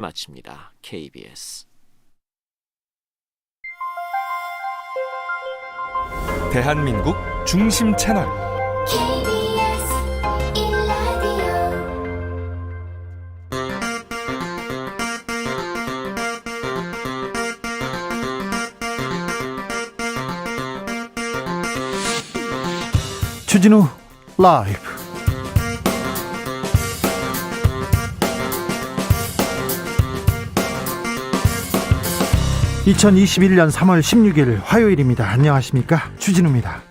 마칩니다. KBS 대한민국 중심 채널 KBS 1라디오 주진우 라이브. (2021년 3월 16일) 화요일입니다. 안녕하십니까, 주진우입니다.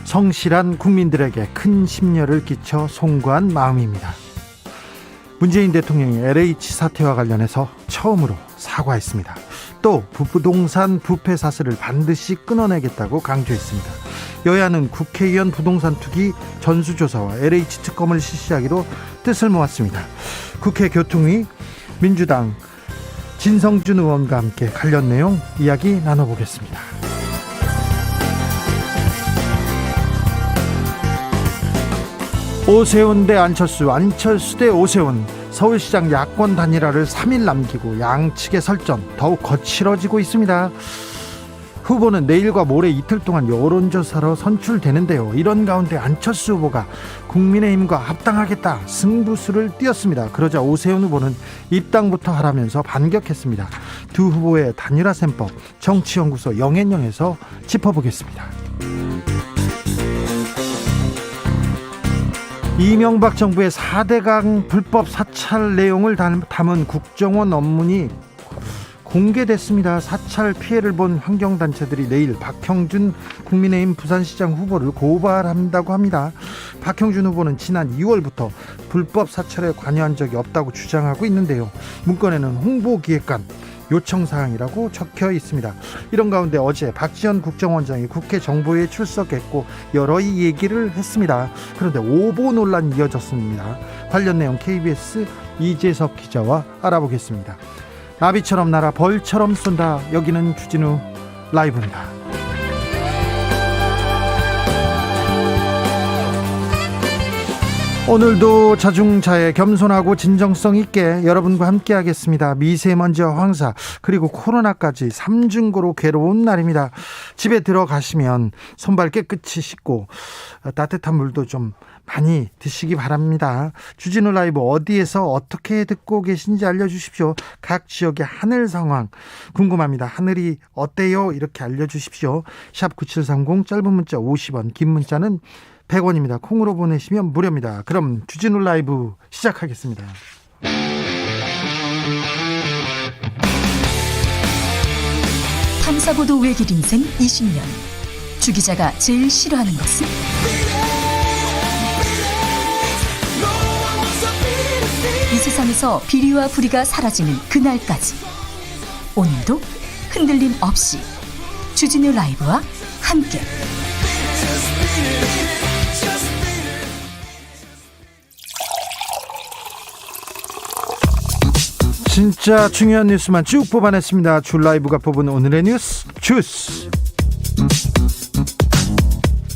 성실한 국민들에게 큰 심려를 끼쳐 송구한 마음입니다. 문재인 대통령이 LH 사태와 관련해서 처음으로 사과했습니다. 또 부동산 부패 사슬을 반드시 끊어내겠다고 강조했습니다. 여야는 국회의원 부동산 투기 전수조사와 LH 특검을 실시하기로 뜻을 모았습니다. 국회 교통위 민주당 진성준 의원과 함께 관련 내용 이야기 나눠보겠습니다. 오세훈 대 안철수, 안철수 대 오세훈. 서울시장 야권 단일화를 3일 남기고 양측의 설전 더욱 거칠어지고 있습니다. 후보는 내일과 모레 이틀 동안 여론조사로 선출되는데요. 이런 가운데 안철수 후보가 국민의힘과 합당하겠다 승부수를 띄웠습니다. 그러자 오세훈 후보는 입당부터 하라면서 반격했습니다. 두 후보의 단일화 셈법 정치연구소 영앤영에서 짚어보겠습니다. 이명박 정부의 4대강 불법 사찰 내용을 담은 국정원 논문이 공개됐습니다. 사찰 피해를 본 환경단체들이 내일 박형준 국민의힘 부산시장 후보를 고발한다고 합니다. 박형준 후보는 지난 2월부터 불법 사찰에 관여한 적이 없다고 주장하고 있는데요. 문건에는 홍보기획관 요청사항이라고 적혀 있습니다. 이런 가운데 어제 박지원 국정원장이 국회 정보회의에 출석했고 여러 얘기를 했습니다. 그런데 오보 논란이 이어졌습니다. 관련 내용 KBS 이재석 기자와 알아보겠습니다. 나비처럼 날아 벌처럼 쏜다. 여기는 주진우 라이브입니다. 오늘도 자중자애, 겸손하고 진정성 있게 여러분과 함께 하겠습니다. 미세먼지와 황사 그리고 코로나까지 삼중고로 괴로운 날입니다. 집에 들어가시면 손발 깨끗이 씻고 따뜻한 물도 좀 많이 드시기 바랍니다. 주진우 라이브 어디에서 어떻게 듣고 계신지 알려주십시오. 각 지역의 하늘 상황 궁금합니다. 하늘이 어때요? 이렇게 알려주십시오. 샵 9730, 짧은 문자 50원, 긴 문자는 100원입니다. 콩으로 보내시면 무료입니다. 그럼 주진우 라이브 시작하겠습니다. 탐사보도 외길 인생 20년. 주 기자가 제일 싫어하는 것은? 이 세상에서 비리와 부리가 사라지는 그날까지 오늘도 흔들림 없이 주진우 라이브와 함께 진짜 중요한 뉴스만 쭉 뽑아냈습니다. 주 라이브가 뽑은 오늘의 뉴스 주스.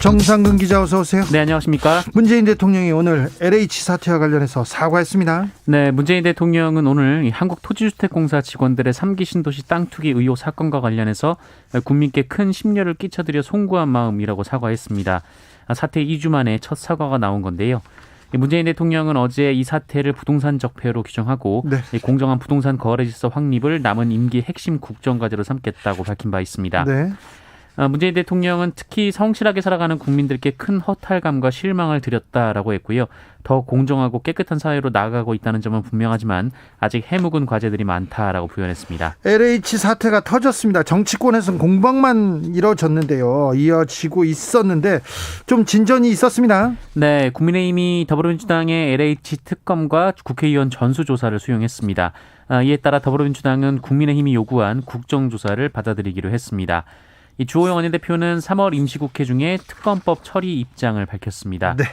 정상근 기자 어서 오세요. 네, 안녕하십니까. 문재인 대통령이 오늘 LH 사태와 관련해서 사과했습니다. 네, 문재인 대통령은 오늘 한국토지주택공사 직원들의 3기 신도시 땅 투기 의혹 사건과 관련해서 국민께 큰 심려를 끼쳐드려 송구한 마음이라고 사과했습니다. 사태 2주 만에 첫 사과가 나온 건데요. 문재인 대통령은 어제 이 사태를 부동산 적폐로 규정하고 네. 공정한 부동산 거래 질서 확립을 남은 임기 핵심 국정과제로 삼겠다고 밝힌 바 있습니다. 네. 문재인 대통령은 특히 성실하게 살아가는 국민들께 큰 허탈감과 실망을 드렸다라고 했고요. 더 공정하고 깨끗한 사회로 나아가고 있다는 점은 분명하지만 아직 해묵은 과제들이 많다라고 표현했습니다. LH 사태가 터졌습니다. 정치권에서는 공방만 이어지고 있었는데 좀 진전이 있었습니다. 네, 국민의힘이 더불어민주당의 LH 특검과 국회의원 전수조사를 수용했습니다. 이에 따라 더불어민주당은 국민의힘이 요구한 국정조사를 받아들이기로 했습니다. 이 주호영 원내대표는 3월 임시국회 중에 특검법 처리 입장을 밝혔습니다. 네.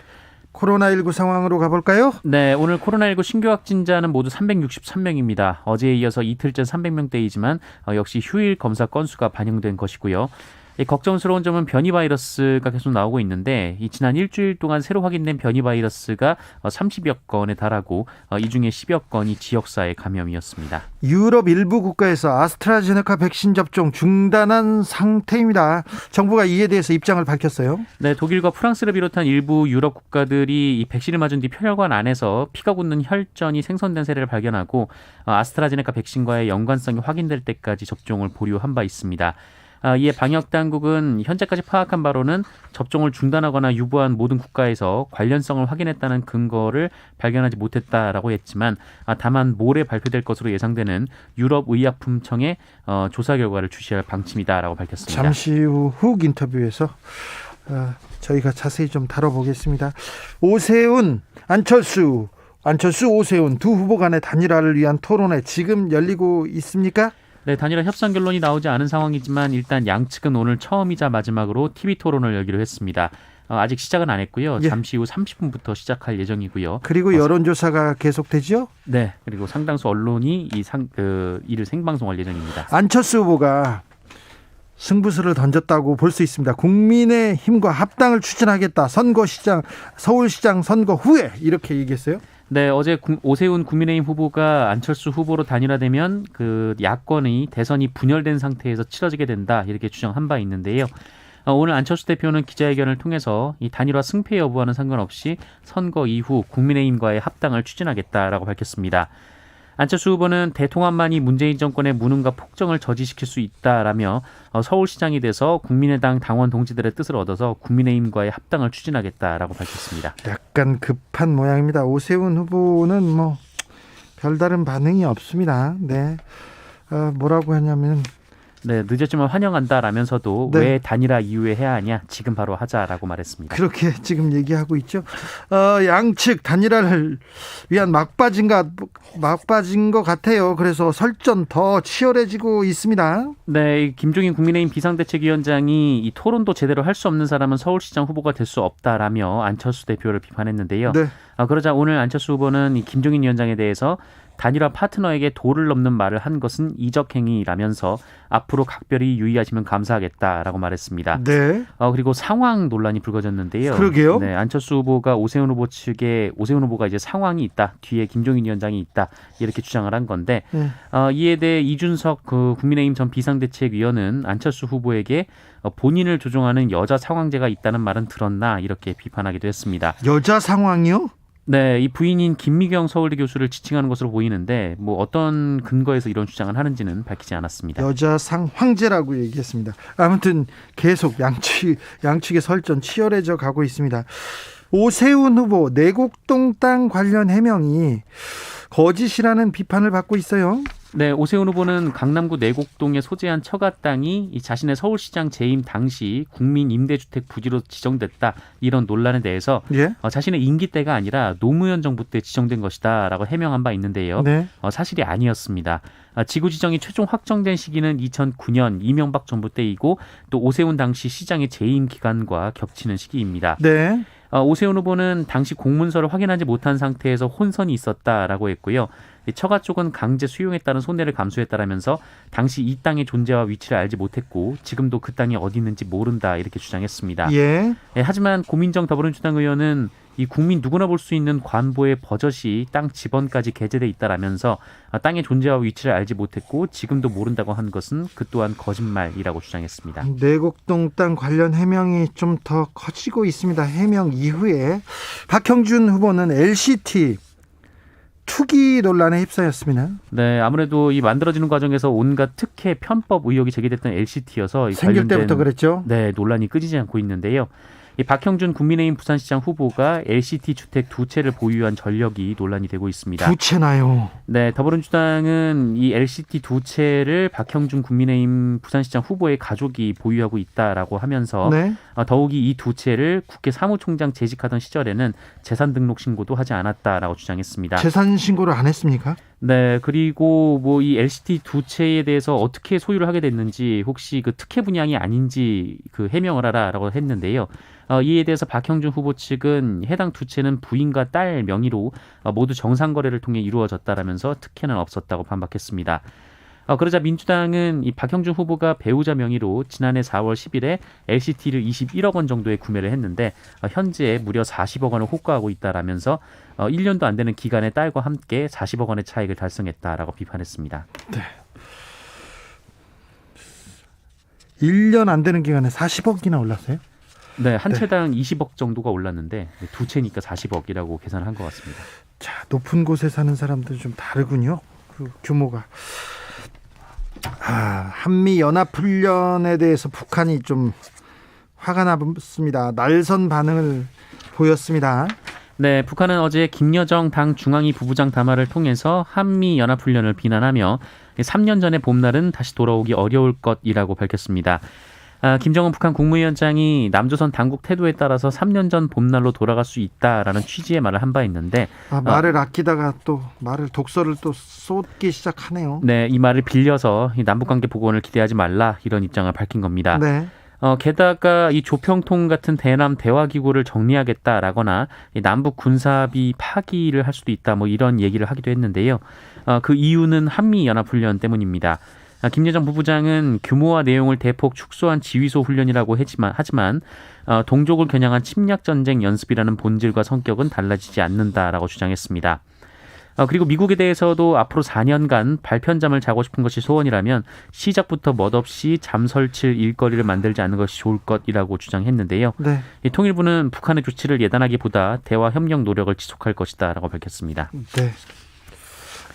코로나19 상황으로 가볼까요? 네, 오늘 코로나19 신규 확진자는 모두 363명입니다. 어제에 이어서 이틀째 300명대이지만 역시 휴일 검사 건수가 반영된 것이고요. 이 걱정스러운 점은 변이 바이러스가 계속 나오고 있는데 이 지난 일주일 동안 새로 확인된 변이 바이러스가 30여 건에 달하고 이 중에 10여 건이 지역사회 감염이었습니다. 유럽 일부 국가에서 아스트라제네카 백신 접종 중단한 상태입니다. 정부가 이에 대해서 입장을 밝혔어요. 네, 독일과 프랑스를 비롯한 일부 유럽 국가들이 이 백신을 맞은 뒤 혈관 안에서 피가 굳는 혈전이 생성된 사례를 발견하고 아스트라제네카 백신과의 연관성이 확인될 때까지 접종을 보류한 바 있습니다. 이에 방역 당국은 현재까지 파악한 바로는 접종을 중단하거나 유보한 모든 국가에서 관련성을 확인했다는 근거를 발견하지 못했다라고 했지만 다만 모레 발표될 것으로 예상되는 유럽의약품청의 조사 결과를 주시할 방침이다라고 밝혔습니다. 잠시 후 인터뷰에서 저희가 자세히 좀 다뤄보겠습니다. 오세훈, 안철수, 오세훈 두 후보 간의 단일화를 위한 토론회 지금 열리고 있습니까? 네, 단일화 협상 결론이 나오지 않은 상황이지만 일단 양측은 오늘 처음이자 마지막으로 TV 토론을 열기로 했습니다. 아직 시작은 안 했고요. 예. 잠시 후 30분부터 시작할 예정이고요. 그리고 여론조사가 계속되죠? 네, 그리고 상당수 언론이 이를 생방송할 예정입니다. 안철수 후보가 승부수를 던졌다고 볼 수 있습니다. 국민의힘과 합당을 추진하겠다. 서울시장 선거 후에 이렇게 얘기했어요. 네, 어제 오세훈 국민의힘 후보가 안철수 후보로 단일화되면 그 야권의 대선이 분열된 상태에서 치러지게 된다 이렇게 주장한 바 있는데요. 오늘 안철수 대표는 기자회견을 통해서 이 단일화 승패 여부와는 상관없이 선거 이후 국민의힘과의 합당을 추진하겠다라고 밝혔습니다. 안철수 후보는 대통합만이 문재인 정권의 무능과 폭정을 저지시킬 수 있다라며 서울시장이 돼서 국민의당 당원 동지들의 뜻을 얻어서 국민의힘과의 합당을 추진하겠다라고 밝혔습니다. 약간 급한 모양입니다. 오세훈 후보는 뭐 별다른 반응이 없습니다. 네, 뭐라고 하냐면 네, 늦었지만 환영한다라면서도 네. 왜 단일화 이후에 해야 하냐, 지금 바로 하자라고 말했습니다. 그렇게 지금 얘기하고 있죠. 양측 단일화를 위한 막바진 것 같아요. 그래서 설전 더 치열해지고 있습니다. 네, 김종인 국민의힘 비상대책위원장이 이 토론도 제대로 할 수 없는 사람은 서울시장 후보가 될 수 없다라며 안철수 대표를 비판했는데요. 네. 그러자 오늘 안철수 후보는 이 김종인 위원장에 대해서 단일화 파트너에게 도를 넘는 말을 한 것은 이적행위라면서 앞으로 각별히 유의하시면 감사하겠다라고 말했습니다. 네. 그리고 상황 논란이 불거졌는데요. 그러게요. 네, 안철수 후보가 오세훈 후보가 이제 상황이 있다, 뒤에 김종인 위원장이 있다 이렇게 주장을 한 건데 이에 대해 이준석 국민의힘 전 비상대책위원은 안철수 후보에게 본인을 조종하는 여자 상황제가 있다는 말은 들었나 이렇게 비판하기도 했습니다. 여자 상황이요? 네, 이 부인인 김미경 서울대 교수를 지칭하는 것으로 보이는데 뭐 어떤 근거에서 이런 주장을 하는지는 밝히지 않았습니다. 여자 상황제라고 얘기했습니다. 아무튼 계속 양측의 설전 치열해져 가고 있습니다. 오세훈 후보 내곡동 땅 관련 해명이 거짓이라는 비판을 받고 있어요. 네, 오세훈 후보는 강남구 내곡동에 소재한 처가 땅이 이 자신의 서울시장 재임 당시 국민 임대주택 부지로 지정됐다 이런 논란에 대해서 예? 자신의 임기 때가 아니라 노무현 정부 때 지정된 것이다라고 해명한 바 있는데요. 네. 사실이 아니었습니다. 지구 지정이 최종 확정된 시기는 2009년 이명박 정부 때이고 또 오세훈 당시 시장의 재임 기간과 겹치는 시기입니다. 네. 오세훈 후보는 당시 공문서를 확인하지 못한 상태에서 혼선이 있었다라고 했고요. 처가 쪽은 강제 수용했다는 손해를 감수했다라면서 당시 이 땅의 존재와 위치를 알지 못했고 지금도 그 땅이 어디 있는지 모른다 이렇게 주장했습니다. 예. 하지만 고민정 더불어민주당 의원은 이 국민 누구나 볼 수 있는 관보의 버젓이 땅 지번까지 게재돼 있다라면서 땅의 존재와 위치를 알지 못했고 지금도 모른다고 한 것은 그 또한 거짓말이라고 주장했습니다. 내곡동 땅 관련 해명이 좀 더 커지고 있습니다. 해명 이후에 박형준 후보는 LCT 투기 논란에 휩싸였습니다. 네, 아무래도 이 만들어지는 과정에서 온갖 특혜 편법 의혹이 제기됐던 LCT여서 생길 때부터 그랬죠. 네, 논란이 끊이지 않고 있는데요. 이 박형준 국민의힘 부산시장 후보가 LCT 주택 2채를 보유한 전력이 논란이 되고 있습니다. 2채나요? 네, 더불어민주당은 이 LCT 2채를 박형준 국민의힘 부산시장 후보의 가족이 보유하고 있다라고 하면서 네. 더욱이 이 2채를 국회 사무총장 재직하던 시절에는 재산 등록 신고도 하지 않았다라고 주장했습니다. 재산 신고를 안 했습니까? 네, 그리고 뭐 이 LCT 2채에 대해서 어떻게 소유를 하게 됐는지 혹시 그 특혜 분양이 아닌지 그 해명을 하라라고 했는데요. 이에 대해서 박형준 후보 측은 해당 2채는 부인과 딸 명의로 모두 정상 거래를 통해 이루어졌다라면서 특혜는 없었다고 반박했습니다. 그러자 민주당은 이 박형준 후보가 배우자 명의로 지난해 4월 10일에 LCT를 21억 원 정도에 구매를 했는데 현재 무려 40억 원을 호가하고 있다라면서 1년도 안 되는 기간에 딸과 함께 40억 원의 차익을 달성했다라고 비판했습니다. 네. 1년 안 되는 기간에 40억이나 올랐어요? 네, 한 채당 20억 정도가 올랐는데 두 채니까 40억이라고 계산을 한 것 같습니다. 자, 높은 곳에 사는 사람들 좀 다르군요. 그 규모가. 한미 연합훈련에 대해서 북한이 좀 화가 났습니다. 날선 반응을 보였습니다. 네, 북한은 어제 김여정 당 중앙위 부부장 담화를 통해서 한미 연합훈련을 비난하며 3년 전의 봄날은 다시 돌아오기 어려울 것이라고 밝혔습니다. 김정은 북한 국무위원장이 남조선 당국 태도에 따라서 3년 전 봄날로 돌아갈 수 있다라는 취지의 말을 한 바 있는데 말을 아끼다가 또 말을 독설을 또 쏟기 시작하네요. 네, 이 말을 빌려서 이 남북관계 복원을 기대하지 말라 이런 입장을 밝힌 겁니다. 네. 게다가 이 조평통 같은 대남 대화기구를 정리하겠다라거나 이 남북 군사합의 파기를 할 수도 있다 뭐 이런 얘기를 하기도 했는데요. 그 이유는 한미 연합훈련 때문입니다. 김여정 부부장은 규모와 내용을 대폭 축소한 지휘소 훈련이라고 하지만 동족을 겨냥한 침략전쟁 연습이라는 본질과 성격은 달라지지 않는다라고 주장했습니다. 그리고 미국에 대해서도 앞으로 4년간 발편잠을 자고 싶은 것이 소원이라면 시작부터 멋없이 잠 설칠 일거리를 만들지 않는 것이 좋을 것이라고 주장했는데요. 네. 이 통일부는 북한의 조치를 예단하기보다 대화 협력 노력을 지속할 것이다라고 밝혔습니다. 네.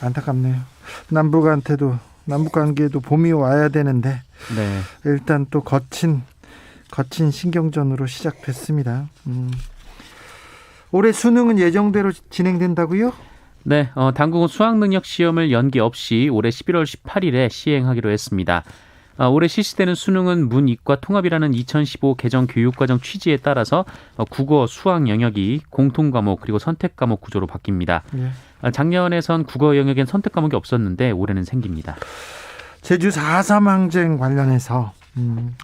안타깝네요. 남북관계에도 봄이 와야 되는데 네. 일단 또 거친 신경전으로 시작됐습니다. 올해 수능은 예정대로 진행된다고요? 네, 당국은 수학능력 시험을 연기 없이 올해 11월 18일에 시행하기로 했습니다. 올해 실시되는 수능은 문이과 통합이라는 2015 개정 교육과정 취지에 따라서 국어, 수학 영역이 공통과목 그리고 선택과목 구조로 바뀝니다. 네. 작년에선 국어 영역엔 선택과목이 없었는데 올해는 생깁니다. 제주 4.3 항쟁 관련해서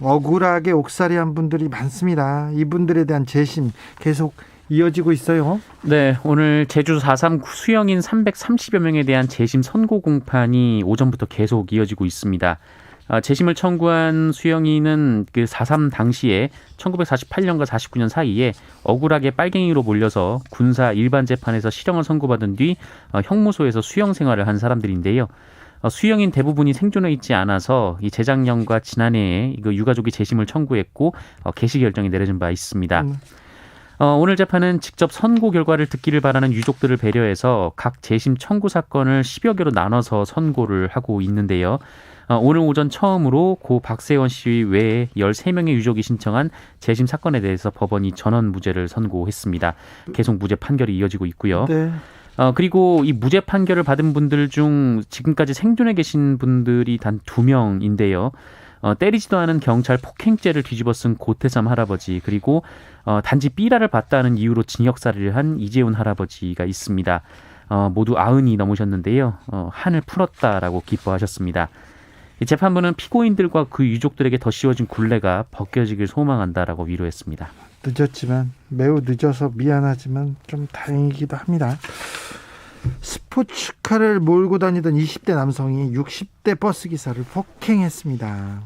억울하게 옥살이한 분들이 많습니다. 이분들에 대한 재심 계속 이어지고 있어요. 네, 오늘 제주 4.3 수영인 330여 명에 대한 재심 선고 공판이 오전부터 계속 이어지고 있습니다. 재심을 청구한 수영인은 그 4.3 당시에 1948년과 49년 사이에 억울하게 빨갱이로 몰려서 군사 일반 재판에서 실형을 선고받은 뒤 형무소에서 수영 생활을 한 사람들인데요. 수영인 대부분이 생존해 있지 않아서 이 재작년과 지난해에 이거 유가족이 재심을 청구했고 개시 결정이 내려진 바 있습니다. 오늘 재판은 직접 선고 결과를 듣기를 바라는 유족들을 배려해서 각 재심 청구 사건을 10여 개로 나눠서 선고를 하고 있는데요. 오늘 오전 처음으로 고 박세원 씨 외에 13명의 유족이 신청한 재심 사건에 대해서 법원이 전원 무죄를 선고했습니다. 계속 무죄 판결이 이어지고 있고요. 네. 그리고 이 무죄 판결을 받은 분들 중 지금까지 생존해 계신 분들이 단 2명인데요. 때리지도 않은 경찰 폭행죄를 뒤집어 쓴 고태삼 할아버지 그리고 단지 삐라를 봤다는 이유로 징역살이를 한 이재훈 할아버지가 있습니다. 모두 90이 넘으셨는데요. 한을 풀었다라고 기뻐하셨습니다. 이 재판부는 피고인들과 그 유족들에게 더 씌워진 굴레가 벗겨지길 소망한다라고 위로했습니다. 늦었지만 매우 늦어서 미안하지만 좀 다행이기도 합니다. 스포츠카를 몰고 다니던 20대 남성이 60대 버스 기사를 폭행했습니다.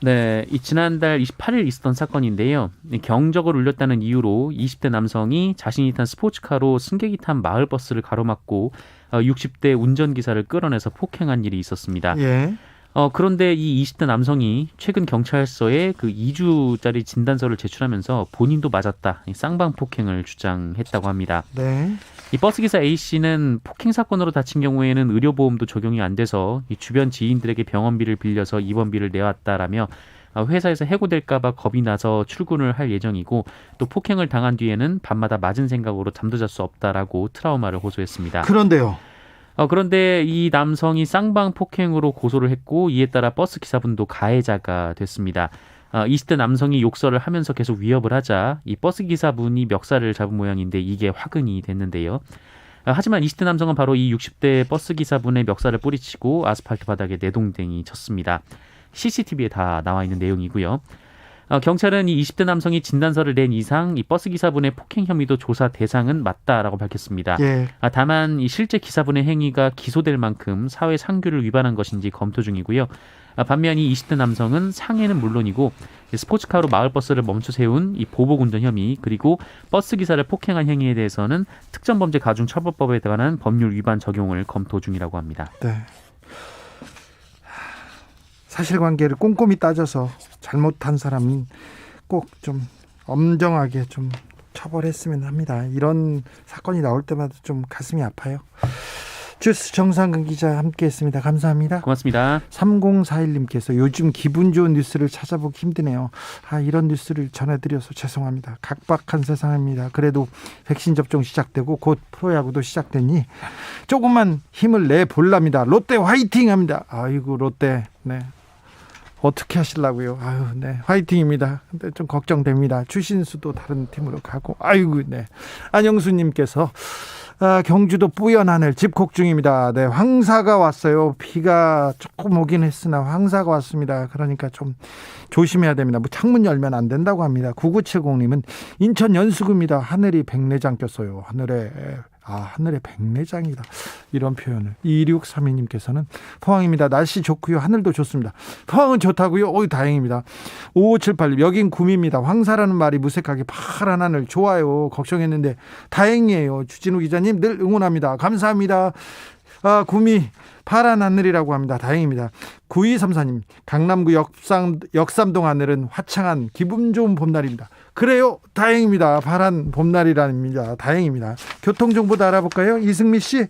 네, 이 지난달 28일 있었던 사건인데요. 경적을 울렸다는 이유로 20대 남성이 자신이 탄 스포츠카로 승객이 탄 마을버스를 가로막고 60대 운전기사를 끌어내서 폭행한 일이 있었습니다. 예. 그런데 이 20대 남성이 최근 경찰서에 그 2주짜리 진단서를 제출하면서 본인도 맞았다, 쌍방 폭행을 주장했다고 합니다. 네. 이 버스기사 A씨는 폭행 사건으로 다친 경우에는 의료보험도 적용이 안 돼서 이 주변 지인들에게 병원비를 빌려서 입원비를 내왔다라며 회사에서 해고될까 봐 겁이 나서 출근을 할 예정이고 또 폭행을 당한 뒤에는 밤마다 맞은 생각으로 잠도 잘 수 없다라고 트라우마를 호소했습니다. 그런데요. 그런데 이 남성이 쌍방 폭행으로 고소를 했고 이에 따라 버스 기사분도 가해자가 됐습니다. 20대 남성이 욕설을 하면서 계속 위협을 하자 이 버스 기사분이 멱살을 잡은 모양인데 이게 화근이 됐는데요. 하지만 20대 남성은 바로 이 60대 버스 기사분의 멱살을 뿌리치고 아스팔트 바닥에 내동댕이 쳤습니다. CCTV에 다 나와 있는 내용이고요. 경찰은 이 20대 남성이 진단서를 낸 이상 이 버스 기사분의 폭행 혐의도 조사 대상은 맞다라고 밝혔습니다. 예. 다만 이 실제 기사분의 행위가 기소될 만큼 사회 상규를 위반한 것인지 검토 중이고요. 반면 이 20대 남성은 상해는 물론이고 스포츠카로 마을버스를 멈춰 세운 이 보복운전 혐의 그리고 버스 기사를 폭행한 행위에 대해서는 특정범죄 가중처벌법에 관한 법률 위반 적용을 검토 중이라고 합니다. 네. 사실관계를 꼼꼼히 따져서 잘못한 사람은 꼭 좀 엄정하게 좀 처벌했으면 합니다. 이런 사건이 나올 때마다 좀 가슴이 아파요. 주스 정상근 기자 함께했습니다. 감사합니다. 고맙습니다. 3041님께서 요즘 기분 좋은 뉴스를 찾아보기 힘드네요. 이런 뉴스를 전해드려서 죄송합니다. 각박한 세상입니다. 그래도 백신 접종 시작되고 곧 프로야구도 시작되니 조금만 힘을 내볼랍니다. 롯데 화이팅합니다. 아이고 롯데 네. 어떻게 하시려고요? 네. 화이팅입니다. 근데 좀 걱정됩니다. 추신수도 다른 팀으로 가고. 아이고, 네. 안영수님께서 경주도 뿌연 하늘 집콕 중입니다. 네. 황사가 왔어요. 비가 조금 오긴 했으나 황사가 왔습니다. 그러니까 좀 조심해야 됩니다. 뭐 창문 열면 안 된다고 합니다. 9970님은 인천 연수구입니다. 하늘이 백내장 꼈어요. 하늘에 백내장이다. 이런 표현을. 2632님께서는 포항입니다. 날씨 좋고요. 하늘도 좋습니다. 포항은 좋다고요? 다행입니다. 5578님 여긴 구미입니다. 황사라는 말이 무색하게 파란 하늘 좋아요. 걱정했는데 다행이에요. 주진우 기자님 늘 응원합니다. 감사합니다. 구미 파란 하늘이라고 합니다. 다행입니다. 9234님 강남구 역삼동 하늘은 화창한 기분 좋은 봄날입니다. 그래요. 다행입니다. 파란 봄날이랍니다. 다행입니다. 교통정보도 알아볼까요? 이승미 씨.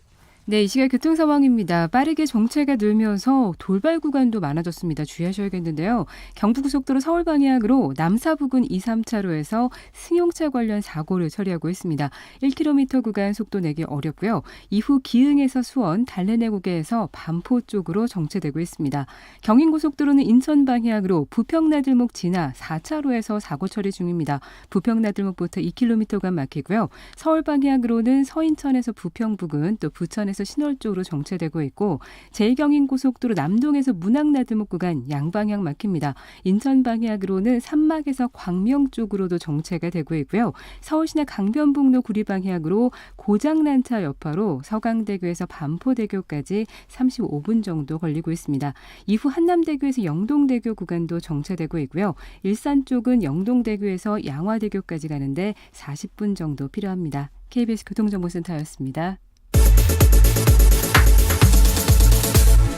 네, 이 시각 교통 상황입니다. 빠르게 정체가 늘면서 돌발 구간도 많아졌습니다. 주의하셔야겠는데요. 경부고속도로 서울 방향으로 남사 부근 2, 3차로에서 승용차 관련 사고를 처리하고 있습니다. 1km 구간 속도 내기 어렵고요. 이후 기흥에서 수원, 달래내고개에서 반포 쪽으로 정체되고 있습니다. 경인고속도로는 인천 방향으로 부평나들목 지나 4차로에서 사고 처리 중입니다. 부평나들목부터 2km간 막히고요. 서울 방향으로는 서인천에서 부평 부근 또 부천에서 신월 쪽으로 정체되고 있고 제2경인고속도로 남동에서 문학나들목 구간 양방향 막힙니다. 인천 방향으로는 산막에서 광명 쪽으로도 정체가 되고 있고요. 서울시내 강변북로 구리 방향으로 고장난 차 여파로 서강대교에서 반포대교까지 35분 정도 걸리고 있습니다. 이후 한남대교에서 영동대교 구간도 정체되고 있고요. 일산 쪽은 영동대교에서 양화대교까지 가는데 40분 정도 필요합니다. KBS 교통정보센터였습니다.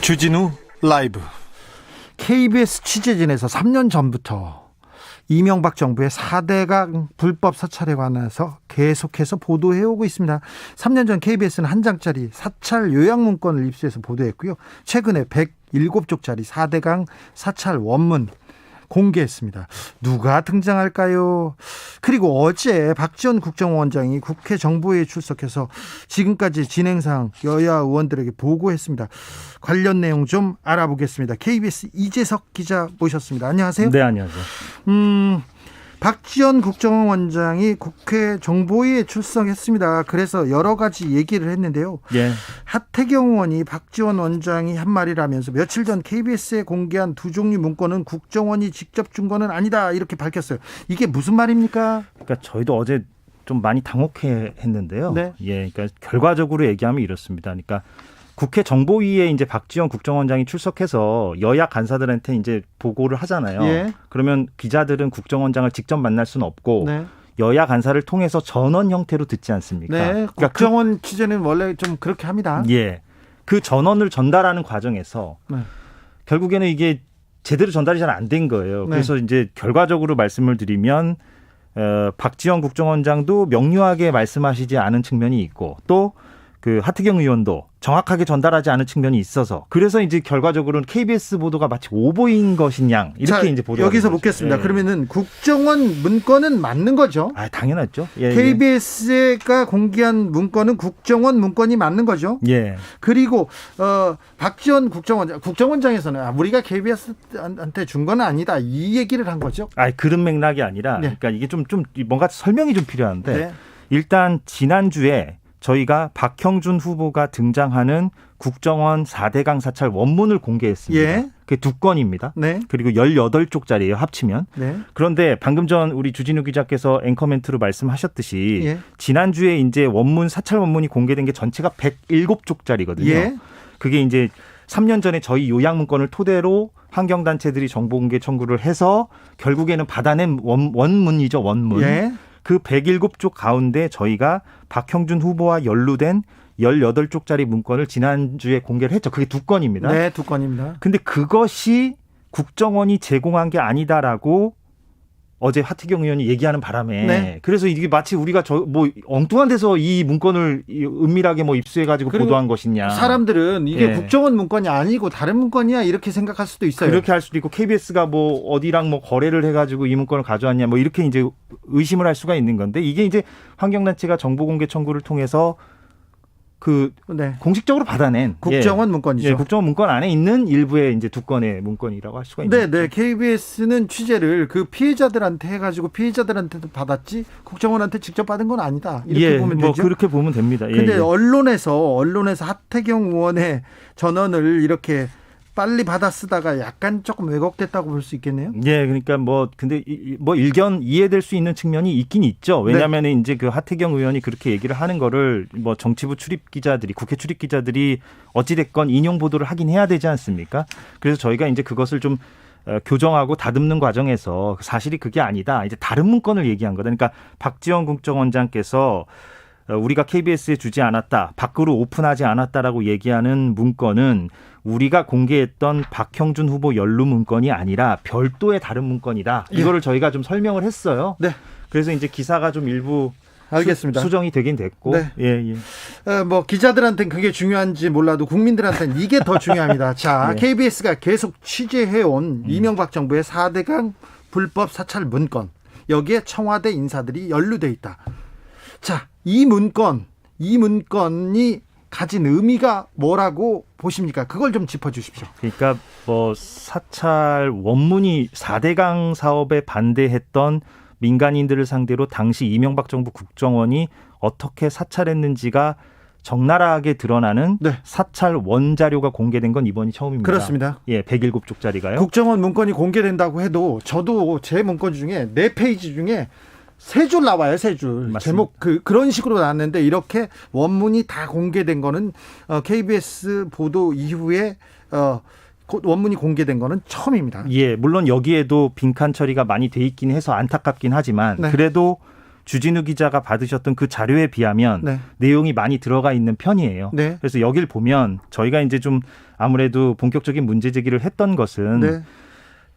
주진우 라이브. KBS 취재진에서 3년 전부터 이명박 정부의 4대강 불법 사찰에 관해서 계속해서 보도해오고 있습니다. 3년 전 KBS는 한 장짜리 사찰 요약문건을 입수해서 보도했고요. 최근에 107쪽짜리 4대강 사찰 원문 공개했습니다. 누가 등장할까요? 그리고 어제 박지원 국정원장이 국회 정보회의에 출석해서 지금까지 진행상 여야 의원들에게 보고했습니다. 관련 내용 좀 알아보겠습니다. KBS 이재석 기자 모셨습니다. 안녕하세요. 네, 안녕하세요. 박지원 국정원장이 국회 정보회의에 출석했습니다. 그래서 여러 가지 얘기를 했는데요. 예. 하태경 의원이 박지원 원장이 한 말이라면서 며칠 전 KBS에 공개한 두 종류 문건은 국정원이 직접 준 거는 아니다 이렇게 밝혔어요. 이게 무슨 말입니까? 그러니까 저희도 어제 좀 많이 당혹했는데요. 네. 예, 그러니까 결과적으로 얘기하면 이렇습니다. 그러니까 국회 정보위에 이제 박지원 국정원장이 출석해서 여야 간사들한테 이제 보고를 하잖아요. 예. 그러면 기자들은 국정원장을 직접 만날 수는 없고 네. 여야 간사를 통해서 전원 형태로 듣지 않습니까? 네. 그러니까 국정원 취재는 원래 좀 그렇게 합니다. 예. 그 전원을 전달하는 과정에서 네. 결국에는 이게 제대로 전달이 잘 안 된 거예요. 네. 그래서 이제 결과적으로 말씀을 드리면 박지원 국정원장도 명료하게 말씀하시지 않은 측면이 있고 또 그 하태경 의원도 정확하게 전달하지 않은 측면이 있어서 그래서 이제 결과적으로는 KBS 보도가 마치 오보인 것이냐 이렇게 이제 보도가 여기서 묻겠습니다. 예. 그러면은 국정원 문건은 맞는 거죠? 당연하죠. 예, KBS가 공개한 문건은 국정원 문건이 맞는 거죠? 예. 그리고 박지원 국정원장에서는 우리가 KBS한테 준 건 아니다 이 얘기를 한 거죠? 그런 맥락이 아니라 네. 그러니까 이게 좀 뭔가 설명이 좀 필요한데 네. 일단 지난주에 저희가 박형준 후보가 등장하는 국정원 4대강 사찰 원문을 공개했습니다. 예. 그게 2건입니다. 네. 그리고 18쪽짜리예요, 합치면. 네. 그런데 방금 전 우리 주진우 기자께서 앵커 멘트로 말씀하셨듯이 예. 지난주에 이제 사찰 원문이 공개된 게 전체가 107쪽짜리거든요. 예. 그게 이제 3년 전에 저희 요약 문건을 토대로 환경단체들이 정보공개 청구를 해서 결국에는 받아낸 원문이죠, 원문. 예. 그 107쪽 가운데 저희가 박형준 후보와 연루된 18쪽짜리 문건을 지난주에 공개를 했죠. 그게 2건입니다. 네, 2건입니다. 근데 그것이 국정원이 제공한 게 아니다라고 어제 하태경 의원이 얘기하는 바람에 네. 그래서 이게 마치 우리가 엉뚱한 데서 이 문건을 은밀하게 입수해가지고 보도한 것이냐. 사람들은 이게 예. 국정원 문건이 아니고 다른 문건이야 이렇게 생각할 수도 있어요. 그렇게 할 수도 있고 KBS가 어디랑 거래를 해가지고 이 문건을 가져왔냐 이렇게 이제 의심을 할 수가 있는 건데 이게 이제 환경단체가 정보공개 청구를 통해서 네. 공식적으로 받아낸 국정원 문건이죠. 예, 국정원 문건 안에 있는 일부의 이제 2건의 문건이라고 할 수가 있는 네, 거죠. 네. KBS는 취재를 그 피해자들한테 해가지고 피해자들한테도 받았지 국정원한테 직접 받은 건 아니다. 이렇게 보면 되죠. 그렇게 보면 됩니다. 근데 언론에서 하태경 의원의 전언을 이렇게 빨리 받아 쓰다가 약간 조금 왜곡됐다고 볼 수 있겠네요. 예, 그러니까 근데 일견 이해될 수 있는 측면이 있긴 있죠. 왜냐하면 이제 그 하태경 의원이 그렇게 얘기를 하는 거를 정치부 출입 기자들이, 국회 출입 기자들이 어찌됐건 인용 보도를 하긴 해야 되지 않습니까? 그래서 저희가 이제 그것을 좀 교정하고 다듬는 과정에서 사실이 그게 아니다. 이제 다른 문건을 얘기한 거다. 그러니까 박지원 국정원장께서 우리가 KBS에 주지 않았다, 밖으로 오픈하지 않았다라고 얘기하는 문건은 우리가 공개했던 박형준 후보 연루 문건이 아니라 별도의 다른 문건이다. 이거를 저희가 좀 설명을 했어요. 네. 그래서 이제 기사가 좀 일부 알겠습니다. 수정이 되긴 됐고. 네. 예. 기자들한테는 그게 중요한지 몰라도 국민들한테는 이게 더 중요합니다. 자, 네. KBS가 계속 취재해온 이명박 정부의 4대강 불법 사찰 문건. 여기에 청와대 인사들이 연루돼 있다. 자, 이 문건이 가진 의미가 뭐라고 보십니까? 그걸 좀 짚어주십시오. 그러니까 사찰 원문이 4대강 사업에 반대했던 민간인들을 상대로 당시 이명박 정부 국정원이 어떻게 사찰했는지가 적나라하게 드러나는 네. 사찰 원자료가 공개된 건 이번이 처음입니다. 그렇습니다. 예, 107쪽짜리가요. 국정원 문건이 공개된다고 해도 저도 제 문건 중에 4페이지 중에 3줄 나와요, 3줄. 맞습니다. 제목 그런 식으로 나왔는데 이렇게 원문이 다 공개된 거는 KBS 보도 이후에 원문이 공개된 거는 처음입니다. 예, 물론 여기에도 빈칸 처리가 많이 돼 있긴 해서 안타깝긴 하지만 네. 그래도 주진우 기자가 받으셨던 그 자료에 비하면 네. 내용이 많이 들어가 있는 편이에요. 네. 그래서 여길 보면 저희가 이제 좀 아무래도 본격적인 문제 제기를 했던 것은 네.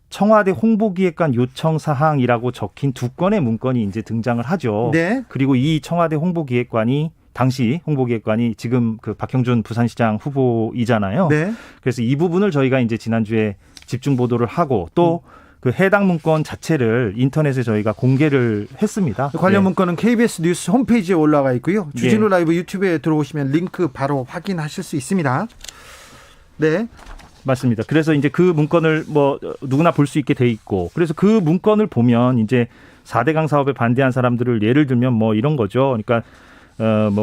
청와대 홍보기획관 요청 사항이라고 적힌 2건의 문건이 이제 등장을 하죠. 네. 그리고 이 청와대 홍보기획관이 당시 홍보기획관이 지금 그 박형준 부산시장 후보이잖아요. 네. 그래서 이 부분을 저희가 이제 지난주에 집중 보도를 하고 또 그 해당 문건 자체를 인터넷에 저희가 공개를 했습니다. 관련 네. 문건은 KBS 뉴스 홈페이지에 올라가 있고요. 주진우 예. 라이브 유튜브에 들어오시면 링크 바로 확인하실 수 있습니다. 네. 맞습니다. 그래서 이제 그 문건을 누구나 볼 수 있게 돼 있고, 그래서 그 문건을 보면 이제 4대강 사업에 반대한 사람들을 예를 들면 이런 거죠. 그러니까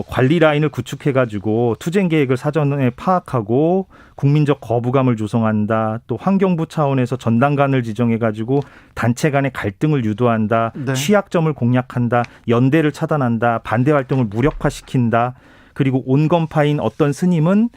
관리 라인을 구축해가지고 투쟁 계획을 사전에 파악하고 국민적 거부감을 조성한다. 또 환경부 차원에서 전당관을 지정해가지고 단체 간의 갈등을 유도한다. 네. 취약점을 공략한다. 연대를 차단한다. 반대 활동을 무력화시킨다. 그리고 온건파인 어떤 스님은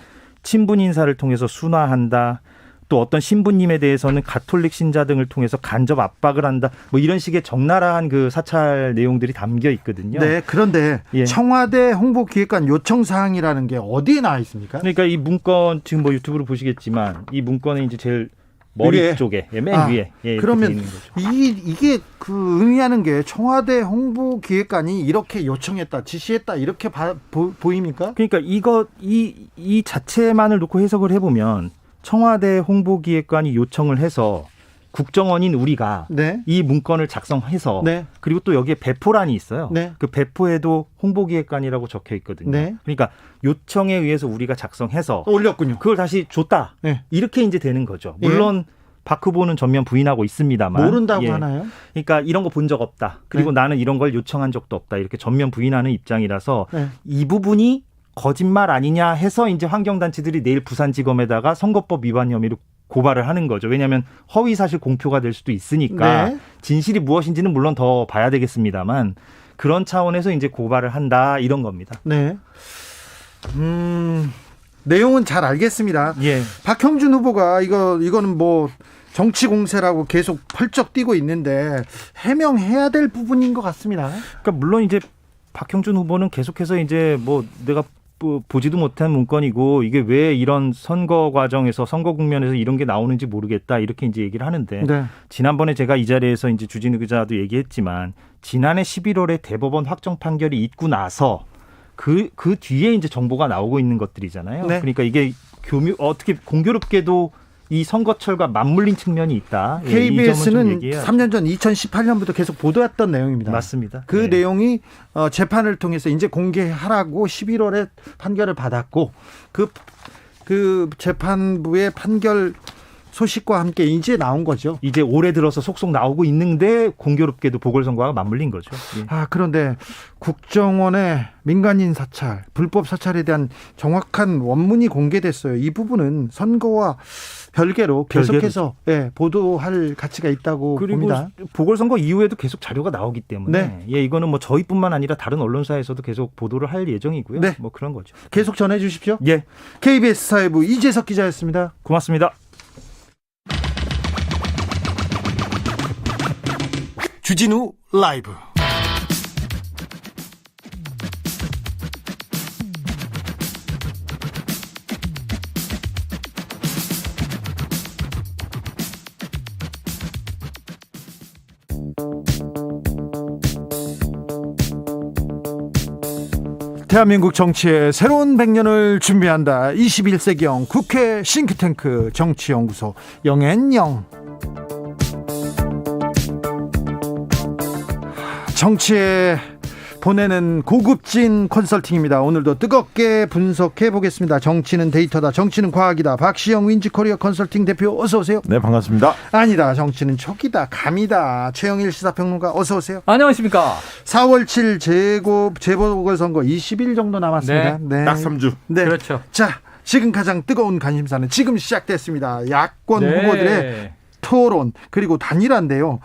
친분 인사를 통해서 순화한다. 또 어떤 신부님에 대해서는 가톨릭 신자 등을 통해서 간접 압박을 한다. 이런 식의 적나라한 그 사찰 내용들이 담겨 있거든요. 네. 그런데 예. 청와대 홍보기획관 요청 사항이라는 게 어디에 나와 있습니까? 그러니까 이 문건 지금 유튜브로 보시겠지만 이 문건은 이제 제일 머리 위에? 쪽에 맨 위에 이렇게 그러면 있는 거죠. 이게 의미하는 게 청와대 홍보기획관이 이렇게 요청했다, 지시했다 이렇게 보입니까? 그러니까 이 자체만을 놓고 해석을 해보면 청와대 홍보기획관이 요청을 해서 국정원인 우리가 네. 이 문건을 작성해서 네. 그리고 또 여기에 배포란이 있어요. 네. 그 배포에도 홍보기획관이라고 적혀 있거든요. 네. 그러니까 요청에 의해서 우리가 작성해서 올렸군요. 그걸 다시 줬다. 네. 이렇게 이제 되는 거죠. 물론 박 후보는 전면 부인하고 있습니다만. 모른다고 하나요? 그러니까 이런 거 본 적 없다. 그리고 네. 나는 이런 걸 요청한 적도 없다. 이렇게 전면 부인하는 입장이라서 네. 이 부분이 거짓말 아니냐 해서 이제 환경단체들이 내일 부산지검에다가 선거법 위반 혐의로 고발을 하는 거죠. 왜냐하면 허위사실 공표가 될 수도 있으니까 네. 진실이 무엇인지는 물론 더 봐야 되겠습니다만 그런 차원에서 이제 고발을 한다 이런 겁니다. 네. 내용은 잘 알겠습니다. 예. 박형준 후보가 이거는 뭐 정치 공세라고 계속 펄쩍 뛰고 있는데 해명해야 될 부분인 것 같습니다. 그러니까 물론 이제 박형준 후보는 계속해서 이제 뭐 내가 보지도 못한 문건이고 이게 왜 이런 선거 과정에서 선거 국면에서 이런 게 나오는지 모르겠다 이렇게 이제 얘기를 하는데 네. 지난번에 제가 이 자리에서 이제 주진우 기자도 얘기했지만 지난해 11월에 대법원 확정 판결이 있고 나서 그 뒤에 이제 정보가 나오고 있는 것들이잖아요. 네. 그러니까 이게 어떻게 공교롭게도 이 선거철과 맞물린 측면이 있다. KBS는 3년 전 2018년부터 계속 보도했던 내용입니다. 맞습니다. 그 네. 내용이 재판을 통해서 이제 공개하라고 11월에 판결을 받았고 그 재판부의 판결 소식과 함께 이제 나온 거죠. 이제 올해 들어서 속속 나오고 있는데 공교롭게도 보궐선거와 맞물린 거죠. 예. 그런데 국정원의 민간인 사찰, 불법 사찰에 대한 정확한 원문이 공개됐어요. 이 부분은 선거와 별개로 계속해서 보도할 가치가 있다고 그리고 봅니다. 보궐선거 이후에도 계속 자료가 나오기 때문에 네. 예, 이거는 뭐 저희뿐만 아니라 다른 언론사에서도 계속 보도를 할 예정이고요. 네. 뭐 그런 거죠. 계속 전해 주십시오. 예, KBS 사회부 이재석 기자였습니다. 고맙습니다. 주진우 라이브. 대한민국 정치의 새로운 100년을 준비한다. 21세기형 국회 싱크탱크 정치연구소 영앤영. 정치에 보내는 고급진 컨설팅입니다. 오늘도 뜨겁게 분석해 보겠습니다. 정치는 데이터다. 정치는 과학이다. 박시영 윈지코리아 컨설팅 대표 어서 오세요. 네, 반갑습니다. 아니다. 정치는 촉이다. 감이다. 최영일 시사평론가 어서 오세요. 안녕하십니까. 4월 7일 재보궐선거 20일 정도 남았습니다. 네. 딱 3주. 네. 그렇죠. 자, 지금 가장 뜨거운 관심사는 지금 시작됐습니다. 야권 후보들의 토론 그리고 단일화인데요.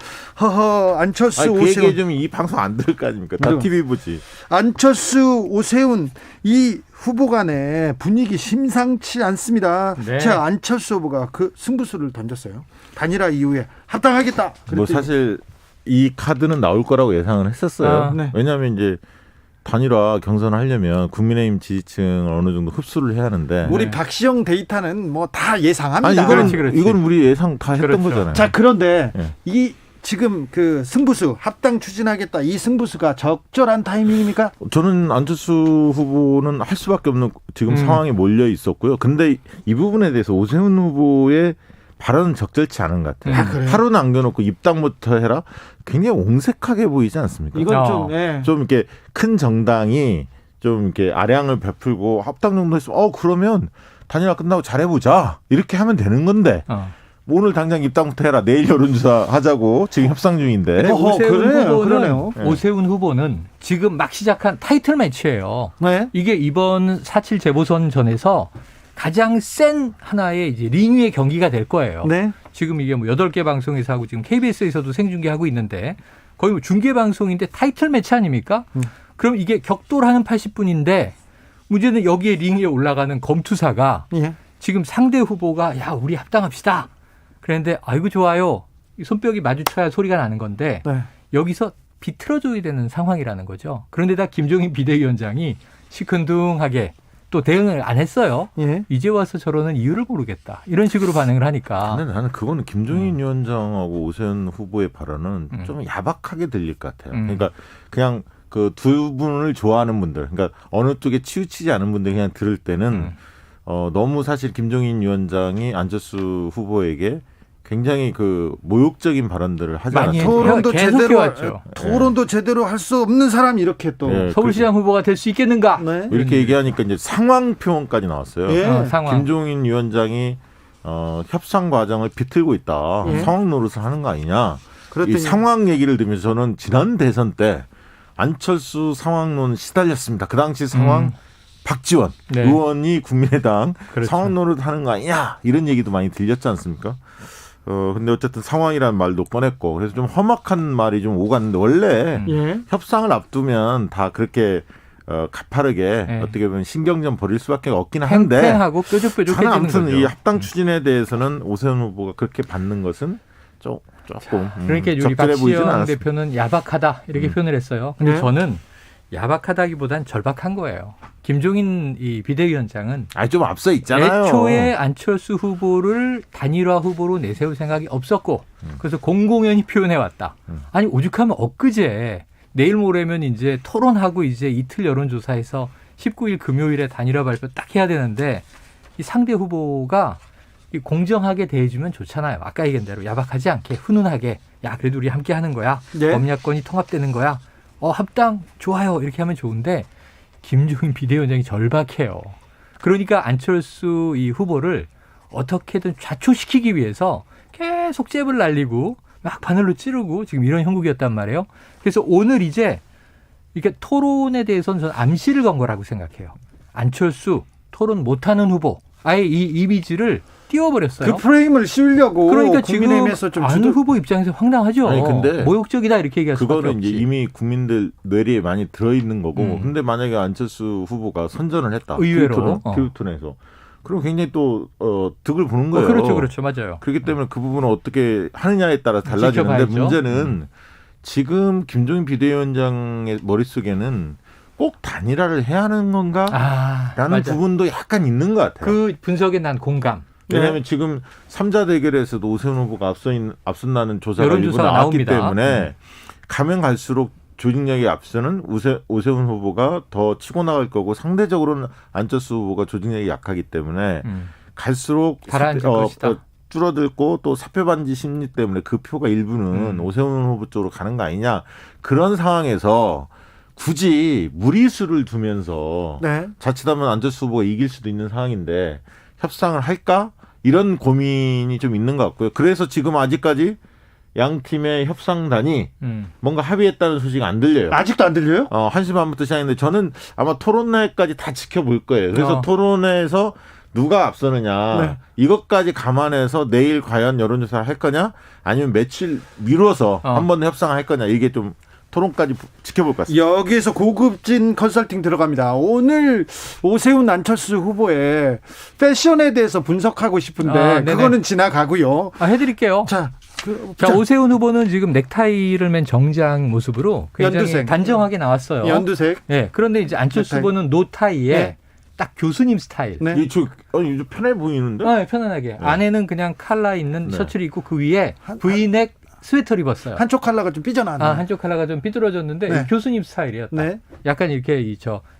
안철수 그 오세훈 얘기 좀 이 방송 안 들을 거 아닙니까? 다 TV 보지. 안철수 오세훈 이 후보 간의 분위기 심상치 않습니다. 네. 자, 안철수 후보가 그 승부수를 던졌어요. 단일화 이후에 합당하겠다. 뭐 그랬더니 사실 이 카드는 나올 거라고 예상을 했었어요. 네. 왜냐하면 이제 단일화 경선을 하려면 국민의힘 지지층을 어느 정도 흡수를 해야 하는데. 우리 박시영 데이터는 뭐 다 예상합니다. 아니 이거는 그렇지. 이건 우리 예상 다 했던 그렇죠. 거잖아요. 자, 그런데 네. 이 지금 그 승부수 합당 추진하겠다 이 승부수가 적절한 타이밍입니까? 저는 안철수 후보는 할 수밖에 없는 지금 상황에 몰려 있었고요. 근데 이 부분에 대해서 오세훈 후보의 발언은 적절치 않은 것 같아요. 그래요? 하루 남겨놓고 입당부터 해라. 굉장히 옹색하게 보이지 않습니까? 이건 좀 좀 이렇게 큰 정당이 좀 이렇게 아량을 베풀고 합당 정도 했으면 그러면 단일화 끝나고 잘해보자 이렇게 하면 되는 건데 오늘 당장 입당부터 해라 내일 여론조사 하자고 지금 협상 중인데 그러네요. 오세훈 후보는 지금 막 시작한 타이틀 매치예요. 네. 이게 이번 4.7 재보선 전에서 가장 센 하나의 이제 링 위의 경기가 될 거예요. 네. 지금 이게 뭐 8개 방송에서 하고 지금 KBS에서도 생중계하고 있는데 거의 뭐 중계 방송인데 타이틀 매치 아닙니까? 그럼 이게 격돌하는 80분인데 문제는 여기에 링 위에 올라가는 검투사가 예. 지금 상대 후보가 야 우리 합당합시다. 그런데 아이고 좋아요. 손뼉이 마주쳐야 소리가 나는 건데 네. 여기서 비틀어줘야 되는 상황이라는 거죠. 그런데다 김종인 비대위원장이 시큰둥하게 또 대응을 안 했어요. 예. 이제 와서 저러는 이유를 모르겠다. 이런 식으로 반응을 하니까. 근데 나는 그거는 김종인 위원장하고 오세훈 후보의 발언은 좀 야박하게 들릴 것 같아요. 그러니까 그냥 그 두 분을 좋아하는 분들, 그러니까 어느 쪽에 치우치지 않은 분들 그냥 들을 때는 너무 사실 김종인 위원장이 안철수 후보에게 굉장히 그 모욕적인 발언들을 하지 많이 않았습니까? 토론도 계속 제대로 해왔죠. 토론도 제대로 할 수 없는 사람 이렇게 또 네, 서울시장 후보가 될 수 있겠는가? 네. 이렇게 얘기하니까 이제 상황 표현까지 나왔어요. 예. 상황. 김종인 위원장이 협상 과정을 비틀고 있다. 예. 상황 노릇을 하는 거 아니냐. 이 그랬더니 상황 얘기를 들으면서 저는 지난 대선 때 안철수 상황론 시달렸습니다. 그 당시 상황 박지원 네. 의원이 국민의당 그렇죠. 상황 노릇하는 거 아니냐 이런 얘기도 많이 들렸지 않습니까? 근데 어쨌든 상황이라는 말도 꺼냈고 그래서 좀 험악한 말이 좀 오갔는데 원래 예. 협상을 앞두면 다 그렇게 가파르게 네. 어떻게 보면 신경전 벌일 수밖에 없긴 한데 팽팽하고 뾰족뾰족해지는 저는 아무튼 거죠. 이 합당 추진에 대해서는 오세훈 후보가 그렇게 받는 것은 조금 그러니까 우리 적절해 보이진 박지원 않았습니다. 대표는 야박하다 이렇게 표현을 했어요. 근데 네. 저는 야박하다기보단 절박한 거예요. 김종인 이 비대위원장은 좀 앞서 있잖아요. 애초에 안철수 후보를 단일화 후보로 내세울 생각이 없었고 그래서 공공연히 표현해 왔다. 아니 오죽하면 엊그제 내일 모레면 이제 토론하고 이제 이틀 여론조사에서 19일 금요일에 단일화 발표 딱 해야 되는데 이 상대 후보가 이 공정하게 대해주면 좋잖아요. 아까 얘기한 대로 야박하지 않게 훈훈하게 야 그래도 우리 함께 하는 거야. 네. 범야권이 통합되는 거야. 합당 좋아요 이렇게 하면 좋은데 김종인 비대위원장이 절박해요. 그러니까 안철수 이 후보를 어떻게든 좌초시키기 위해서 계속 잽을 날리고 막 바늘로 찌르고 지금 이런 형국이었단 말이에요. 그래서 오늘 이제 이렇게 토론에 대해서는 저는 암시를 건 거라고 생각해요. 안철수 토론 못하는 후보 아예 이 이미지를 띄워버렸어요. 그 프레임을 씌우려고 그러니까 지금 국민의힘에서 좀 안 후보 입장에서 황당하죠. 아니, 근데 모욕적이다 이렇게 얘기할 수밖에 그거는 없지. 이제 이미 국민들 뇌리에 많이 들어있는 거고 근데 만약에 안철수 후보가 선전을 했다. 의외로. 교육톤에서 그럼 굉장히 또 득을 보는 거예요. 그렇죠. 맞아요. 그렇기 때문에 그 부분을 어떻게 하느냐에 따라 달라지는데 지켜봐야죠. 문제는 지금 김종인 비대위원장의 머릿속에는 꼭 단일화를 해야 하는 건가? 라는 맞아. 부분도 약간 있는 것 같아요. 그 분석에 난 공감. 왜냐하면 지금 3자 대결에서도 오세훈 후보가 앞선다는 조사가 일부 여론조사가 나왔기 나옵니다. 때문에 가면 갈수록 조직력이 앞서는 오세훈 후보가 더 치고 나갈 거고 상대적으로는 안철수 후보가 조직력이 약하기 때문에 갈수록 가라앉을 것이다. 줄어들고 또 사표 반지 심리 때문에 그 표가 일부는 오세훈 후보 쪽으로 가는 거 아니냐. 그런 상황에서 굳이 무리수를 두면서 네. 자칫하면 안철수 후보가 이길 수도 있는 상황인데 협상을 할까? 이런 고민이 좀 있는 것 같고요. 그래서 지금 아직까지 양 팀의 협상단이 뭔가 합의했다는 소식이 안 들려요. 아직도 안 들려요? 1시 반부터 시작했는데 저는 아마 토론회까지 다 지켜볼 거예요. 그래서 토론회에서 누가 앞서느냐 네. 이것까지 감안해서 내일 과연 여론조사를 할 거냐 아니면 며칠 미뤄서 한 번 협상할 거냐 이게 좀 토론까지 지켜볼 것 같습니다. 여기에서 고급진 컨설팅 들어갑니다. 오늘 오세훈 안철수 후보의 패션에 대해서 분석하고 싶은데 그거는 지나가고요. 해드릴게요. 자, 오세훈 후보는 지금 넥타이를 맨 정장 모습으로 굉장히 연두색. 단정하게 나왔어요. 연두색. 네. 그런데 이제 안철수 넥타이. 후보는 노타이에 네. 딱 교수님 스타일. 네. 이게 편해 보이는데? 편안하게. 안에는 그냥 칼라 있는 셔츠를 입고 그 위에 브이넥 스웨터를 입었어요. 한쪽 컬러가 좀 삐져나왔네. 한쪽 컬러가 좀 삐뚤어졌는데 네. 교수님 스타일이었다. 네. 약간 이렇게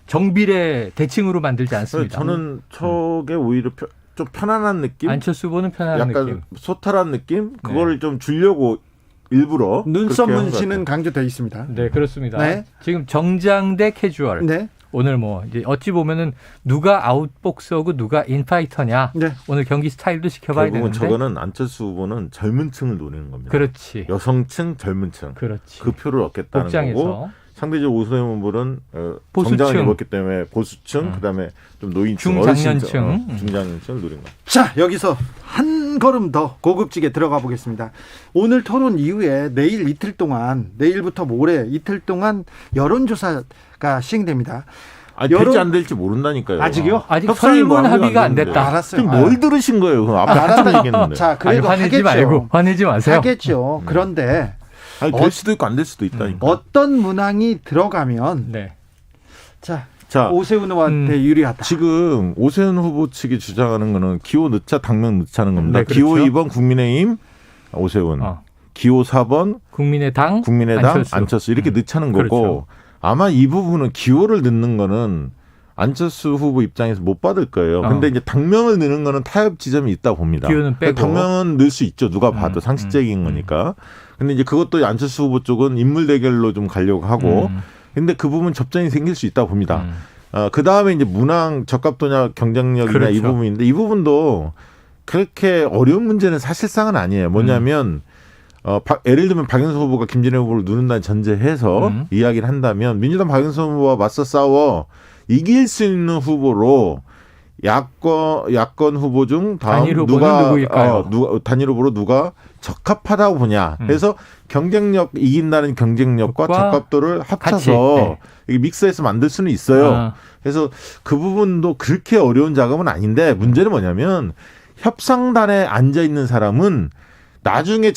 정비례 대칭으로 만들지 않습니다. 저는 저게 오히려 좀 편안한 느낌? 안철수 후보는 편안한 약간 느낌. 소탈한 느낌? 그거를 좀 주려고 일부러 눈썹 그렇게 문신은 강조되어 있습니다. 네, 그렇습니다. 네. 지금 정장 대 캐주얼. 네. 오늘 이제 어찌 보면은 누가 아웃복서고 누가 인파이터냐. 네. 오늘 경기 스타일도 지켜봐야 결국은 되는데. 저거는 안철수 후보는 젊은 층을 노리는 겁니다. 그렇지. 여성층, 젊은 층. 그렇지. 그 표를 얻겠다는 복장에서. 거고 상대적으로 오세훈 후보는 보수층. 정장을 입었기 때문에 보수층, 그다음에 좀 노인층, 중장년층. 어르신층, 중장년층을 노린 거예요. 자, 여기서 한 걸음 더 고급지게 들어가 보겠습니다. 오늘 토론 이후에 내일 이틀 동안, 내일부터 모레 이틀 동안 여론조사가 시행됩니다. 될지 안 될지 모른다니까요. 아직요? 아직 협상이 설문 뭐 합의가 안 됐는데. 됐다. 알았어요. 지금 뭘 들으신 거예요? 그럼 앞에 한참 얘기했는데. 자, 그래도 화내지 하겠죠. 말고 화내지 마세요. 하겠죠. 그런데 될 수도 있고 안 될 수도 있다니까. 어떤 문항이 들어가면 네. 자, 자, 오세훈 후보한테 유리하다. 지금 오세훈 후보 측이 주장하는 거는 기호 넣자 당명 넣자는 겁니다. 네, 그렇죠. 기호 2번 국민의힘 오세훈, 기호 4번 국민의당 안철수 이렇게 넣자는 거고 그렇죠. 아마 이 부분은 기호를 넣는 거는 안철수 후보 입장에서 못 받을 거예요. 근데 이제 당명을 넣는 거는 타협 지점이 있다 봅니다. 기호는 빼고. 당명은 넣을 수 있죠. 누가 봐도 상식적인 거니까. 근데 이제 그것도 안철수 후보 쪽은 인물 대결로 좀 가려고 하고 근데 그 부분 접전이 생길 수 있다 봅니다. 그 다음에 이제 문항 적합도냐 경쟁력이냐 그렇죠. 이 부분인데 이 부분도 그렇게 어려운 문제는 사실상은 아니에요. 뭐냐면 예를 들면 박영선 후보가 김진애 후보를 누른다는 전제해서 이야기를 한다면 민주당 박영선 후보와 맞서 싸워 이길 수 있는 후보로 야권 후보 중 다음 단일 후보는 누구일까요? 단일 후보로 누가 적합하다고 보냐. 그래서 경쟁력 이긴다는 경쟁력과 적합도를 합쳐서 이게 믹스해서 만들 수는 있어요. 그래서 그 부분도 그렇게 어려운 작업은 아닌데 문제는 뭐냐면 협상단에 앉아 있는 사람은 나중에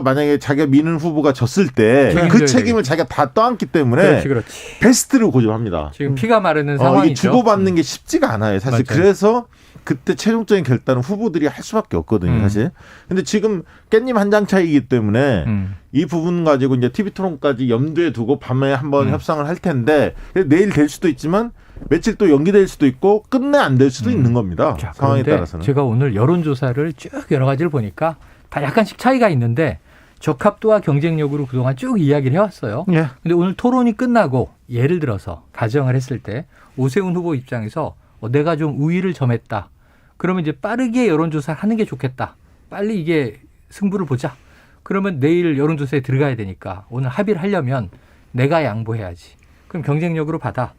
만약에 자기가 미는 후보가 졌을 때 그 책임을 자기가 다 떠안기 때문에 그렇지. 베스트를 고집합니다. 지금 피가 마르는 상황이죠. 이게 주고받는 게 쉽지가 않아요. 사실 맞아요. 그래서 그때 최종적인 결단은 후보들이 할 수밖에 없거든요. 사실. 근데 지금 깻잎 한 장 차이기 때문에 이 부분 가지고 이제 TV 토론까지 염두에 두고 밤에 한번 협상을 할 텐데 내일 될 수도 있지만 며칠 또 연기될 수도 있고 끝내 안 될 수도 있는 겁니다. 자, 상황에 따라서는. 제가 오늘 여론조사를 쭉 여러 가지를 보니까 다 약간씩 차이가 있는데 적합도와 경쟁력으로 그동안 쭉 이야기를 해왔어요. 예. 근데 오늘 토론이 끝나고 예를 들어서 가정을 했을 때 오세훈 후보 입장에서 내가 좀 우위를 점했다. 그러면 이제 빠르게 여론조사를 하는 게 좋겠다. 빨리 이게 승부를 보자. 그러면 내일 여론조사에 들어가야 되니까 오늘 합의를 하려면 내가 양보해야지. 그럼 경쟁력으로 받아.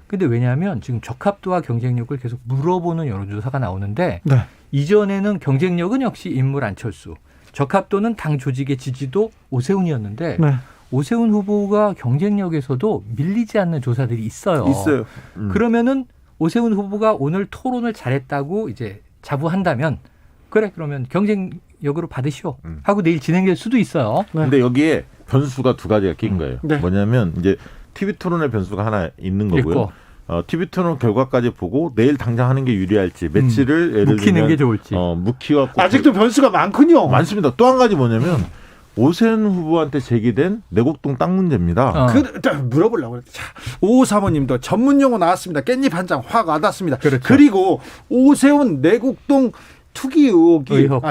근데 왜냐하면 지금 적합도와 경쟁력을 계속 물어보는 여론조사가 나오는데 네. 이전에는 경쟁력은 역시 인물 안철수, 적합도는 당 조직의 지지도 오세훈이었는데 네. 오세훈 후보가 경쟁력에서도 밀리지 않는 조사들이 있어요. 있어요. 그러면은 오세훈 후보가 오늘 토론을 잘했다고 이제 자부한다면 그래 그러면 경쟁력으로 받으시오 하고 내일 진행될 수도 있어요. 네. 근데 여기에 변수가 두 가지가 낀 거예요. 네. 뭐냐면 이제 TV 토론의 변수가 하나 있는 거고요. TV 토론 결과까지 보고 내일 당장 하는 게 유리할지 며칠을 예를 묵히는 들면 게 좋을지. 묵히갖고 아직도 변수가 많군요. 많습니다. 또 한 가지 뭐냐면 오세훈 후보한테 제기된 내곡동 땅 문제입니다. 물어보려고 그랬죠. 자, 5535님도 전문 용어 나왔습니다. 깻잎 한 장 확 와닿습니다. 그렇죠. 그리고 오세훈 내곡동 투기 의혹.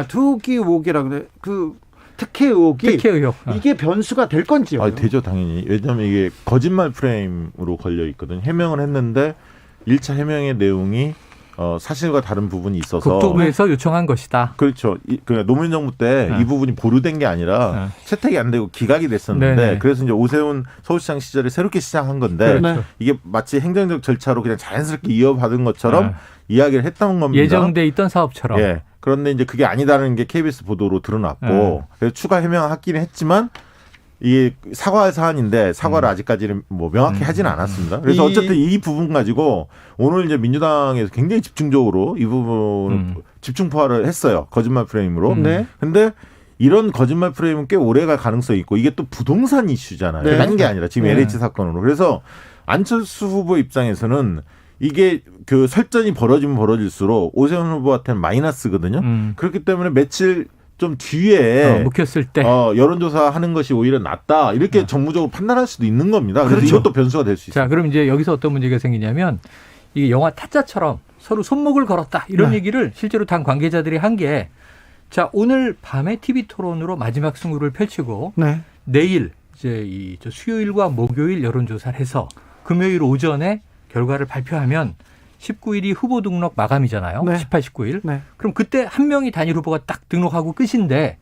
투기 의혹이라 그래. 특혜 의혹이 특혜 의혹. 이게 변수가 될 건지요? 되죠, 당연히. 왜냐하면 이게 거짓말 프레임으로 걸려 있거든요. 해명을 했는데 1차 해명의 내용이 사실과 다른 부분이 있어서 국토부에서 요청한 것이다. 그렇죠. 그러니까 노무현 정부 때 이 부분이 보류된 게 아니라 채택이 안 되고 기각이 됐었는데 네네. 그래서 이제 오세훈 서울시장 시절에 새롭게 시작한 건데 그렇죠. 이게 마치 행정적 절차로 그냥 자연스럽게 이어받은 것처럼 이야기를 했던 겁니다. 예정돼 있던 사업처럼. 예. 그런데 이제 그게 아니다는 게 KBS 보도로 드러났고 그래서 추가 해명하기는 했지만 이게 사과할 사안인데 사과를 아직까지는 뭐 명확히 하지는 않았습니다. 그래서 어쨌든 이 부분 가지고 오늘 이제 민주당에서 굉장히 집중적으로 이 부분을 집중포화를 했어요. 거짓말 프레임으로. 네. 근데 이런 거짓말 프레임은 꽤 오래 갈 가능성이 있고 이게 또 부동산 이슈잖아요. 네. 딴 게 아니라 지금 LH 사건으로. 그래서 안철수 후보 입장에서는 이게 그 설전이 벌어지면 벌어질수록 오세훈 후보한테는 마이너스거든요. 그렇기 때문에 며칠 좀 뒤에 묵혔을 때 여론조사 하는 것이 오히려 낫다 이렇게 정무적으로 판단할 수도 있는 겁니다. 그래서 그렇죠. 이것도 변수가 될 수 있어요. 자, 그럼 이제 여기서 어떤 문제가 생기냐면 이게 영화 타짜처럼 서로 손목을 걸었다 이런 얘기를 실제로 당 관계자들이 한 게 자, 오늘 밤에 TV 토론으로 마지막 승부를 펼치고 내일 이제 수요일과 목요일 여론조사를 해서 금요일 오전에 결과를 발표하면 19일이 후보 등록 마감이잖아요. 18, 19일. 그럼 그때 한 명이 단일 후보가 딱 등록하고 끝인데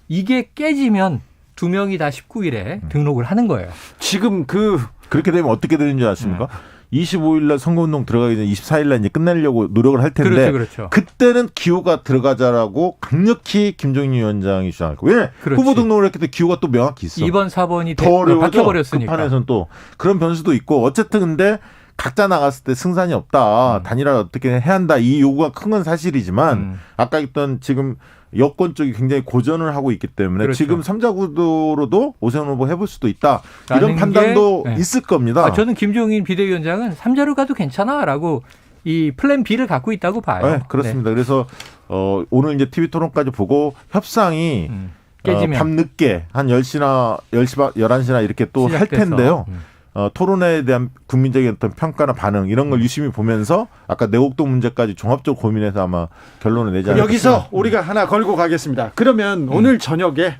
이게 깨지면 두 명이 다 19일에 등록을 하는 거예요. 지금 그렇게 되면 어떻게 되는 줄 아십니까? 25일 날 선거운동 들어가기 전에 24일 날 이제 끝내려고 노력을 할 텐데 그렇죠. 그때는 기호가 들어가자라고 강력히 김종인 위원장이 주장할 거예요. 왜? 후보 등록을 했기 때문에 기호가 또 명확히 있어. 2번, 4번이 더 어려워져. 바뀌어버렸으니까. 그 판에서는 또 그런 변수도 있고 어쨌든 근데 각자 나갔을 때 승산이 없다. 단일화를 어떻게 해야 한다. 이 요구가 큰 건 사실이지만 아까 있던 지금 여권 쪽이 굉장히 고전을 하고 있기 때문에 그렇죠. 지금 3자 구도로도 오세훈 후보 해볼 수도 있다. 이런 판단도 있을 겁니다. 저는 김종인 비대위원장은 3자로 가도 괜찮아라고 이 플랜 B를 갖고 있다고 봐요. 네, 그렇습니다. 그래서 오늘 이제 TV 토론까지 보고 협상이 깨지면 밤 늦게 한 10시나 11시나 이렇게 또 할 시작돼서. 텐데요. 토론에 대한 국민적인 어떤 평가나 반응 이런 걸 유심히 보면서 아까 내곡동 문제까지 종합적으로 고민해서 아마 결론을 내지 않을까. 여기서 우리가 하나 걸고 가겠습니다. 그러면 오늘 저녁에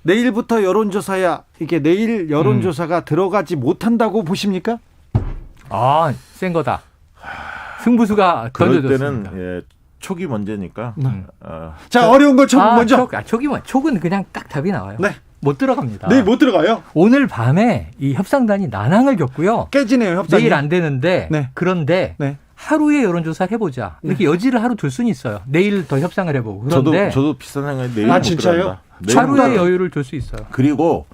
내일부터 여론조사야 이게 내일 여론조사가 들어가지 못한다고 보십니까? 센 거다. 승부수가 그럴 던져졌습니다. 때는 촉이 문제니까. 자, 어려운 거 촉 먼저. 촉은 그냥 딱 답이 나와요. 못 들어갑니다. 내일 못 들어가요? 오늘 밤에 이 협상단이 난항을 겪고요. 깨지네요, 협상이. 내일 안 되는데 네. 그런데 네. 하루에 여론조사를 해보자. 이렇게 여지를 하루 둘 수는 있어요. 내일 더 협상을 해보고. 그런데 저도 비슷한 생각이 내일 아, 못 진짜요? 들어간다. 내일 못 하루의 들어간다. 여유를 둘 수 있어요. 그리고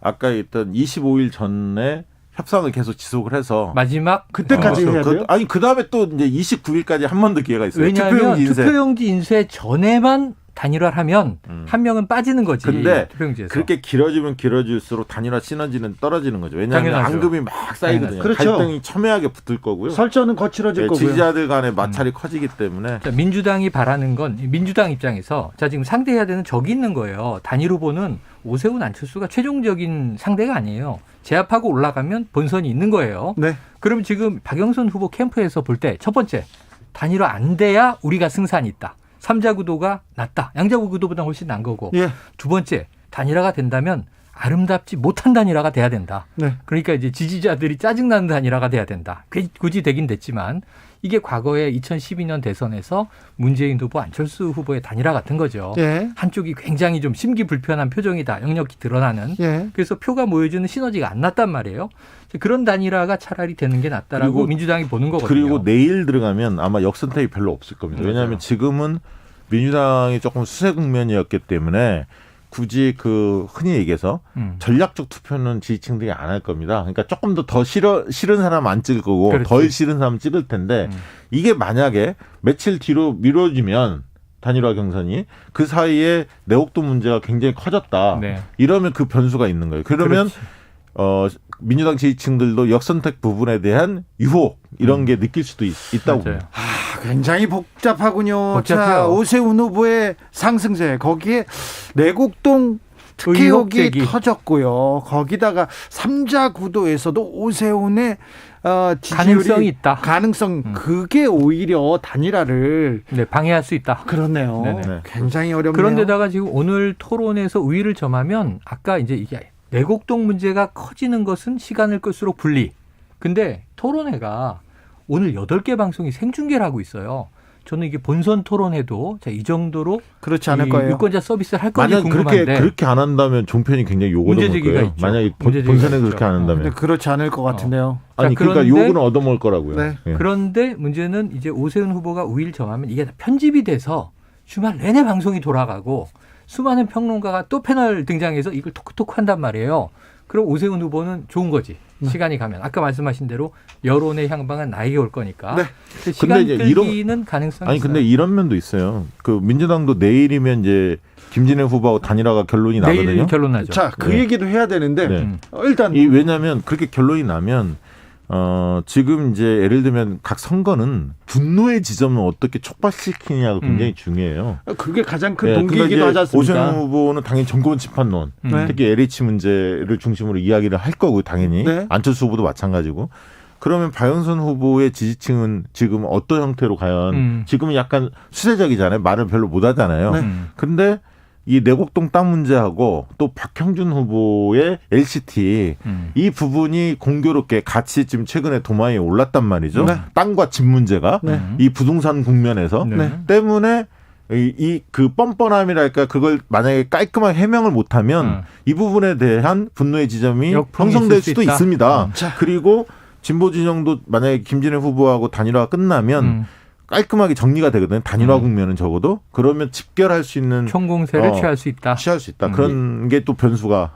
아까 했던 25일 전에 협상을 계속 지속을 해서 마지막 그때까지 해야 돼요? 아니 그 다음에 또 이제 29일까지 한 번 더 기회가 있어요. 왜냐하면 투표용지 인쇄. 투표용지 인쇄 전에만 단일화를 하면 한 명은 빠지는 거지. 근데 투표용지에서. 그렇게 길어지면 길어질수록 단일화 시너지는 떨어지는 거죠. 왜냐하면 당연하죠. 앙금이 막 쌓이거든요. 그렇죠. 갈등이 첨예하게 붙을 거고요. 설전은 거칠어질 예, 거고요. 지지자들 간의 마찰이 커지기 때문에 자, 민주당이 바라는 건 민주당 입장에서 자 지금 상대해야 되는 적이 있는 거예요. 단일 후보는 오세훈 안철수가 최종적인 상대가 아니에요. 제압하고 올라가면 본선이 있는 거예요. 네. 그럼 지금 박영선 후보 캠프에서 볼 때 첫 번째 단일화 안 돼야 우리가 승산이 있다. 3자 구도가 낫다. 양자 구도보다 훨씬 난 거고. 예. 두 번째 단일화가 된다면 아름답지 못한 단일화가 돼야 된다. 네. 그러니까 이제 지지자들이 짜증나는 단일화가 돼야 된다. 굳이 되긴 됐지만 이게 과거에 2012년 대선에서 문재인 후보, 안철수 후보의 단일화 같은 거죠. 예. 한쪽이 굉장히 좀 심기불편한 표정이다. 역력히 드러나는. 예. 그래서 표가 모여주는 시너지가 안 났단 말이에요. 그런 단일화가 차라리 되는 게 낫다라고 그리고- 민주당이 보는 거거든요. 그리고 내일 들어가면 아마 역선택이 별로 없을 겁니다. 왜냐하면 맞아요. 지금은 민주당이 조금 수세 국면이었기 때문에 굳이 그 흔히 얘기해서 전략적 투표는 지지층들이 안 할 겁니다. 그러니까 조금 더 싫은 사람 안 찍을 거고 그렇지. 덜 싫은 사람 찍을 텐데 이게 만약에 며칠 뒤로 미뤄지면 단일화 경선이 그 사이에 내곡동 문제가 굉장히 커졌다. 네. 이러면 그 변수가 있는 거예요. 그러면 그렇지. 민주당 지지층들도 역선택 부분에 대한 유혹 이런 게 느낄 수도 있다고 맞아요. 봅니다. 굉장히 복잡하군요. 복잡해요. 자, 오세훈 후보의 상승세. 거기에 내곡동 특혜 의혹 의혹이 제기. 터졌고요. 거기다가 3자 구도에서도 오세훈의 지지율이 가능성이 있다. 가능성 그게 오히려 단일화를 네, 방해할 수 있다. 그렇네요. 네네. 굉장히 어렵네요. 그런데다가 지금 오늘 토론에서 우위를 점하면 아까 이제 이게 내곡동 문제가 커지는 것은 시간을 끌수록 불리. 근데 토론회가 오늘 8개 방송이 생중계를 하고 있어요. 저는 이게 본선 토론회도 자, 이 정도로 그렇지 않을 이 거예요. 유권자 서비스를 할 건지 만약 궁금한데 그렇게 안 한다면 종편이 굉장히 욕을 문제 얻을 제기가 거예요. 있죠. 만약에 문제 제기가 본선에 있죠. 그렇게 안 근데 한다면. 그렇지 않을 것 같은데요. 아니 자, 그러니까 그런데- 욕은 얻어먹을 거라고요. 네. 예. 그런데 문제는 이제 오세훈 후보가 우위를 점하면 이게 다 편집이 돼서 주말 내내 방송이 돌아가고 수많은 평론가가 또 패널 등장해서 이걸 톡톡 한단 말이에요. 그럼 오세훈 후보는 좋은 거지. 시간이 가면. 아까 말씀하신 대로 여론의 향방은 나에게 올 거니까. 네. 근데 시간 근데 이제 끌기는 가능성이 아니 있어요. 근데 이런 면도 있어요. 그 민주당도 내일이면 이제 김진애 후보하고 단일화가 결론이 내일 나거든요. 결론 나죠. 자, 그 네. 얘기도 해야 되는데 네. 일단 왜냐하면 그렇게 결론이 나면 지금 이제 예를 들면 각 선거는 분노의 지점을 어떻게 촉발시키냐가 굉장히 중요해요. 그게 가장 큰 예, 동기이기도 그러니까 하지 이제 않습니까? 오세훈 후보는 당연히 정권 심판론, 네. 특히 LH 문제를 중심으로 이야기를 할 거고 당연히 네. 안철수 후보도 마찬가지고. 그러면 박영선 후보의 지지층은 지금 어떤 형태로 과연 지금은 약간 수세적이잖아요. 말을 별로 못 하잖아요. 네. 근데 이 내곡동 땅 문제하고 또 박형준 후보의 LCT 이 부분이 공교롭게 같이 지금 최근에 도마에 올랐단 말이죠. 네. 땅과 집 문제가 네. 이 부동산 국면에서 네. 때문에 그 뻔뻔함이랄까 그걸 만약에 깔끔하게 해명을 못하면 이 부분에 대한 분노의 지점이 역풍이 형성될 있을 수 수도 있다. 있습니다. 자. 그리고 진보 진영도 만약에 김진애 후보하고 단일화가 끝나면 깔끔하게 정리가 되거든요. 단일화 국면은 적어도 그러면 집결할 수 있는 총공세를 취할 수 있다. 취할 수 있다. 그런 게 또 변수가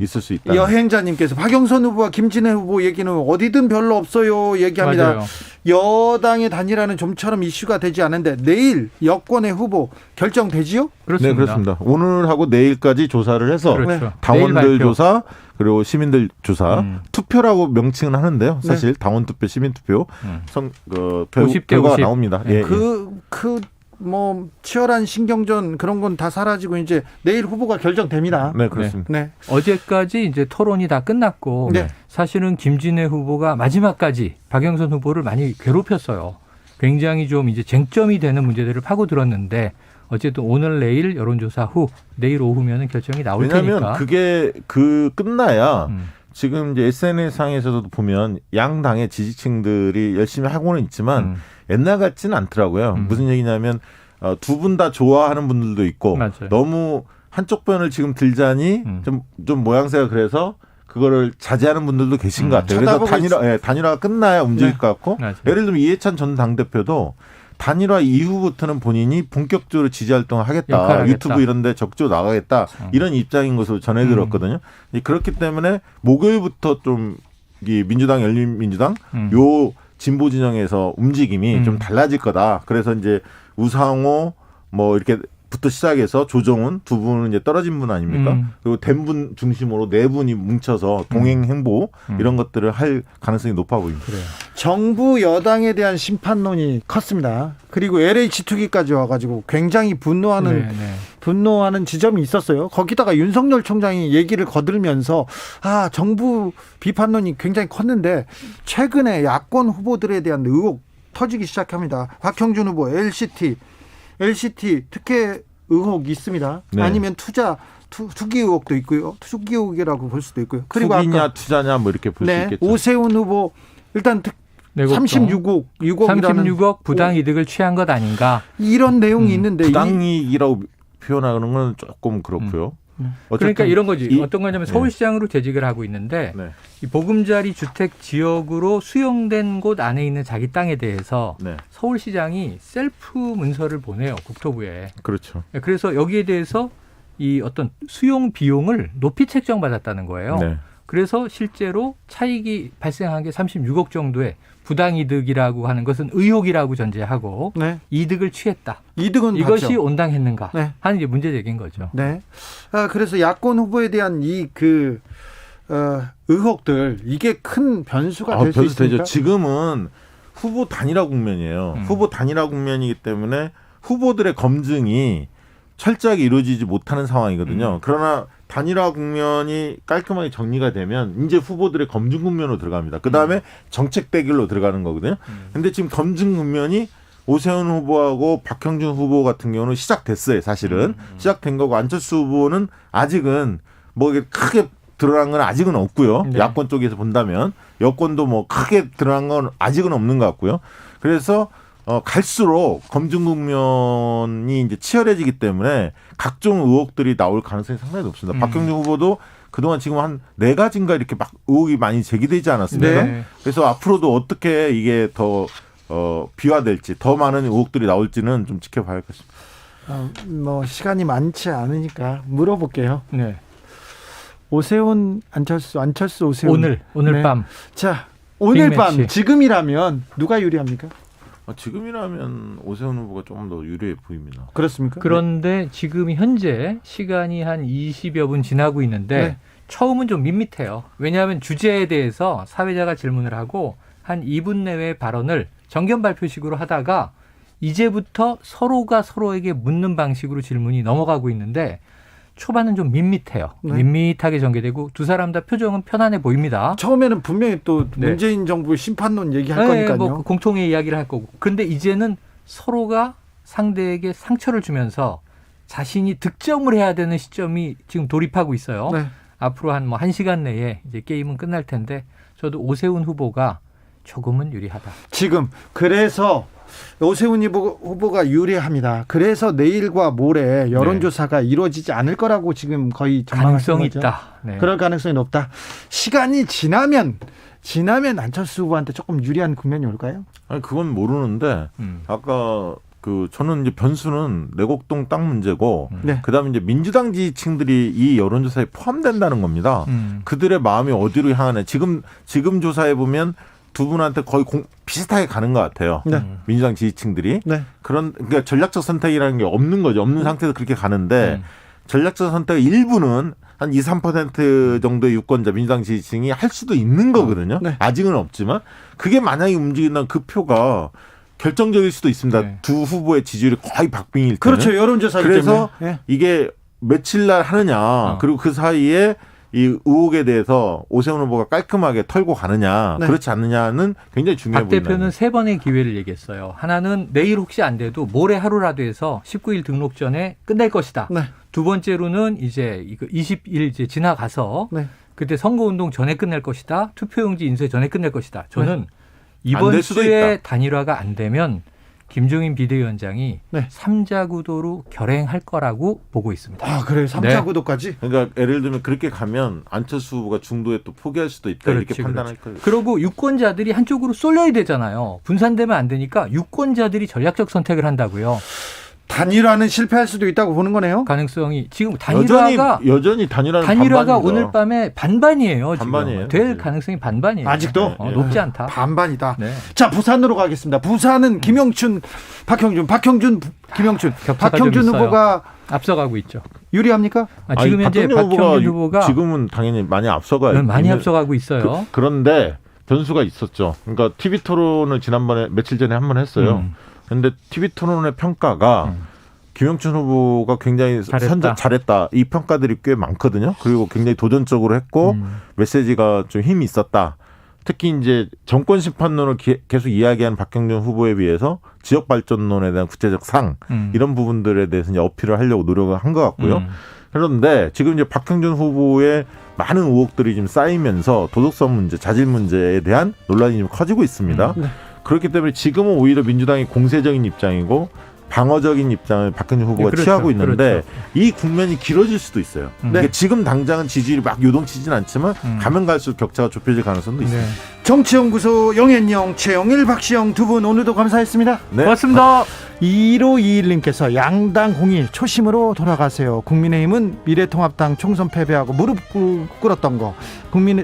있을 수 있다. 여행자님께서 박영선 후보와 김진애 후보 얘기는 어디든 별로 없어요 얘기합니다. 맞아요. 여당의 단일화는 좀처럼 이슈가 되지 않은데 내일 여권의 후보 결정되지요? 그렇습니다. 네, 그렇습니다. 오늘하고 내일까지 조사를 해서 그렇죠. 내일 당원들 발표. 조사 그리고 시민들 조사 투표라고 명칭은 하는데요. 사실 당원 투표, 시민 투표 그 50대 결과가 50. 나옵니다. 네. 예, 뭐 치열한 신경전 그런 건 다 사라지고 이제 내일 후보가 결정됩니다. 네, 그렇습니다. 네. 어제까지 이제 토론이 다 끝났고 네. 사실은 김진애 후보가 마지막까지 박영선 후보를 많이 괴롭혔어요. 굉장히 좀 이제 쟁점이 되는 문제들을 파고들었는데 어쨌든 오늘 내일 여론조사 후 내일 오후면은 결정이 나올 왜냐하면 테니까. 그게 끝나야 지금 이제 SNS 상에서도 보면 양 당의 지지층들이 열심히 하고는 있지만 옛날 같지는 않더라고요. 무슨 얘기냐면 두 분 다 좋아하는 분들도 있고 맞아요. 너무 한쪽 편을 지금 들자니 좀 모양새가 그래서 그거를 자제하는 분들도 계신 것 같아요. 그래서 단일화가 끝나야 움직일 것 같고 맞아요. 예를 들면 이해찬 전 당대표도 단일화 이후부터는 본인이 본격적으로 지지활동을 하겠다. 유튜브 이런 데 적극적으로 나가겠다. 이런 입장인 것으로 전해 들었거든요. 그렇기 때문에 목요일부터 좀 이 민주당, 열린민주당 요 진보 진영에서 움직임이 좀 달라질 거다. 그래서 이제 우상호 뭐 이렇게 부터 시작해서 조정훈 두 분은 이제 떨어진 분 아닙니까? 그리고 된 분 중심으로 네 분이 뭉쳐서 동행 행보 이런 것들을 할 가능성이 높아 보입니다. 그래요. 정부 여당에 대한 심판론이 컸습니다. 그리고 LH 투기까지 와가지고 굉장히 분노하는 지점이 있었어요. 거기다가 윤석열 총장이 얘기를 거들면서 정부 비판론이 굉장히 컸는데 최근에 야권 후보들에 대한 의혹 터지기 시작합니다. 박형준 후보 LCT 특혜 의혹이 있습니다. 네. 아니면 투기 의혹도 있고요. 투기 의혹이라고 볼 수도 있고요. 그리고 투기냐 투자냐 뭐 이렇게 볼 수 있겠죠. 오세훈 후보 일단 36억 부당 이득을 취한 것 아닌가. 이런 내용이 있는데 부당이익이라고 표현하는 건 조금 그렇고요. 그러니까 이런 거지. 어떤 거냐면 서울시장으로 재직을 하고 있는데 이 보금자리 주택 지역으로 수용된 곳 안에 있는 자기 땅에 대해서 서울시장이 셀프 문서를 보내요. 국토부에. 그렇죠. 그래서 여기에 대해서 이 어떤 수용 비용을 높이 책정받았다는 거예요. 그래서 실제로 차익이 발생한 게 36억 정도의 부당이득이라고 하는 것은 의혹이라고 전제하고 이득을 취했다. 이득은 이것이 봤죠. 온당했는가 하는 게 문제제기인 거죠. 그래서 야권 후보에 대한 의혹들 이게 큰 변수가 될 수 있습니까? 지금은 후보 단일화 국면이에요. 후보 단일화 국면이기 때문에 후보들의 검증이 철저하게 이루어지지 못하는 상황이거든요. 그러나 단일화 국면이 깔끔하게 정리가 되면 이제 후보들의 검증 국면으로 들어갑니다. 그다음에 정책 대결로 들어가는 거거든요. 근데 지금 검증 국면이 오세훈 후보하고 박형준 후보 같은 경우는 시작됐어요. 사실은 시작된 거고 안철수 후보는 아직은 뭐 크게 드러난 건 아직은 없고요. 야권 쪽에서 본다면 여권도 뭐 크게 드러난 건 아직은 없는 것 같고요. 그래서 갈수록 검증 국면이 이제 치열해지기 때문에 각종 의혹들이 나올 가능성이 상당히 높습니다. 박형준 후보도 그동안 지금 한 4가지인가 이렇게 막 의혹이 많이 제기되지 않았습니까? 그래서 앞으로도 어떻게 이게 더 비화될지 더 많은 의혹들이 나올지는 좀 지켜봐야 겠습니다. 뭐 시간이 많지 않으니까 물어볼게요. 오세훈 안철수 오세훈 오늘 밤. 자, 오늘 밤 빅매치. 지금이라면 누가 유리합니까? 지금이라면 오세훈 후보가 조금 더 유리해 보입니다. 그렇습니까? 그런데 지금 현재 시간이 한 20여 분 지나고 있는데 처음은 좀 밋밋해요. 왜냐하면 주제에 대해서 사회자가 질문을 하고 한 2분 내외의 발언을 정견 발표식으로 하다가 이제부터 서로가 서로에게 묻는 방식으로 질문이 넘어가고 있는데 초반은 좀 밋밋해요. 밋밋하게 전개되고 두 사람 다 표정은 편안해 보입니다. 처음에는 분명히 또 문재인 정부 심판론 얘기할 거니까요. 뭐 공통의 이야기를 할 거고. 그런데 이제는 서로가 상대에게 상처를 주면서 자신이 득점을 해야 되는 시점이 지금 돌입하고 있어요. 앞으로 한 1시간 내에 이제 게임은 끝날 텐데 저도 오세훈 후보가 조금은 유리하다. 지금 그래서 오세훈 후보가 유리합니다. 그래서 내일과 모레 여론조사가 이루어지지 않을 거라고 지금 거의 가능성이 거죠. 있다. 그럴 가능성이 높다. 시간이 지나면 안철수 후보한테 조금 유리한 국면이 올까요? 아니 그건 모르는데 아까 저는 이제 변수는 내곡동 땅 문제고 그다음에 이제 민주당 지지층들이 이 여론조사에 포함된다는 겁니다. 그들의 마음이 어디로 향하네. 지금 조사해 보면 두 분한테 거의 비슷하게 가는 것 같아요. 민주당 지지층들이. 그러니까 전략적 선택이라는 게 없는 거죠. 없는 상태에서 그렇게 가는데 전략적 선택 일부는 한 2, 3% 정도의 유권자 민주당 지지층이 할 수도 있는 거거든요. 아직은 없지만 그게 만약에 움직인다면 그 표가 결정적일 수도 있습니다. 두 후보의 지지율이 거의 박빙일 때는. 그렇죠. 여론조사 그래서 이게 며칠 날 하느냐 그리고 그 사이에 이 의혹에 대해서 오세훈 후보가 깔끔하게 털고 가느냐 그렇지 않느냐는 굉장히 중요해 보입니다. 박 대표는 3번의 기회를 얘기했어요. 하나는 내일 혹시 안 돼도 모레 하루라도 해서 19일 등록 전에 끝낼 것이다. 두 번째로는 이제 20일 이제 지나가서 그때 선거운동 전에 끝낼 것이다. 투표용지 인쇄 전에 끝낼 것이다. 저는 이번 주에 단일화가 안 되면 김종인 비대위원장이 네. 3자 구도로 결행할 거라고 보고 있습니다. 아, 그래요? 3자 네. 구도까지? 그러니까 예를 들면 그렇게 가면 안철수 후보가 중도에 또 포기할 수도 있다 이렇게 판단할 거예요. 그리고 유권자들이 한쪽으로 쏠려야 되잖아요. 분산되면 안 되니까 유권자들이 전략적 선택을 한다고요. 단일화는 실패할 수도 있다고 보는 거네요. 가능성이 지금 단일화가 여전히 단일화가 오늘 밤에 반반이에요. 반반이에요. 지금. 될 가능성이 반반이에요. 아직도? 높지 않다. 반반이다. 네. 자, 부산으로 가겠습니다. 부산은 김영춘, 박형준, 김영춘. 박형준 후보가 앞서가고 있죠. 유리합니까? 지금 현재 박형준 후보가 지금은 당연히 많이 앞서가요. 많이 앞서가고 있어요. 그런데 변수가 있었죠. 그러니까 TV 토론을 지난번에 며칠 전에 한 번 했어요. 그런데 TV 토론의 평가가 김영춘 후보가 굉장히 잘했다. 이 평가들이 꽤 많거든요. 그리고 굉장히 도전적으로 했고 메시지가 좀 힘이 있었다. 특히 이제 정권 심판론을 계속 이야기하는 박형준 후보에 비해서 지역 발전론에 대한 구체적 상 이런 부분들에 대해서 이제 어필을 하려고 노력을 한 것 같고요. 그런데 지금 이제 박형준 후보의 많은 의혹들이 지금 쌓이면서 도덕성 문제, 자질 문제에 대한 논란이 좀 커지고 있습니다. 그렇기 때문에 지금은 오히려 민주당이 공세적인 입장이고 방어적인 입장을 박형준 후보가 취하고 있는데 이 국면이 길어질 수도 있어요. 그러니까 지금 당장은 지지율이 막 요동치진 않지만 가면 갈수록 격차가 좁혀질 가능성도 있습니다. 정치연구소 영앤영, 최영일, 박시영 두 분 오늘도 감사했습니다. 네. 고맙습니다. 1521님께서 양당 공일 초심으로 돌아가세요. 국민의힘은 미래통합당 총선 패배하고 무릎 꿇었던 거,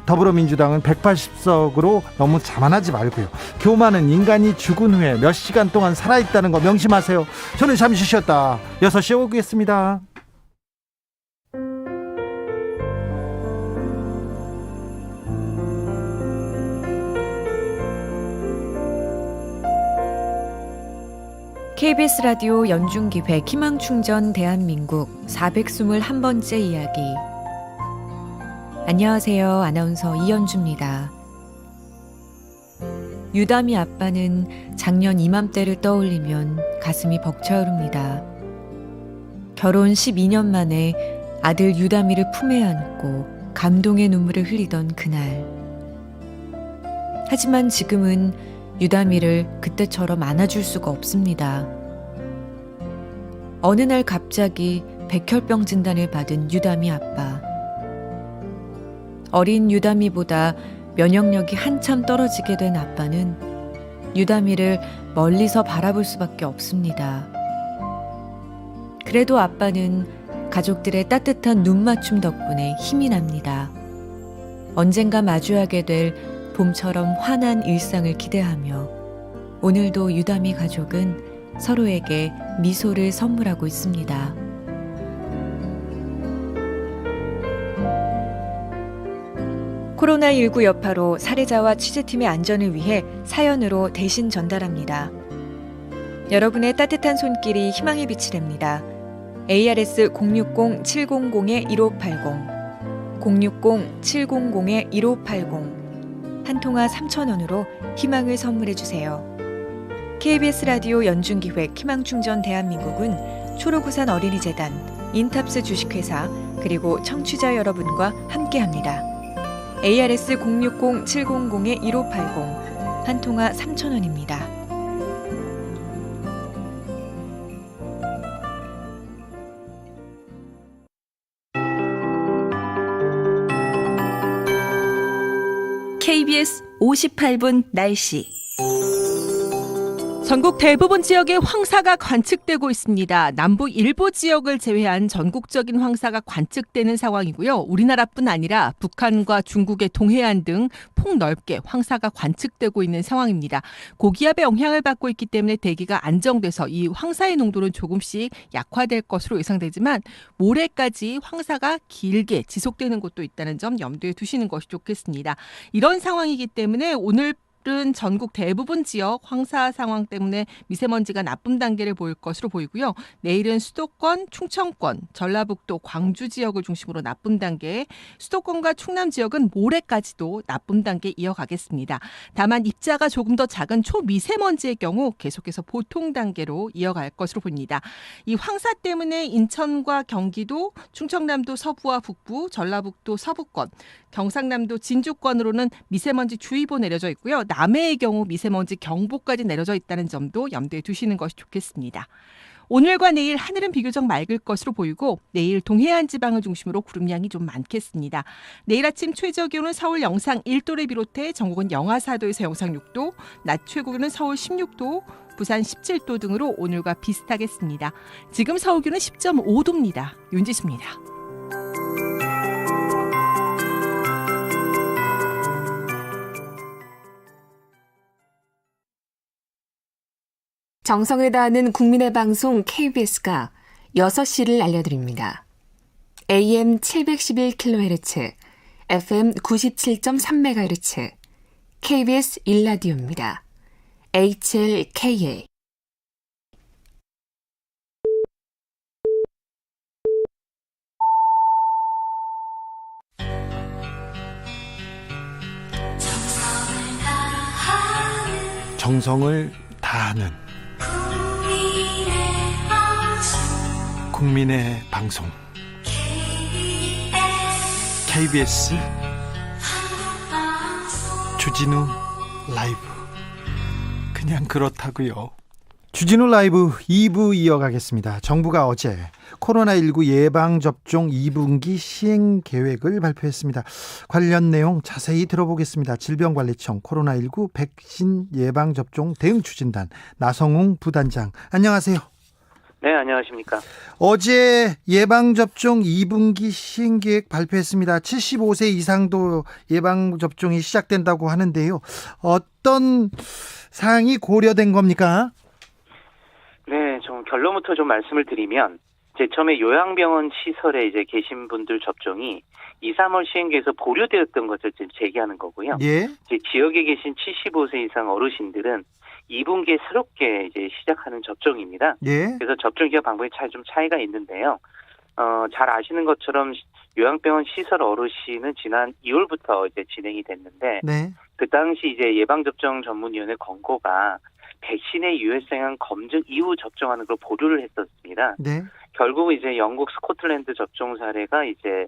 더불어민주당은 180석으로 너무 자만하지 말고요. 교만은 인간이 죽은 후에 몇 시간 동안 살아있다는 거 명심하세요. 저는 잠시 쉬었다 6시에 오겠습니다. KBS 라디오 연중기획 희망충전 대한민국 421번째 이야기. 안녕하세요. 아나운서 이연주입니다. 유담이 아빠는 작년 이맘때를 떠올리면 가슴이 벅차오릅니다. 결혼 12년 만에 아들 유담이를 품에 안고 감동의 눈물을 흘리던 그날. 하지만 지금은 유담이를 그때처럼 안아줄 수가 없습니다. 어느 날 갑자기 백혈병 진단을 받은 유담이 아빠. 어린 유담이보다 면역력이 한참 떨어지게 된 아빠는 유담이를 멀리서 바라볼 수밖에 없습니다. 그래도 아빠는 가족들의 따뜻한 눈맞춤 덕분에 힘이 납니다. 언젠가 마주하게 될 봄처럼 환한 일상을 기대하며 오늘도 유담이 가족은 서로에게 미소를 선물하고 있습니다. 코로나19 여파로 사례자와 취재팀의 안전을 위해 사연으로 대신 전달합니다. 여러분의 따뜻한 손길이 희망의 빛이 됩니다. ARS 060-700-1580 060-700-1580 한 통화 3,000원으로 희망을 선물해주세요. KBS 라디오 연중기획 희망충전 대한민국은 초록우산 어린이재단, 인탑스 주식회사, 그리고 청취자 여러분과 함께합니다. ARS 060-700-1580 한 통화 3,000원입니다. KBS 58분 날씨. 전국 대부분 지역에 황사가 관측되고 있습니다. 남부 일부 지역을 제외한 전국적인 황사가 관측되는 상황이고요. 우리나라뿐 아니라 북한과 중국의 동해안 등 폭넓게 황사가 관측되고 있는 상황입니다. 고기압의 영향을 받고 있기 때문에 대기가 안정돼서 이 황사의 농도는 조금씩 약화될 것으로 예상되지만 모레까지 황사가 길게 지속되는 곳도 있다는 점 염두에 두시는 것이 좋겠습니다. 이런 상황이기 때문에 오늘 전국 대부분 지역 황사 상황 때문에 미세먼지가 나쁨 단계를 보일 것으로 보이고요. 내일은 수도권, 충청권, 전라북도, 광주 지역을 중심으로 나쁨 단계, 수도권과 충남 지역은 모레까지도 나쁨 단계 이어가겠습니다. 다만 입자가 조금 더 작은 초미세먼지의 경우 계속해서 보통 단계로 이어갈 것으로 보입니다. 이 황사 때문에 인천과 경기도, 충청남도 서부와 북부, 전라북도 서부권, 경상남도 진주권으로는 미세먼지 주의보 내려져 있고요. 남해의 경우 미세먼지 경보까지 내려져 있다는 점도 염두에 두시는 것이 좋겠습니다. 오늘과 내일 하늘은 비교적 맑을 것으로 보이고 내일 동해안 지방을 중심으로 구름량이 좀 많겠습니다. 내일 아침 최저 기온은 서울 영상 1도를 비롯해 전국은 영하 4도에서 영상 6도, 낮 최고 기온은 서울 16도, 부산 17도 등으로 오늘과 비슷하겠습니다. 지금 서울 기온은 10.5도입니다. 윤지수입니다. 정성을 다하는 국민의 방송 KBS가 6시를 알려드립니다. AM 711kHz, FM 97.3MHz, KBS 1라디오입니다. HLKA. 정성을 다하는 국민의 방송 KBS 주진우 라이브. 그냥 그렇다고요. 주진우 라이브 2부 이어가겠습니다. 정부가 어제 코로나19 예방접종 2분기 시행 계획을 발표했습니다. 관련 내용 자세히 들어보겠습니다. 질병관리청 코로나19 백신 예방접종 대응추진단 나성웅 부단장, 안녕하세요. 네, 안녕하십니까. 어제 예방접종 2분기 시행계획 발표했습니다. 75세 이상도 예방접종이 시작된다고 하는데요. 어떤 사항이 고려된 겁니까? 네, 좀 결론부터 좀 말씀을 드리면, 이제 처음에 요양병원 시설에 이제 계신 분들 접종이 2, 3월 시행계에서 보류되었던 것을 지금 제기하는 거고요. 예. 이제 지역에 계신 75세 이상 어르신들은 2분기에 새롭게 이제 시작하는 접종입니다. 예. 그래서 접종 기간 방법에 좀 차이가 있는데요. 잘 아시는 것처럼 요양병원 시설 어르신은 지난 2월부터 이제 진행이 됐는데, 네. 그 당시 이제 예방접종 전문위원회 권고가 백신의 유해성을 검증 이후 접종하는 걸 보류를 했었습니다. 네. 결국 이제 영국 스코틀랜드 접종 사례가 이제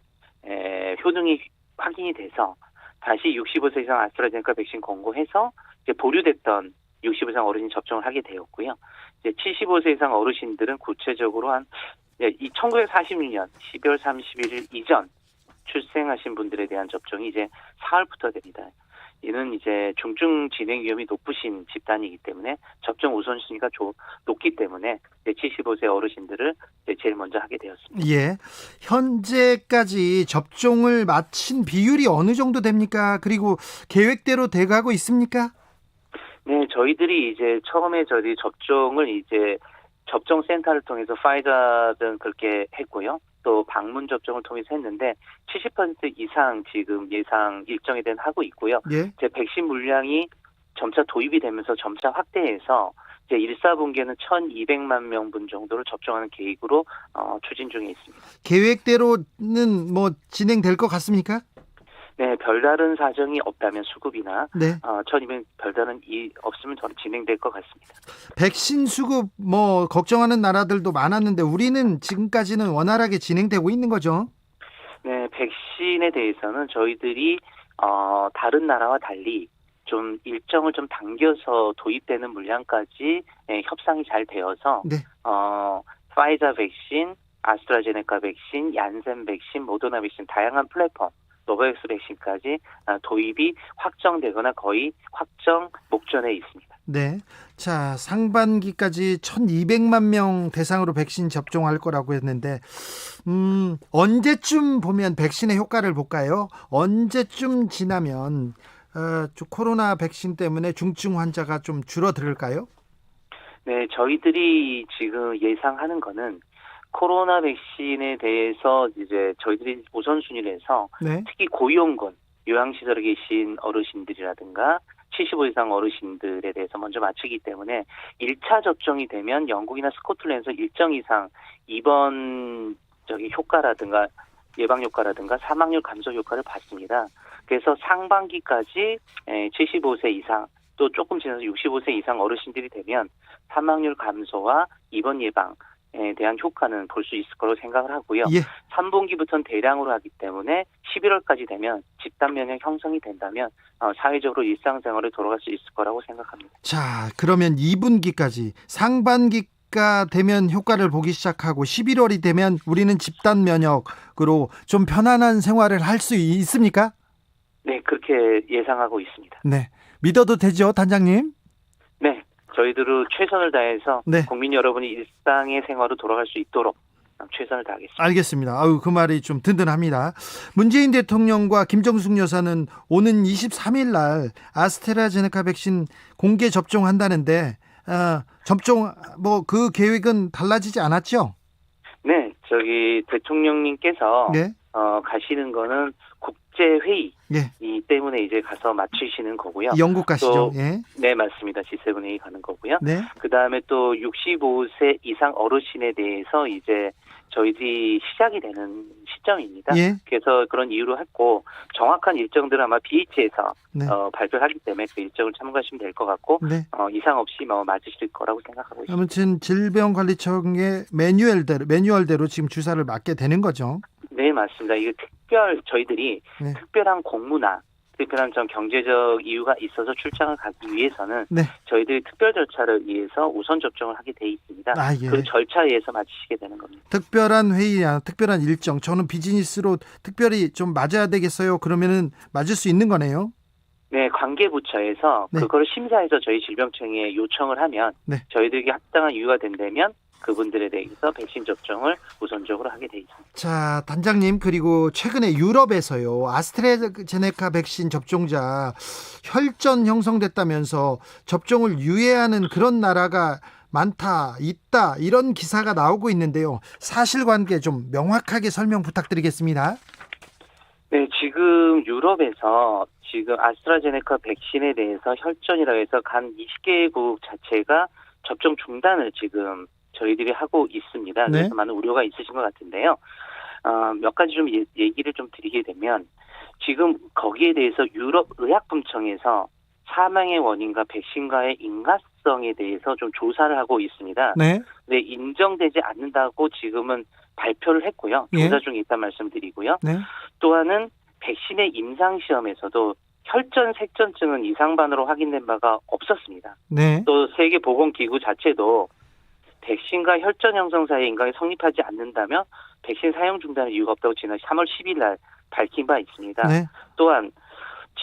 효능이 확인이 돼서 다시 65세 이상 아스트라제네카 백신 권고해서 이제 보류됐던 65세 이상 어르신 접종을 하게 되었고요. 이제 75세 이상 어르신들은 구체적으로 한 1946년 12월 31일 이전 출생하신 분들에 대한 접종이 이제 4월부터 됩니다. 이는 이제 중증 진행 위험이 높으신 집단이기 때문에 접종 우선순위가 높기 때문에 75세 어르신들을 제일 먼저 하게 되었습니다. 예. 현재까지 접종을 마친 비율이 어느 정도 됩니까? 그리고 계획대로 돼가고 있습니까? 네, 저희들이 이제 처음에 저희 접종을 이제 접종센터를 통해서 파이자 등 그렇게 했고요. 또 방문 접종을 통해서 했는데 70% 이상 지금 예상 일정에 대한 하고 있고요. 예. 제 백신 물량이 점차 도입이 되면서 점차 확대해서 이제 1, 4분기에는 1,200만 명분 정도를 접종하는 계획으로 추진 중에 있습니다. 계획대로는 뭐 진행될 것 같습니까? 네, 별다른 사정이 없다면 수급이나 네. 1,200 별다른 없으면 전 진행될 것 같습니다. 백신 수급 뭐 걱정하는 나라들도 많았는데 우리는 지금까지는 원활하게 진행되고 있는 거죠? 네, 백신에 대해서는 저희들이 다른 나라와 달리 좀 일정을 좀 당겨서 도입되는 물량까지 협상이 잘 되어서 네. 파이자 백신, 아스트라제네카 백신, 얀센 백신, 모더나 백신 다양한 플랫폼 노바백스 백신까지 도입이 확정되거나 거의 확정 목전에 있습니다. 네. 자, 상반기까지 1,200만 명 대상으로 백신 접종할 거라고 했는데 언제쯤 보면 백신의 효과를 볼까요? 언제쯤 지나면 코로나 백신 때문에 중증 환자가 좀 줄어들을까요? 네, 저희들이 지금 예상하는 거는 코로나 백신에 대해서 이제 저희들이 우선순위를 해서 네. 특히 고위험군, 요양시설에 계신 어르신들이라든가 75 이상 어르신들에 대해서 먼저 맞추기 때문에 1차 접종이 되면 영국이나 스코틀랜드에서 일정 이상 입원 효과라든가 예방 효과라든가 사망률 감소 효과를 봤습니다. 그래서 상반기까지 75세 이상 또 조금 지나서 65세 이상 어르신들이 되면 사망률 감소와 입원 예방 대한 효과는 볼 수 있을 거라고 생각을 하고요. 예. 3분기부터는 대량으로 하기 때문에 11월까지 되면 집단 면역 형성이 된다면 사회적으로 일상생활을 돌아갈 수 있을 거라고 생각합니다. 자, 그러면 2분기까지 상반기가 되면 효과를 보기 시작하고 11월이 되면 우리는 집단 면역으로 좀 편안한 생활을 할 수 있습니까? 네, 그렇게 예상하고 있습니다. 네. 믿어도 되죠, 단장님? 네, 저희들은 최선을 다해서 네. 국민 여러분이 일상의 생활로 돌아갈 수 있도록 최선을 다하겠습니다. 알겠습니다. 그 말이 좀 든든합니다. 문재인 대통령과 김정숙 여사는 오는 23일 날 아스트라제네카 백신 공개 접종한다는데 접종 그 계획은 달라지지 않았죠? 네, 대통령님께서 네. 가시는 거는 국제회의 예. 이 때문에 이제 가서 마치시는 거고요. 영국 가시죠. 또, 예. 네, 맞습니다. G7회의 가는 거고요. 네. 그 다음에 또 65세 이상 어르신에 대해서 이제 저희들이 시작이 되는 시점입니다. 예. 그래서 그런 이유로 했고 정확한 일정들은 아마 BH에서 네. 발표하기 때문에 그 일정을 참고하시면 될 것 같고 네. 이상 없이 맞으실 거라고 생각하고 있습니다. 아무튼 질병관리청의 매뉴얼대로 지금 주사를 맞게 되는 거죠. 네, 맞습니다. 이게 저희들이 네. 특별한 공무나 특별한 좀 경제적 이유가 있어서 출장을 가기 위해서는 네. 저희들이 특별 절차를 위해서 우선 접종을 하게 돼 있습니다. 예. 그 절차에 의해서 맞으시게 되는 겁니다. 특별한 회의나 특별한 일정, 저는 비즈니스로 특별히 좀 맞아야 되겠어요. 그러면은 맞을 수 있는 거네요. 네, 관계부처에서 네. 그거를 심사해서 저희 질병청에 요청을 하면 네. 저희들에게 합당한 이유가 된다면 그분들에 대해서 백신 접종을 우선적으로 하게 돼 있습니다. 자, 단장님, 그리고 최근에 유럽에서요, 아스트라제네카 백신 접종자 혈전 형성됐다면서 접종을 유예하는 그런 나라가 있다, 이런 기사가 나오고 있는데요. 사실관계 좀 명확하게 설명 부탁드리겠습니다. 네, 지금 유럽에서 아스트라제네카 백신에 대해서 혈전이라 해서 간 20개국 자체가 접종 중단을 지금 저희들이 하고 있습니다. 네. 그래서 많은 우려가 있으신 것 같은데요. 몇 가지 좀 얘기를 좀 드리게 되면 지금 거기에 대해서 유럽 의약품청에서 사망의 원인과 백신과의 인과성에 대해서 좀 조사를 하고 있습니다. 네. 네, 인정되지 않는다고 지금은 발표를 했고요. 예. 조사 중에 있다는 말씀드리고요. 네. 또한은 백신의 임상시험에서도 혈전 색전증은 이상반으로 확인된 바가 없었습니다. 네. 또 세계보건기구 자체도 백신과 혈전 형성 사이의 인과가 성립하지 않는다면 백신 사용 중단의 이유가 없다고 지난 3월 10일 날 밝힌 바 있습니다. 네. 또한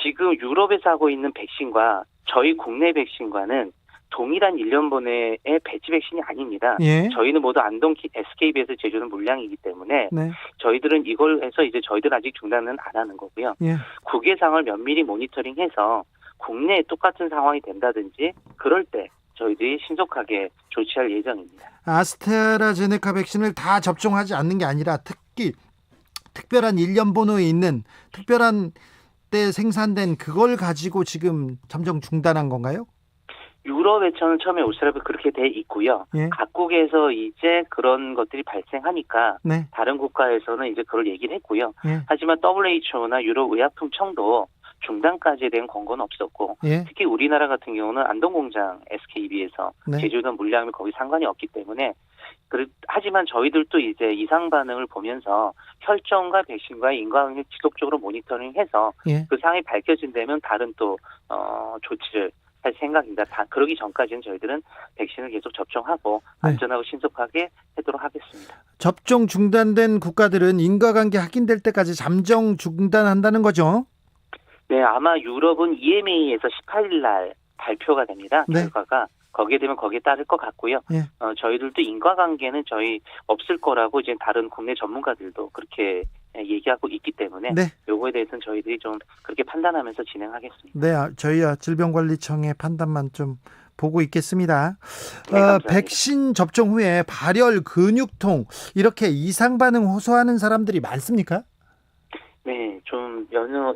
지금 유럽에서 하고 있는 백신과 저희 국내 백신과는 동일한 1년분의 배치 백신이 아닙니다. 예. 저희는 모두 안동 SKB에서 제조는 물량이기 때문에 네. 저희들은 이걸 해서 이제 저희들 아직 중단은 안 하는 거고요. 예. 국외상을 면밀히 모니터링해서 국내에 똑같은 상황이 된다든지 그럴 때 저희들이 신속하게 조치할 예정입니다. 아스트라제네카 백신을 다 접종하지 않는 게 아니라 특별한 1년 번호에 있는 특별한 때 생산된 그걸 가지고 지금 점점 중단한 건가요? 유럽에서는 처음에 오스트라리아 그렇게 돼 있고요. 예. 각국에서 이제 그런 것들이 발생하니까 네. 다른 국가에서는 이제 그걸 얘기를 했고요. 예. 하지만 WHO나 유럽의약품청도 중단까지에 대한 권고는 없었고 예. 특히 우리나라 같은 경우는 안동공장 SKB에서 네. 제조된 물량이 거기 상관이 없기 때문에 하지만 저희들도 이제 이상 반응을 보면서 혈전과 백신과의 인과관계를 지속적으로 모니터링해서 예. 그 상황이 밝혀진다면 다른 또 조치를 할 생각입니다. 그러기 전까지는 저희들은 백신을 계속 접종하고 네. 안전하고 신속하게 하도록 하겠습니다. 접종 중단된 국가들은 인과관계 확인될 때까지 잠정 중단한다는 거죠? 네, 아마 유럽은 EMA에서 18일 날 발표가 됩니다. 네. 결과가. 거기에 되면 거기에 따를 것 같고요. 예. 저희들도 인과관계는 저희 없을 거라고 이제 다른 국내 전문가들도 그렇게 얘기하고 있기 때문에 네. 요거에 대해서는 저희들이 좀 그렇게 판단하면서 진행하겠습니다. 네, 저희와 질병관리청의 판단만 좀 보고 있겠습니다. 네, 감사합니다. 백신 접종 후에 발열, 근육통 이렇게 이상 반응 호소하는 사람들이 많습니까? 네, 좀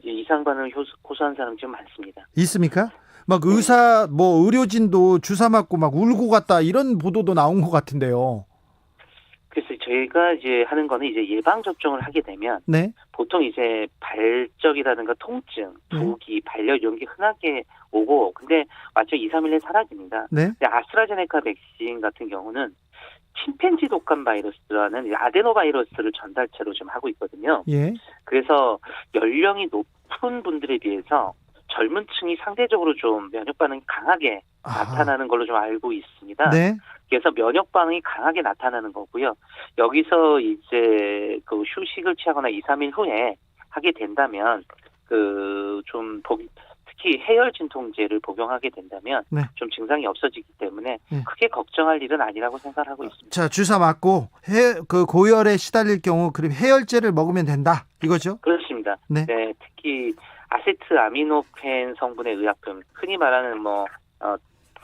이상 반응을 호소한 사람 좀 많습니다. 있습니까? 막 의료진도 주사 맞고 막 울고 갔다 이런 보도도 나온 것 같은데요. 그래서 저희가 이제 하는 거는 이제 예방 접종을 하게 되면 네. 보통 이제 발적이라든가 통증, 부기, 발열 이런 게 흔하게 오고 근데 마치 2, 3일 내에 사라집니다. 네. 근데 아스트라제네카 백신 같은 경우는 침팬지 독감 바이러스라는 아데노바이러스를 전달체로 좀 하고 있거든요. 예. 그래서 연령이 높은 분들에 비해서 젊은 층이 상대적으로 좀 면역 반응이 강하게 나타나는 걸로 좀 알고 있습니다. 네. 그래서 면역 반응이 강하게 나타나는 거고요. 여기서 이제 그 휴식을 취하거나 2, 3일 후에 하게 된다면 특히 해열 진통제를 복용하게 된다면 네. 좀 증상이 없어지기 때문에 네. 크게 걱정할 일은 아니라고 생각하고 있습니다. 자, 주사 맞고 고열에 시달릴 경우 그럼 해열제를 먹으면 된다. 이거죠? 그렇습니다. 네. 네, 특히 아세트아미노펜 성분의 의약품, 흔히 말하는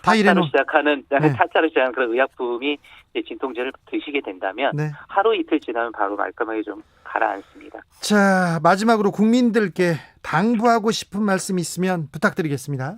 타차로 시작하는 타차로 시작하는 그런 의약품이 이제 진통제를 드시게 된다면 네. 하루 이틀 지나면 바로 말끔하게 좀 가라앉습니다. 자, 마지막으로 국민들께 당부하고 싶은 말씀 있으면 부탁드리겠습니다.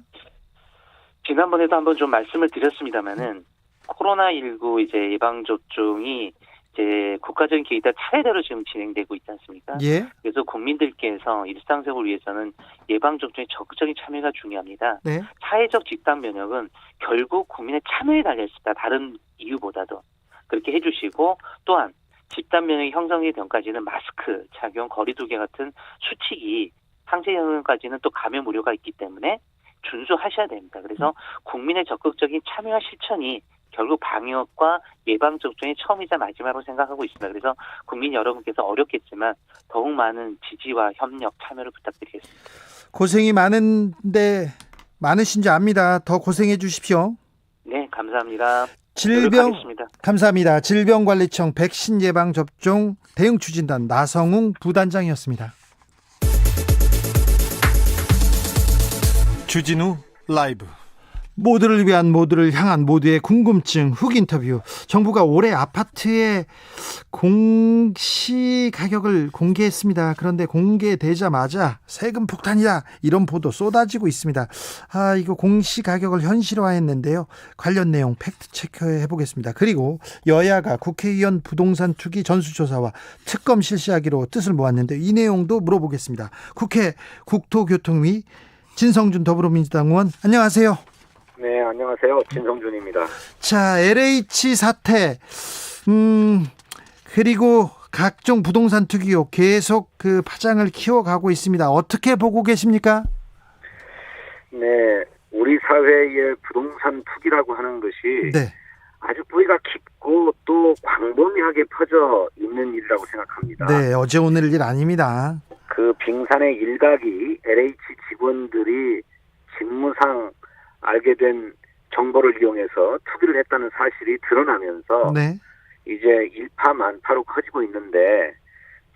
지난번에도 한번 좀 말씀을 드렸습니다만은 코로나19 이제 예방 접종이 이제 국가적인 계획에 따라 차례대로 지금 진행되고 있지 않습니까? 예. 그래서 국민들께서 일상생활을 위해서는 예방 접종에 적극적인 참여가 중요합니다. 네. 사회적 집단 면역은 결국 국민의 참여에 달려 있습니다. 다른 이유보다도 그렇게 해주시고 또한 집단 면역이 형성이 전까지는 마스크 착용, 거리두기 같은 수칙이 항체 형성까지는 또 감염 우려가 있기 때문에 준수하셔야 됩니다. 그래서 국민의 적극적인 참여와 실천이 결국 방역과 예방접종의 처음이자 마지막으로 생각하고 있습니다. 그래서 국민 여러분께서 어렵겠지만 더욱 많은 지지와 협력, 참여를 부탁드리겠습니다. 고생이 많으신지 압니다. 더 고생해 주십시오. 네, 감사합니다. 노력하겠습니다. 감사합니다. 질병관리청 백신 예방 접종 대응 추진단 나성웅 부단장이었습니다. 주진우 라이브. 모두를 위한, 모두를 향한, 모두의 궁금증 훅 인터뷰. 정부가 올해 아파트의 공시 가격을 공개했습니다. 그런데 공개되자마자 세금 폭탄이다, 이런 보도 쏟아지고 있습니다. 이거 공시 가격을 현실화했는데요. 관련 내용 팩트 체크해 보겠습니다. 그리고 여야가 국회의원 부동산 투기 전수조사와 특검 실시하기로 뜻을 모았는데 이 내용도 물어보겠습니다. 국회 국토교통위 진성준 더불어민주당 의원, 안녕하세요. 네, 안녕하세요. 진성준입니다. 자, LH 사태, 그리고 각종 부동산 투기 의혹 계속 그 파장을 키워가고 있습니다. 어떻게 보고 계십니까? 네, 우리 사회의 부동산 투기라고 하는 것이 네. 아주 뿌리가 깊고 또 광범위하게 퍼져 있는 일이라고 생각합니다. 네, 어제 오늘 일 아닙니다. 그 빙산의 일각이 LH 직원들이 직무상 알게 된 정보를 이용해서 투기를 했다는 사실이 드러나면서 네. 이제 일파만파로 커지고 있는데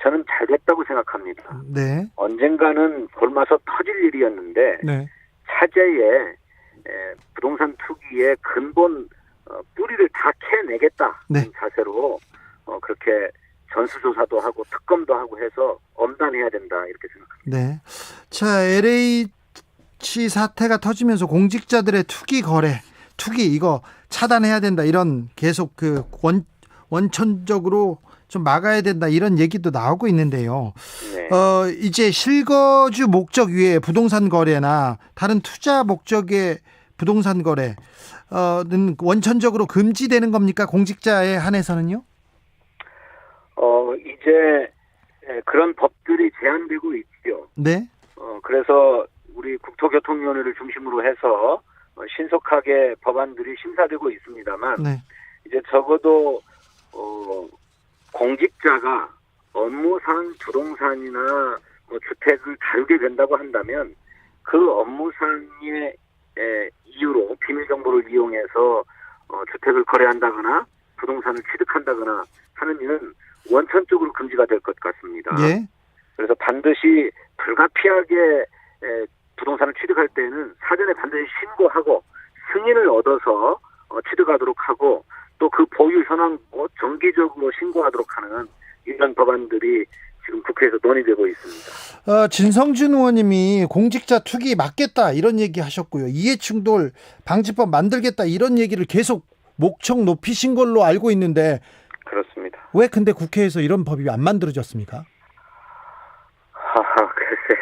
저는 잘 됐다고 생각합니다. 네. 언젠가는 골마서 터질 일이었는데 네. 차제에 부동산 투기의 근본 뿌리를 다 캐내겠다는 네. 자세로 그렇게 전수조사도 하고 특검도 하고 해서 엄단해야 된다, 이렇게 생각합니다. 네. 자, LH 사태가 터지면서 공직자들의 투기 이거 차단해야 된다, 이런 계속 그 원천적으로 좀 막아야 된다, 이런 얘기도 나오고 있는데요. 네. 이제 실거주 목적 외에 부동산 거래나 다른 투자 목적의 부동산 거래는 원천적으로 금지되는 겁니까? 공직자에 한해서는요? 이제 그런 법들이 제한되고 있죠. 네. 그래서 우리 국토교통위원회를 중심으로 해서 신속하게 법안들이 심사되고 있습니다만, 네. 이제 적어도 공직자가 업무상 부동산이나 주택을 다루게 된다고 한다면 그 업무상의 이유로 비밀 정보를 이용해서 주택을 거래한다거나 부동산을 취득한다거나 하는 일은 원천적으로 금지가 될 것 같습니다. 예. 그래서 반드시 불가피하게 부동산을 취득할 때는 사전에 반드시 신고하고 승인을 얻어서 취득하도록 하고, 또 그 보유 현황도 정기적으로 신고하도록 하는 이런 법안들이 지금 국회에서 논의되고 있습니다. 진성준 의원님이 공직자 투기 막겠다, 이런 얘기 하셨고요. 이해충돌 방지법 만들겠다, 이런 얘기를 계속 목청 높이신 걸로 알고 있는데, 그렇습니다. 왜 근데 국회에서 이런 법이 안 만들어졌습니까? 글쎄,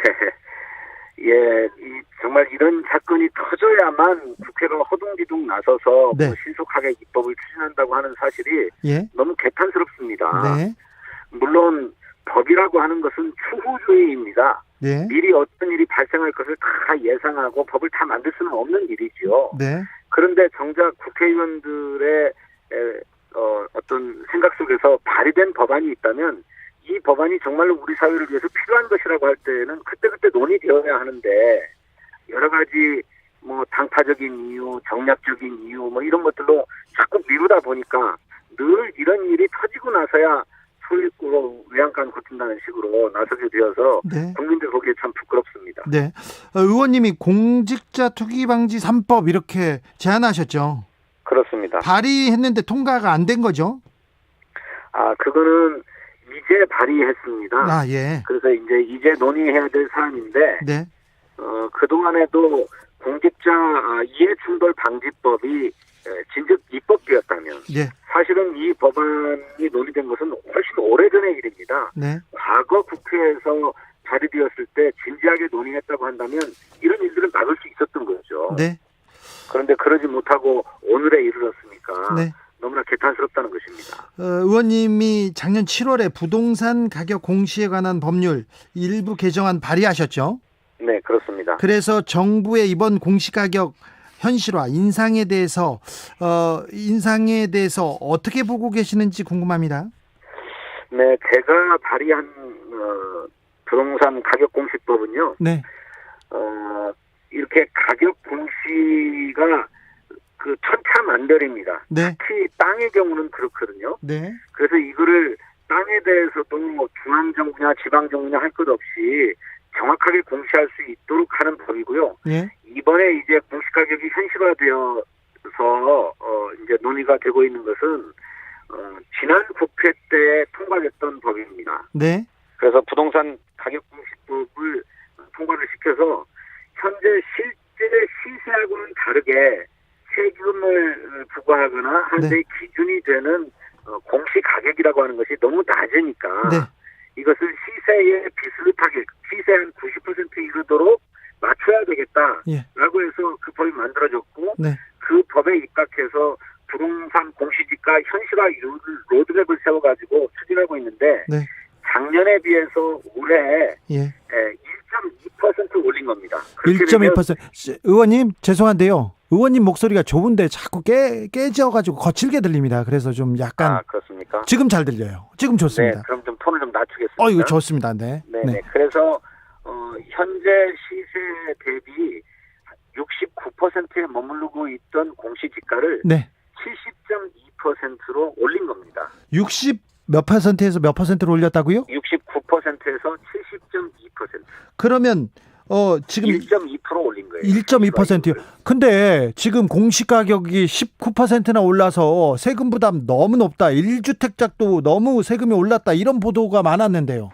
정말 이런 사건이 터져야만 국회가 허둥지둥 나서서 네. 뭐 신속하게 입법을 추진한다고 하는 사실이 예. 너무 개탄스럽습니다. 네. 물론 법이라고 하는 것은 추후주의입니다. 네. 미리 어떤 일이 발생할 것을 다 예상하고 법을 다 만들 수는 없는 일이지요. 네. 그런데 정작 국회의원들의 어떤 생각 속에서 발의된 법안이 있다면 이 법안이 정말로 우리 사회를 위해서 필요한 것이라고 할 때는 그때그때 논의되어야 하는데 여러 가지 뭐 당파적인 이유, 정략적인 이유 뭐 이런 것들로 자꾸 미루다 보니까 늘 이런 일이 터지고 나서야 소리꾸로 외양간 고친다는 식으로 나서게 되어서 네. 국민들 보기에 참 부끄럽습니다. 네. 의원님이 공직자 투기 방지 3법 이렇게 제안하셨죠. 그렇습니다. 발의했는데 통과가 안 된 거죠? 그거는 이제 발의했습니다. 예. 그래서 이제 논의해야 될 사안인데, 네. 그동안에도 공직자 이해충돌 방지법이 진즉 입법되었다면, 네. 사실은 이 법안이 논의된 것은 훨씬 오래전의 일입니다. 네. 과거 국회에서 발의되었을 때 진지하게 논의했다고 한다면 이런 일들은 막을 수 있었던 거죠. 네. 그런데 그러지 못하고 오늘에 이르렀으니까 네. 너무나 개탄스럽다는 것입니다. 의원님이 작년 7월에 부동산 가격 공시에 관한 법률 일부 개정안 발의하셨죠? 네, 그렇습니다. 그래서 정부의 이번 공시가격 현실화 인상에 대해서 어떻게 보고 계시는지 궁금합니다. 네, 제가 발의한 부동산 가격 공시법은요. 네. 이렇게 가격 공시가 그 천차만별입니다. 네. 특히 땅의 경우는 그렇거든요. 네. 그래서 이거를 땅에 대해서도 뭐 중앙정부냐 지방정부냐 할 것 없이 정확하게 공시할 수 있도록 하는 법이고요. 예. 이번에 이제 공시가격이 현실화되어서 이제 논의가 되고 있는 것은 지난 국회 때 통과됐던 법입니다. 네. 그래서 부동산 가격 공시법을 통과를 시켜서 현재 실제 시세하고는 다르게 세금을 부과하거나 하는 데 기준이 되는 공시가격이라고 하는 것이 너무 낮으니까 네. 이것을 시세에 비슷하게 시세 한 90% 이르도록 맞춰야 되겠다라고 해서 그 법이 만들어졌고 네. 그 법에 입각해서 부동산 공시지가 현실화 로드맵을 세워가지고 추진하고 있는데 네. 작년에 비해서 올해 1.2% 올린 겁니다. 1.2%. 의원님 죄송한데요. 의원님 목소리가 좁은데 자꾸 깨져가지고 거칠게 들립니다. 그래서 좀 약간 그렇습니까? 지금 잘 들려요. 지금 좋습니다. 네, 그럼 좀 톤을 좀 낮추겠습니다. 이거 좋습니다. 네. 네. 그래서 현재 시세 대비 69%에 머무르고 있던 공시지가를 네. 70.2%로 올린 겁니다. 60 몇 퍼센트에서 몇 퍼센트로 올렸다고요? 69%에서 70.2%. 그러면 지금 1.2% 올린 거예요. 1.2%요. 근데 지금 공시가격이 19%나 올라서 세금 부담 너무 높다. 1주택자도 너무 세금이 올랐다. 이런 보도가 많았는데요.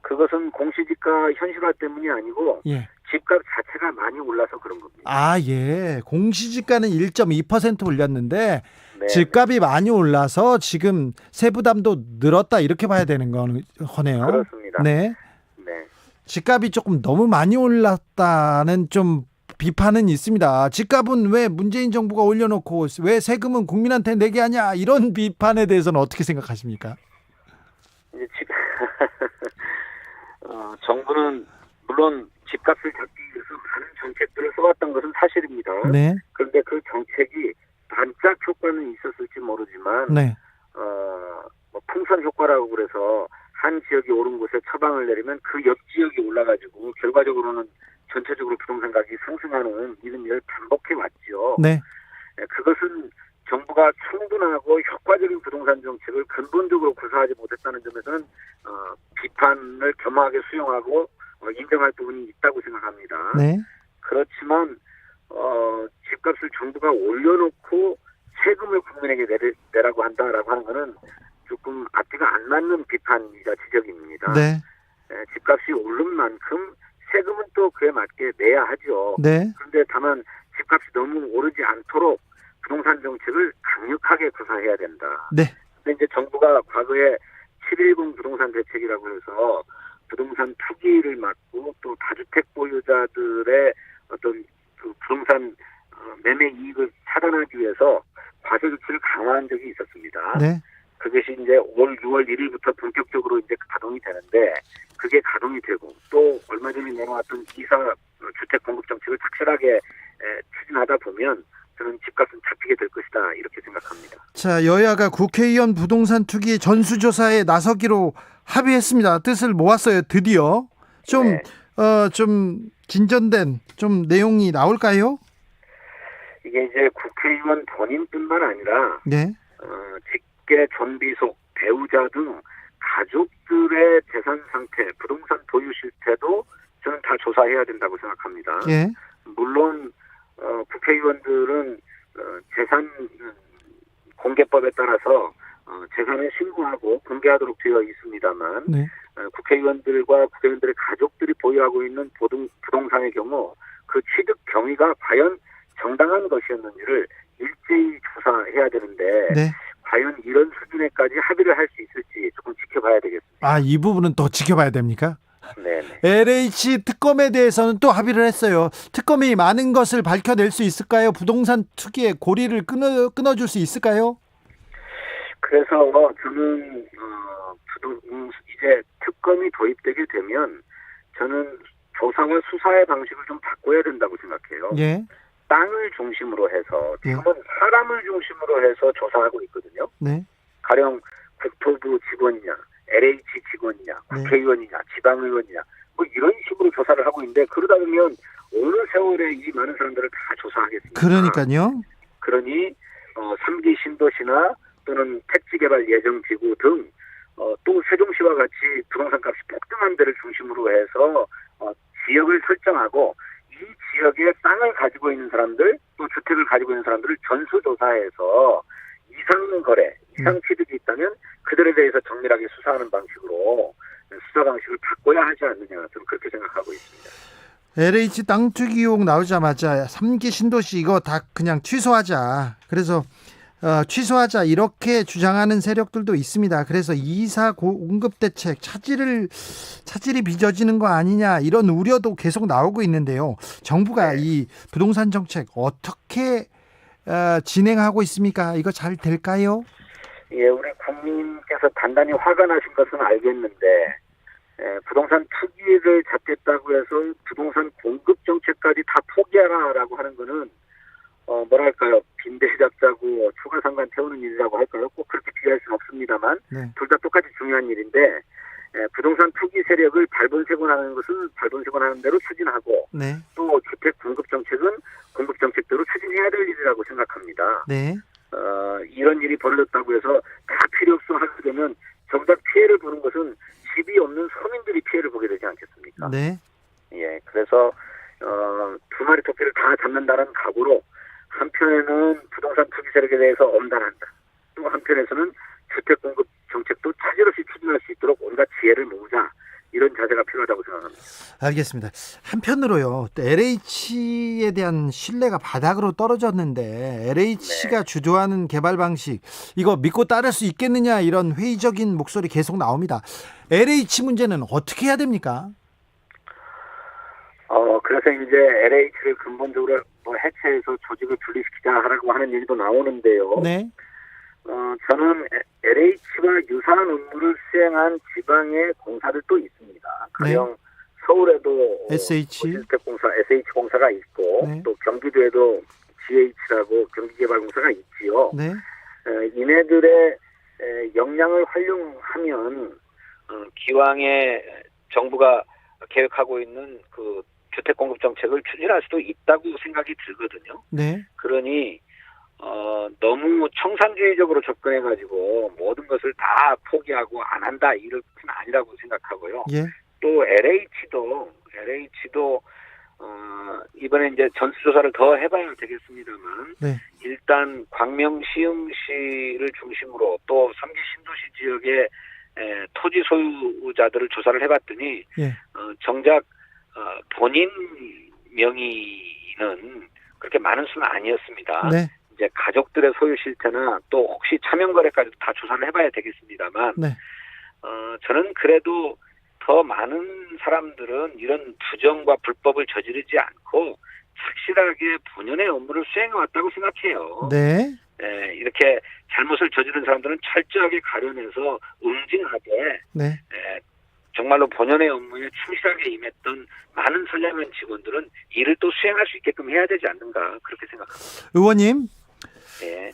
그것은 공시지가 현실화 때문이 아니고 예. 집값 자체가 많이 올라서 그런 겁니다. 예. 공시지가는 1.2% 올렸는데 네. 집값이 많이 올라서 지금 세부담도 늘었다. 이렇게 봐야 되는 거네요. 그렇습니다. 네. 집값이 조금 너무 많이 올랐다는 좀 비판은 있습니다. 집값은 왜 문재인 정부가 올려놓고 왜 세금은 국민한테 내게 하냐 이런 비판에 대해서는 어떻게 생각하십니까? 이제 정부는 물론 집값을 잡기 위해서 많은 정책들을 써왔던 것은 사실입니다. 네. 그런데 그 정책이 반짝 효과는 있었을지 모르지만 네. 뭐 풍선 효과라고 그래서 한 지역이 오른 곳에 처방을 내리면 그 옆 지역이 올라가지고 결과적으로는 전체적으로 부동산 가격이 상승하는 이런 일을 반복해 왔죠. 네. 그것은 정부가 충분하고 효과적인 부동산 정책을 근본적으로 구사하지 못했다는 점에서는 비판을 겸허하게 수용하고 인정할 부분이 있다고 생각합니다. 네. 그렇지만 집값을 정부가 올려놓고 세금을 국민에게 내라고 한다라고 하는 것은 조금 앞뒤가 안 맞는 비판이자 지적입니다. 네. 집값이 오른 만큼 세금은 또 그에 맞게 내야 하죠. 네. 그런데 다만 집값이 너무 오르지 않도록 부동산 정책을 강력하게 구사해야 된다. 네. 근데 이제 정부가 과거에 7.10 부동산 대책이라고 해서 부동산 투기를 막고 또 다주택 보유자들의 어떤 그 부동산 매매 이익을 차단하기 위해서 과세 조치를 강화한 적이 있었습니다. 네. 그것이 이제 올 6월 1일부터 본격적으로 이제 가동이 되는데 그게 가동이 되고 또 얼마 전에 내놓았던 이사 주택 공급 정책을 착실하게 추진하다 보면 저는 집값은 잡히게 될 것이다 이렇게 생각합니다. 자, 여야가 국회의원 부동산 투기 전수조사에 나서기로 합의했습니다. 뜻을 모았어요. 드디어 좀 진전된 좀 내용이 나올까요? 이게 이제 국회의원 본인뿐만 아니라 네. 직계 존비속 배우자 등 가족들의 재산 상태, 부동산 보유 실태도 저는 다 조사해야 된다고 생각합니다. 예. 물론 국회의원들은 재산 공개법에 따라서 재산을 신고하고 공개하도록 되어 있습니다만 네. 국회의원들과 국회의원들의 가족들이 보유하고 있는 부동산의 경우 그 취득 경위가 과연 정당한 것이었는지를 일제히 조사해야 되는데 네. 과연 이런 수준에까지 합의를 할 수 있을지 조금 지켜봐야 되겠습니다. 아, 이 부분은 더 지켜봐야 됩니까? 네. LH 특검에 대해서는 또 합의를 했어요. 특검이 많은 것을 밝혀낼 수 있을까요? 부동산 투기의 고리를 끊어줄 수 있을까요? 그래서 저는 이제 특검이 도입되게 되면 저는 조사와 수사의 방식을 좀 바꿔야 된다고 생각해요. 예. 땅을 중심으로 해서 지금은 사람을 중심으로 해서 조사하고 있거든요. 네. 가령 국토부 직원이냐, LH 직원이냐, 국회의원이냐, 지방의원이냐 뭐 이런 식으로 조사를 하고 있는데 그러다 보면 어느 세월에 이 많은 사람들을 다 조사하겠습니까? 그러니까요. 그러니 3기 신도시나 또는 택지개발 예정지구 등 또 세종시와 같이 부동산값이 폭등한 데를 중심으로 해서 지역을 설정하고 이 지역에 땅을 가지고 있는 사람들 또 주택을 가지고 있는 사람들을 전수조사해서 이상 거래, 이상 취득이 있다면 그들에 대해서 정밀하게 수사하는 방식으로 수사 방식을 바꿔야 하지 않느냐 저는 그렇게 생각하고 있습니다. LH 땅 투기 의혹 나오자마자 3기 신도시 이거 다 그냥 취소하자. 그래서 취소하자 이렇게 주장하는 세력들도 있습니다. 그래서 이사 공급 대책 차질이 빚어지는 거 아니냐 이런 우려도 계속 나오고 있는데요. 정부가 이 부동산 정책 어떻게 진행하고 있습니까? 이거 잘 될까요? 예, 우리 국민께서 단단히 화가 나신 것은 알겠는데 부동산 투기를 잡겠다고 해서 부동산 공급 정책까지 다 포기하라라고 하는 거는 뭐랄까요, 빈대 잡자고 추가 상관 태우는 일이라고 할까요? 꼭 그렇게 비교할 수는 없습니다만 둘 다 똑같이 중요한 일인데 부동산 투기 세력을 발본색원하는 것은 발본색원하는 대로 추진하고 또 주택 공급 정책은 공급 정책대로 추진해야 될 일이라고 생각합니다. 네. 이런 일이 벌어졌다고 해서 다 필요 없어 하게 되면 정작 피해를 보는 것은 집이 없는 서민들이 피해를 보게 되지 않겠습니까? 네. 예, 그래서 두 마리 토끼를 다 잡는다는 각오로 한편에는 부동산 투기 세력에 대해서 엄단한다. 또 한편에서는 주택 공급 정책도 차질 없이 추진할 수 있도록 온갖 지혜를 모으자. 이런 자세가 필요하다고 생각합니다. 알겠습니다. 한편으로요, LH에 대한 신뢰가 바닥으로 떨어졌는데 LH가 주도하는 개발 방식 이거 믿고 따를 수 있겠느냐 이런 회의적인 목소리 계속 나옵니다. LH 문제는 어떻게 해야 됩니까? 그래서 이제 LH를 근본적으로 해체해서 조직을 분리시키자라고 하는 얘기도 나오는데요. 네. 저는 LH와 유사한 업무를 수행한 지방의 공사들도 있습니다. 가령 서울에도 SH공사 SH공사가 있고 또 경기도에도 GH라고 경기개발공사가 있지요. 네. 이네들의 역량을 활용하면 기왕에 정부가 계획하고 있는 그 주택 공급 정책을 추진할 수도 있다고 생각이 들거든요. 네. 그러니 너무 청산주의적으로 접근해가지고 모든 것을 다 포기하고 안 한다 이런 것은 아니라고 생각하고요. 예. 또 LH도 이번에 이제 전수조사를 더 해봐야 되겠습니다만 일단 광명 시흥시를 중심으로 또 3기 신도시 지역의 토지 소유자들을 조사를 해봤더니 정작 본인 명의는 그렇게 많은 수는 아니었습니다. 네. 이제 가족들의 소유 실태나 또 혹시 차명 거래까지도 다 조사를 해봐야 되겠습니다만, 저는 그래도 더 많은 사람들은 이런 부정과 불법을 저지르지 않고 착실하게 본연의 업무를 수행해왔다고 생각해요. 네. 이렇게 잘못을 저지른 사람들은 철저하게 가려내서 응징하되 네. 정말로 본연의 업무에 충실하게 임했던 많은 선량한 직원들은 일을 또 수행할 수 있게끔 해야 되지 않는가 그렇게 생각합니다. 의원님, 네.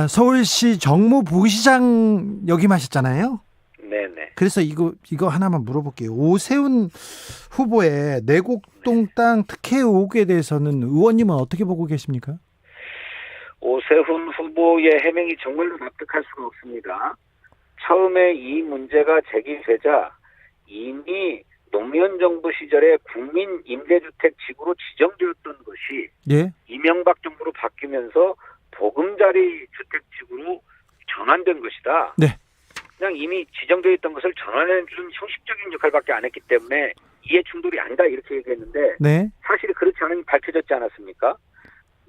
서울시 정무부시장 역임하셨잖아요. 네네. 그래서 이거 하나만 물어볼게요. 오세훈 후보의 내곡동 땅 특혜 의혹에 대해서는 의원님은 어떻게 보고 계십니까? 오세훈 후보의 해명이 정말로 납득할 수가 없습니다. 처음에 이 문제가 제기되자 이미 노무현 정부 시절에 국민 임대주택 지구로 지정되었던 것이 예. 이명박 정부로 바뀌면서 보금자리 주택 지구로 전환된 것이다. 네. 그냥 이미 지정되어 있던 것을 전환해주는 형식적인 역할밖에 안 했기 때문에 이해 충돌이 아니다 이렇게 얘기했는데 네. 사실이 그렇지 않은 게 밝혀졌지 않았습니까?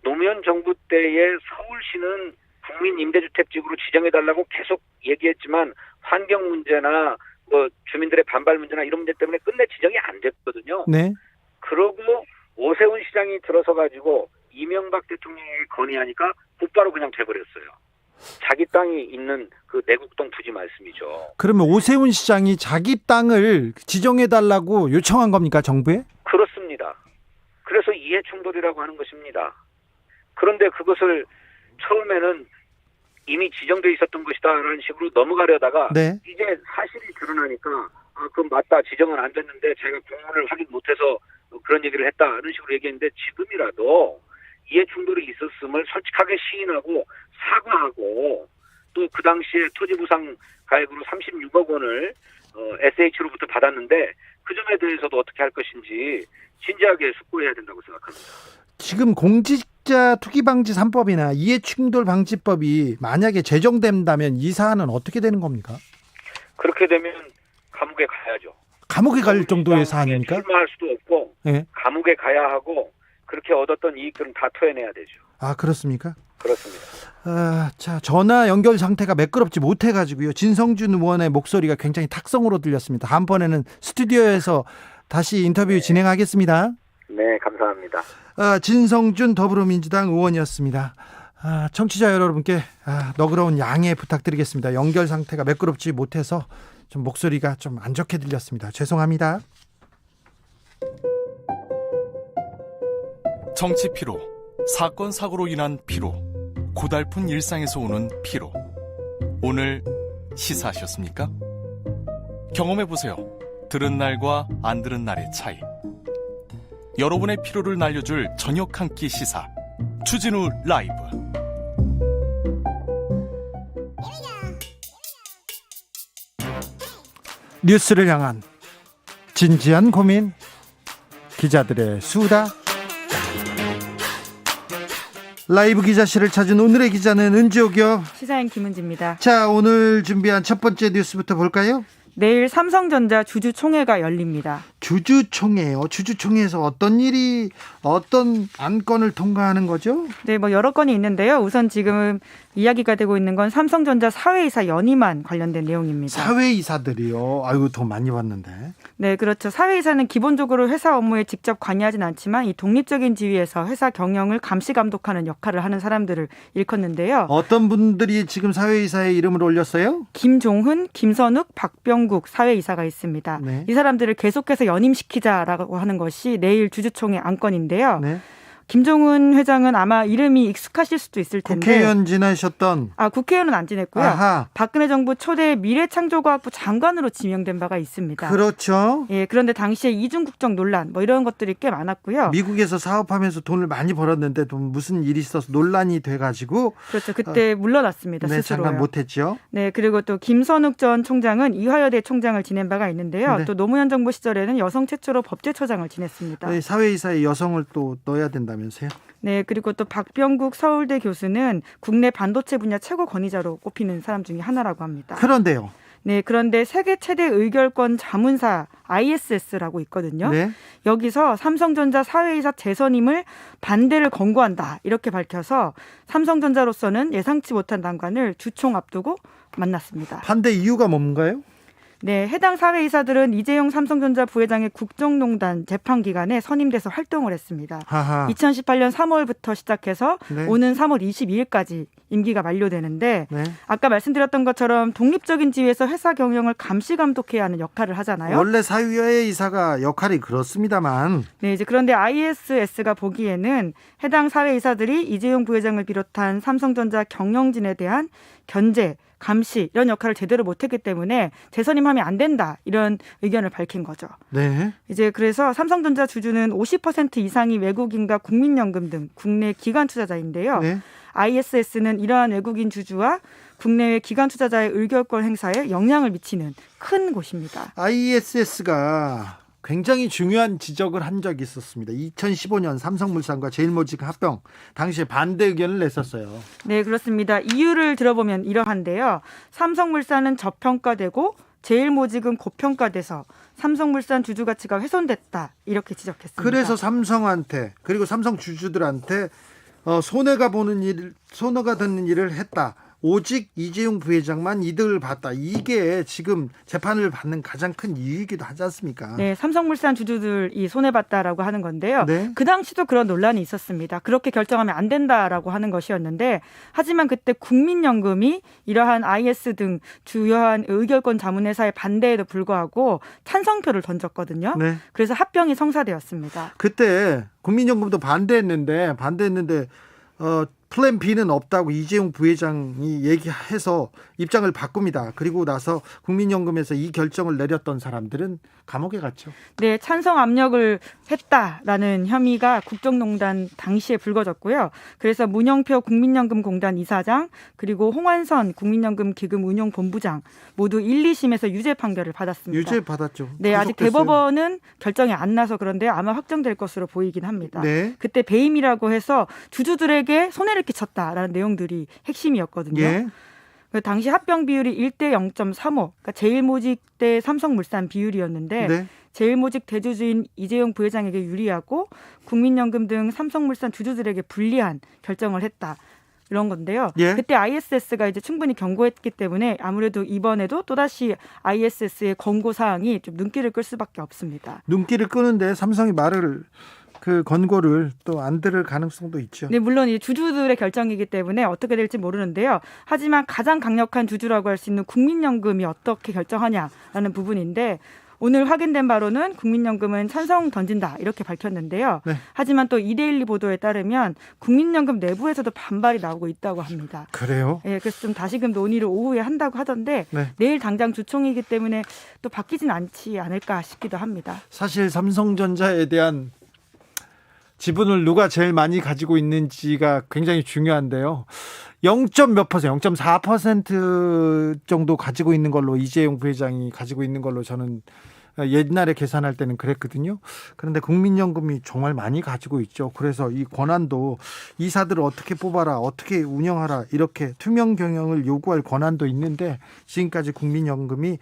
노무현 정부 때에 서울시는 국민 임대주택 지구로 지정해달라고 계속 얘기했지만 환경 문제나 뭐 주민들의 반발 문제나 이런 문제 때문에 끝내 지정이 안 됐거든요. 네. 그러고 오세훈 시장이 들어서 가지고 이명박 대통령에게 건의하니까 곧바로 그냥 돼버렸어요. 자기 땅이 있는 그 내곡동 부지 말씀이죠. 그러면 오세훈 시장이 자기 땅을 지정해달라고 요청한 겁니까, 정부에? 그렇습니다. 그래서 이해 충돌이라고 하는 것입니다. 그런데 그것을 처음에는 이미 지정돼 있었던 것이다라는 식으로 넘어가려다가 네. 이제 사실이 드러나니까 그럼 맞다 지정은 안 됐는데 제가 공문을 확인 못해서 그런 얘기를 했다는 식으로 얘기했는데 지금이라도 이해 충돌이 있었음을 솔직하게 시인하고 사과하고 또 그 당시에 토지보상 가액으로 36억 원을 SH로부터 받았는데 그 점에 대해서도 어떻게 할 것인지 진지하게 숙고해야 된다고 생각합니다. 지금 공직자 투기방지 3법이나 이해충돌방지법이 만약에 제정된다면 이 사안은 어떻게 되는 겁니까? 그렇게 되면 감옥에 가야죠. 감옥에 갈 정도의 사안입니까? 출마할 수도 없고 네. 감옥에 가야 하고 그렇게 얻었던 이익들은 다 토해내야 되죠. 아, 그렇습니까? 그렇습니다. 자, 전화 연결 상태가 매끄럽지 못해가지고요. 진성준 의원의 목소리가 굉장히 탁성으로 들렸습니다. 다음번에는 스튜디오에서 다시 인터뷰 진행하겠습니다. 네, 감사합니다. 진성준 더불어민주당 의원이었습니다. 청취자 여러분께 너그러운 양해 부탁드리겠습니다. 연결 상태가 매끄럽지 못해서 좀 목소리가 좀 안 좋게 들렸습니다. 죄송합니다. 정치 피로, 사건 사고로 인한 피로, 고달픈 일상에서 오는 피로. 오늘 시사하셨습니까? 경험해보세요. 들은 날과 안 들은 날의 차이. 여러분의 피로를 날려줄 저녁 한 끼 시사 추진우 라이브. 뉴스를 향한 진지한 고민, 기자들의 수다. 라이브 기자실을 찾은 오늘의 기자는 은지옥이요. 시사인 김은지입니다. 자, 오늘 준비한 첫 번째 뉴스부터 볼까요? 내일 삼성전자 주주총회가 열립니다. 주주총회요. 주주총회에서 어떤 안건을 통과하는 거죠? 네, 여러 건이 있는데요. 우선 지금 이야기가 되고 있는 건 삼성전자 사회이사 연임안 관련된 내용입니다. 사회이사들이요? 아이고, 돈 많이 받는데. 네, 그렇죠. 사회이사는 기본적으로 회사 업무에 직접 관여하진 않지만 이 독립적인 지위에서 회사 경영을 감시 감독하는 역할을 하는 사람들을 일컫는데요. 어떤 분들이 지금 사회이사의 이름을 올렸어요? 김종훈, 김선욱, 박병국 사회이사가 있습니다. 네. 이 사람들을 계속해서 연임시키자라고 하는 것이 내일 주주총회 안건인데요. 네. 김종훈 회장은 아마 이름이 익숙하실 수도 있을 텐데. 국회의원 지내셨던. 국회의원은 안 지냈고요. 아하. 박근혜 정부 초대 미래창조과학부 장관으로 지명된 바가 있습니다. 그렇죠. 예, 그런데 당시에 이중국적 논란 이런 것들이 꽤 많았고요. 미국에서 사업하면서 돈을 많이 벌었는데 또 무슨 일이 있어서 논란이 돼가지고. 그렇죠. 그때 물러났습니다. 네, 스스로. 장관 못했죠. 네, 그리고 또 김선욱 전 총장은 이화여대 총장을 지낸 바가 있는데요. 네. 또 노무현 정부 시절에는 여성 최초로 법제처장을 지냈습니다. 네, 사회이사에 여성을 또 넣어야 된다면서요? 네, 그리고 또 박병국 서울대 교수는 국내 반도체 분야 최고 권위자로 꼽히는 사람 중에 하나라고 합니다. 그런데요. 네, 그런데 세계 최대 의결권 자문사 ISS라고 있거든요. 네. 여기서 삼성전자 사회이사 재선임을 반대를 권고한다 이렇게 밝혀서 삼성전자로서는 예상치 못한 난관을 주총 앞두고 만났습니다. 반대 이유가 뭔가요? 네, 해당 사회이사들은 이재용 삼성전자 부회장의 국정농단 재판 기간에 선임돼서 활동을 했습니다. 하하. 2018년 3월부터 시작해서 네. 오는 3월 22일까지 임기가 만료되는데 네. 아까 말씀드렸던 것처럼 독립적인 지위에서 회사 경영을 감시 감독해야 하는 역할을 하잖아요. 원래 사회이사가 역할이 그렇습니다만. 네, 이제 그런데 ISS가 보기에는 해당 사회이사들이 이재용 부회장을 비롯한 삼성전자 경영진에 대한 견제, 감시 이런 역할을 제대로 못했기 때문에 재선임하면 안 된다 이런 의견을 밝힌 거죠. 네. 이제 그래서 삼성전자 주주는 50% 이상이 외국인과 국민연금 등 국내 기관 투자자인데요. 네. ISS는 이러한 외국인 주주와 국내외 기관 투자자의 의결권 행사에 영향을 미치는 큰 곳입니다. ISS가 굉장히 중요한 지적을 한 적이 있었습니다. 2015년 삼성물산과 제일모직 합병 당시에 반대 의견을 냈었어요. 네, 그렇습니다. 이유를 들어보면 이러한데요. 삼성물산은 저평가되고 제일모직은 고평가돼서 삼성물산 주주 가치가 훼손됐다 이렇게 지적했습니다. 그래서 삼성한테 그리고 삼성 주주들한테 손해가 되는 일을 했다. 오직 이재용 부회장만 이득을 봤다. 이게 지금 재판을 받는 가장 큰 이유이기도 하지 않습니까? 네, 삼성물산 주주들이 손해봤다라고 하는 건데요. 네. 그 당시도 그런 논란이 있었습니다. 그렇게 결정하면 안 된다라고 하는 것이었는데 하지만 그때 국민연금이 이러한 IS 등 주요한 의결권 자문회사의 반대에도 불구하고 찬성표를 던졌거든요. 네. 그래서 합병이 성사되었습니다. 그때 국민연금도 반대했는데 플랜 B는 없다고 이재용 부회장이 얘기해서 입장을 바꿉니다. 그리고 나서 국민연금에서 이 결정을 내렸던 사람들은 감옥에 갔죠. 네, 찬성 압력을 했다라는 혐의가 국정농단 당시에 불거졌고요. 그래서 문영표 국민연금공단 이사장 그리고 홍환선 국민연금기금운용본부장 모두 1, 2심에서 유죄 판결을 받았습니다. 유죄 받았죠. 네, 아직 구속됐어요. 대법원은 결정이 안 나서 그런데 아마 확정될 것으로 보이긴 합니다. 네. 그때 배임이라고 해서 주주들에게 손해를 끼쳤다라는 내용들이 핵심이었거든요. 예. 그 당시 합병 비율이 1대 0.35, 그러니까 제일모직 대 삼성물산 비율이었는데 네. 제일모직 대주주인 이재용 부회장에게 유리하고 국민연금 등 삼성물산 주주들에게 불리한 결정을 했다. 이런 건데요. 예. 그때 ISS가 이제 충분히 경고했기 때문에 아무래도 이번에도 또다시 ISS의 권고 사항이 좀 눈길을 끌 수밖에 없습니다. 눈길을 끄는데 삼성이 그 권고를 또 안 들을 가능성도 있죠. 네, 물론 이 주주들의 결정이기 때문에 어떻게 될지 모르는데요. 하지만 가장 강력한 주주라고 할 수 있는 국민연금이 어떻게 결정하냐라는 부분인데 오늘 확인된 바로는 국민연금은 찬성 던진다 이렇게 밝혔는데요. 네. 하지만 또 이데일리 보도에 따르면 국민연금 내부에서도 반발이 나오고 있다고 합니다. 그래요? 네, 그래서 좀 다시금 논의를 오후에 한다고 하던데 네. 내일 당장 주총이기 때문에 또 바뀌진 않지 않을까 싶기도 합니다. 사실 삼성전자에 대한 지분을 누가 제일 많이 가지고 있는지가 굉장히 중요한데요. 0.4% 정도 가지고 있는 걸로 이재용 부회장이 가지고 있는 걸로 저는 옛날에 계산할 때는 그랬거든요. 그런데 국민연금이 정말 많이 가지고 있죠. 그래서 이 권한도 이사들을 어떻게 뽑아라, 어떻게 운영하라 이렇게 투명 경영을 요구할 권한도 있는데 지금까지 국민연금이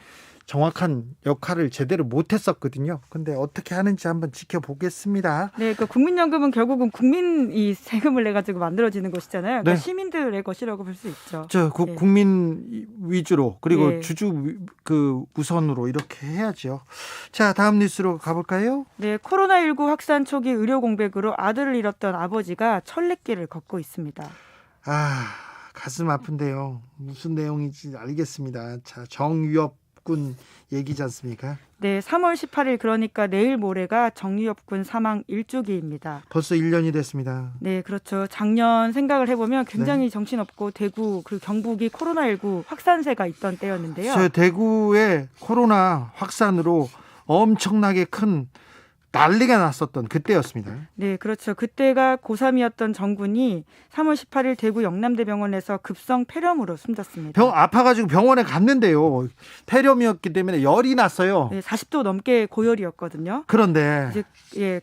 정확한 역할을 제대로 못했었거든요. 근데 어떻게 하는지 한번 지켜보겠습니다. 네, 그 국민연금은 결국은 국민이 세금을 내 가지고 만들어지는 것이잖아요. 그러니까 네. 시민들의 것이라고 볼 수 있죠. 네. 국민 위주로 그리고 네. 주주 우선으로 이렇게 해야죠. 자, 다음 뉴스로 가볼까요? 네, 코로나19 확산 초기 의료 공백으로 아들을 잃었던 아버지가 천리길을 걷고 있습니다. 가슴 아픈데요. 무슨 내용인지 알겠습니다. 자, 정유엽 군 얘기지 않습니까? 네, 3월 18일 그러니까 내일 모레가 정유엽 군 사망 1주기입니다. 벌써 1년이 됐습니다. 네, 그렇죠. 작년 생각을 해보면 굉장히 정신없고 대구 그리고 경북이 코로나19 확산세가 있던 때였는데요. 저 대구의 코로나 확산으로 엄청나게 큰 난리가 났었던 그때였습니다. 네, 그렇죠. 그때가 고3이었던 정군이 3월 18일 대구 영남대병원에서 급성 폐렴으로 숨졌습니다. 아파가지고 병원에 갔는데요. 폐렴이었기 때문에 열이 났어요. 네, 40도 넘게 고열이었거든요. 그런데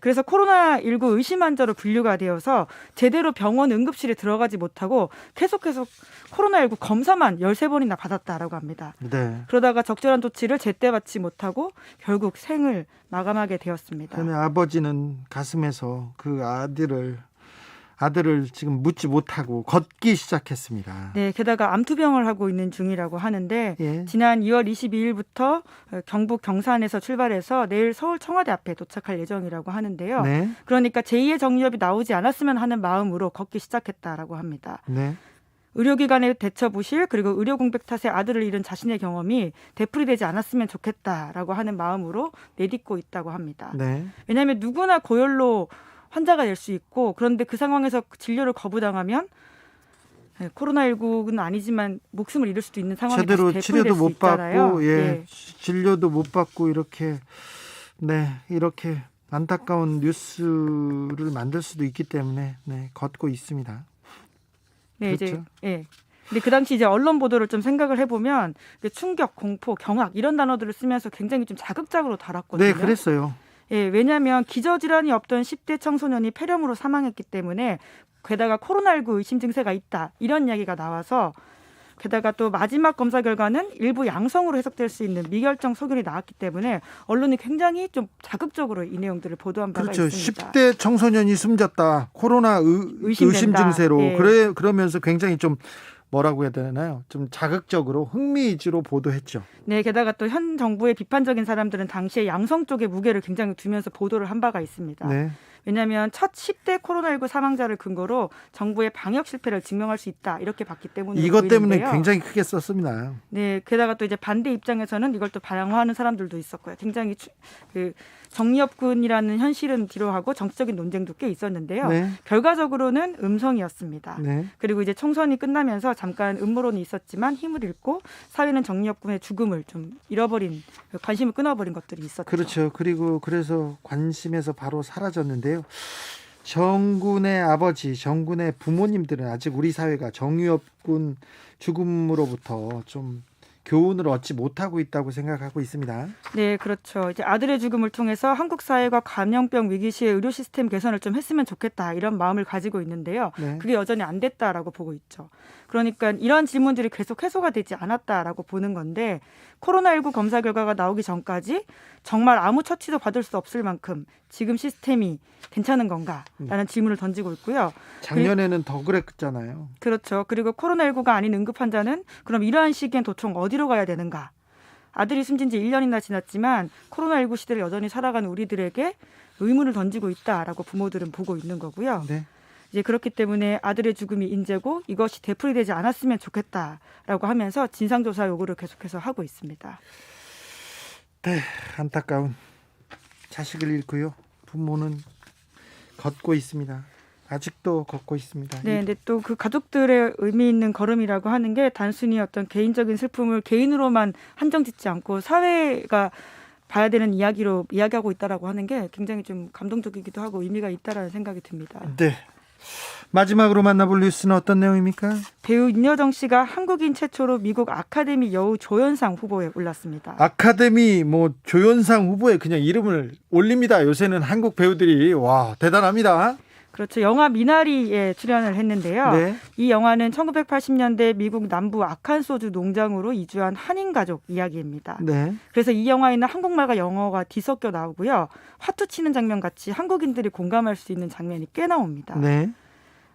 그래서 코로나19 의심 환자로 분류가 되어서 제대로 병원 응급실에 들어가지 못하고 계속 코로나19 검사만 13번이나 받았다라고 합니다. 네. 그러다가 적절한 조치를 제때 받지 못하고 결국 생을 마감하게 되었습니다. 그런데 아버지는 가슴에서 그 아들을 지금 묻지 못하고 걷기 시작했습니다. 네, 게다가 암투병을 하고 있는 중이라고 하는데 예. 지난 2월 22일부터 경북 경산에서 출발해서 내일 서울 청와대 앞에 도착할 예정이라고 하는데요. 네. 그러니까 제2의 정유업이 나오지 않았으면 하는 마음으로 걷기 시작했다라고 합니다. 네. 의료기관의 대처 부실 그리고 의료 공백 탓에 아들을 잃은 자신의 경험이 되풀이되지 않았으면 좋겠다라고 하는 마음으로 내딛고 있다고 합니다. 네. 왜냐하면 누구나 고열로 환자가 될 수 있고 그런데 그 상황에서 진료를 거부당하면 코로나19는 아니지만 목숨을 잃을 수도 있는 상황이 제대로 다시 치료도 되풀이될 수 못 있잖아요. 받고 예. 진료도 못 받고 이렇게 이렇게 안타까운 뉴스를 만들 수도 있기 때문에 걷고 있습니다. 네, 그렇죠? 이제 예. 근데 그 당시 이제 언론 보도를 좀 생각을 해보면 충격, 공포, 경악 이런 단어들을 쓰면서 굉장히 좀 자극적으로 달았거든요. 네, 그랬어요. 예, 왜냐하면 기저질환이 없던 10대 청소년이 폐렴으로 사망했기 때문에 게다가 코로나19 의심 증세가 있다 이런 이야기가 나와서 게다가 또 마지막 검사 결과는 일부 양성으로 해석될 수 있는 미결정 소견이 나왔기 때문에 언론이 굉장히 좀 자극적으로 이 내용들을 보도한 바가 그렇죠. 있습니다. 10대 청소년이 숨졌다. 코로나 의심 증세로 예. 그러면서 굉장히 좀 뭐라고 해야 되나요? 좀 자극적으로 흥미 위주로 보도했죠. 네, 게다가 또 현 정부의 비판적인 사람들은 당시에 양성 쪽에 무게를 굉장히 두면서 보도를 한 바가 있습니다. 네. 왜냐하면 첫 10대 코로나19 사망자를 근거로 정부의 방역 실패를 증명할 수 있다 이렇게 봤기 때문에 이것 때문에 굉장히 크게 썼습니다. 네, 게다가 또 이제 반대 입장에서는 이걸 또 반영하는 사람들도 있었고요. 굉장히 정리업군이라는 현실은 뒤로하고 정치적인 논쟁도 꽤 있었는데요. 네. 결과적으로는 음성이었습니다. 네. 그리고 이제 총선이 끝나면서 잠깐 음모론이 있었지만 힘을 잃고 사회는 정리업군의 죽음을 좀 잃어버린 관심을 끊어버린 것들이 있었죠. 그렇죠. 그리고 그래서 관심에서 바로 사라졌는데요. 정군의 아버지, 정군의 부모님들은 아직 우리 사회가 정유업군 죽음으로부터 좀 교훈을 얻지 못하고 있다고 생각하고 있습니다. 네, 그렇죠. 이제 아들의 죽음을 통해서 한국 사회가 감염병 위기 시에 의료 시스템 개선을 좀 했으면 좋겠다 이런 마음을 가지고 있는데요. 네. 그게 여전히 안 됐다라고 보고 있죠. 그러니까 이런 질문들이 계속 해소가 되지 않았다라고 보는 건데 코로나19 검사 결과가 나오기 전까지 정말 아무 처치도 받을 수 없을 만큼 지금 시스템이 괜찮은 건가라는 질문을 던지고 있고요. 작년에는 더 그랬잖아요. 그렇죠. 그리고 코로나19가 아닌 응급 환자는 그럼 이러한 시기엔 도통 어디로 가야 되는가? 아들이 숨진 지 1년이나 지났지만 코로나19 시대를 여전히 살아가는 우리들에게 의문을 던지고 있다라고 부모들은 보고 있는 거고요. 네. 이제 그렇기 때문에 아들의 죽음이 인재고 이것이 되풀이되지 않았으면 좋겠다라고 하면서 진상조사 요구를 계속해서 하고 있습니다. 네, 안타까운 자식을 잃고요. 부모는 걷고 있습니다. 아직도 걷고 있습니다. 네, 근데 또 그 가족들의 의미 있는 걸음이라고 하는 게 단순히 어떤 개인적인 슬픔을 개인으로만 한정짓지 않고 사회가 봐야 되는 이야기로 이야기하고 있다라고 하는 게 굉장히 좀 감동적이기도 하고 의미가 있다라는 생각이 듭니다. 네. 마지막으로 만나볼 뉴스는 어떤 내용입니까? 배우 윤여정 씨가 한국인 최초로 미국 아카데미 여우 조연상 후보에 올랐습니다. 아카데미 조연상 후보에 그냥 이름을 올립니다. 요새는 한국 배우들이 와 대단합니다. 그렇죠. 영화 미나리에 출연을 했는데요. 네. 이 영화는 1980년대 미국 남부 아칸소주 농장으로 이주한 한인 가족 이야기입니다. 네. 그래서 이 영화에는 한국말과 영어가 뒤섞여 나오고요. 화투 치는 장면 같이 한국인들이 공감할 수 있는 장면이 꽤 나옵니다. 네.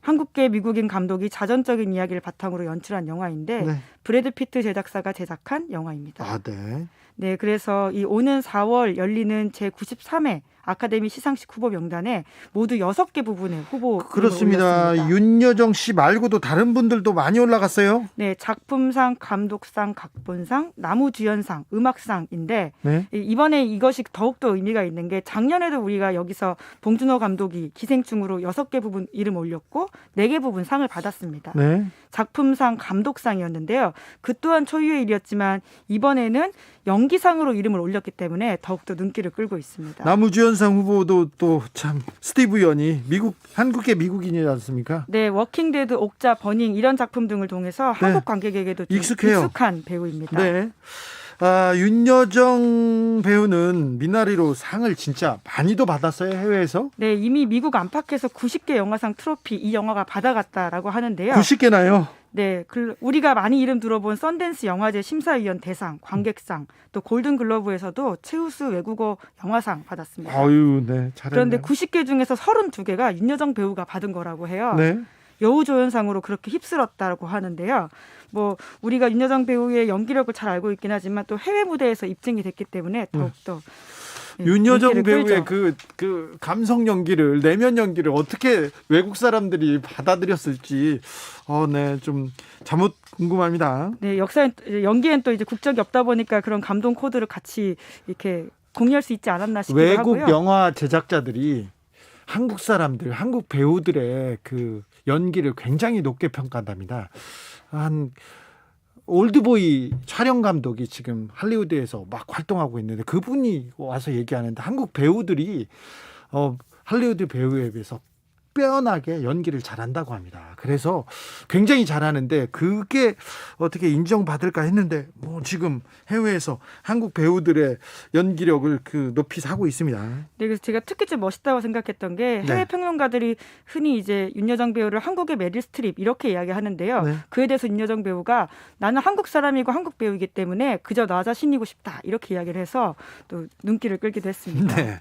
한국계 미국인 감독이 자전적인 이야기를 바탕으로 연출한 영화인데 네. 브래드 피트 제작사가 제작한 영화입니다. 아, 네. 네, 그래서 이 오는 4월 열리는 제93회 아카데미 시상식 후보 명단에 모두 6개 부분의 후보 그렇습니다. 올렸습니다. 윤여정 씨 말고도 다른 분들도 많이 올라갔어요. 네, 작품상, 감독상, 각본상, 나무주연상, 음악상인데 네. 이번에 이것이 더욱더 의미가 있는 게 작년에도 우리가 여기서 봉준호 감독이 기생충으로 6개 부분 이름 올렸고 4개 부분 상을 받았습니다. 네. 작품상, 감독상이었는데요. 그 또한 초유의 일이었지만 이번에는 연기상으로 이름을 올렸기 때문에 더욱더 눈길을 끌고 있습니다. 나무주연상 후보도 또 참 스티브 연이 한국계 미국인이지 않습니까? 네, 워킹데드, 옥자, 버닝 이런 작품 등을 통해서 네. 한국 관객에게도 좀 익숙한 배우입니다. 네. 윤여정 배우는 미나리로 상을 진짜 많이도 받았어요, 해외에서? 네, 이미 미국 안팎에서 90개 영화상 트로피 이 영화가 받아갔다라고 하는데요. 90개나요? 네, 우리가 많이 이름 들어본 썬댄스 영화제 심사위원 대상, 관객상, 또 골든글러브에서도 최우수 외국어 영화상 받았습니다. 아유, 네, 잘했네요. 그런데 90개 중에서 32개가 윤여정 배우가 받은 거라고 해요. 네. 여우조연상으로 그렇게 휩쓸었다고 하는데요. 뭐 우리가 윤여정 배우의 연기력을 잘 알고 있긴 하지만 또 해외 무대에서 입증이 됐기 때문에 더욱더 윤여정 배우의 그 감성 연기를, 내면 연기를 어떻게 외국 사람들이 받아들였을지 네, 좀 잘못 궁금합니다. 네, 연기엔 또 이제 국적이 없다 보니까 그런 감동 코드를 같이 이렇게 공유할 수 있지 않았나 싶기도 외국 하고요. 영화 제작자들이 한국 사람들, 한국 배우들의 그 연기를 굉장히 높게 평가한답니다. 한 올드보이 촬영 감독이 지금 할리우드에서 막 활동하고 있는데 그분이 와서 얘기하는데 한국 배우들이 할리우드 배우에 비해서 빼어나게 연기를 잘한다고 합니다. 그래서 굉장히 잘하는데 그게 어떻게 인정받을까 했는데 뭐 지금 해외에서 한국 배우들의 연기력을 높이 사고 있습니다. 네, 그래서 제가 특히 좀 멋있다고 생각했던 게 해외 평론가들이 흔히 이제 윤여정 배우를 한국의 메릴 스트립 이렇게 이야기하는데요. 네. 그에 대해서 윤여정 배우가 나는 한국 사람이고 한국 배우이기 때문에 그저 나 자신이고 싶다 이렇게 이야기를 해서 또 눈길을 끌기도 했습니다. 네.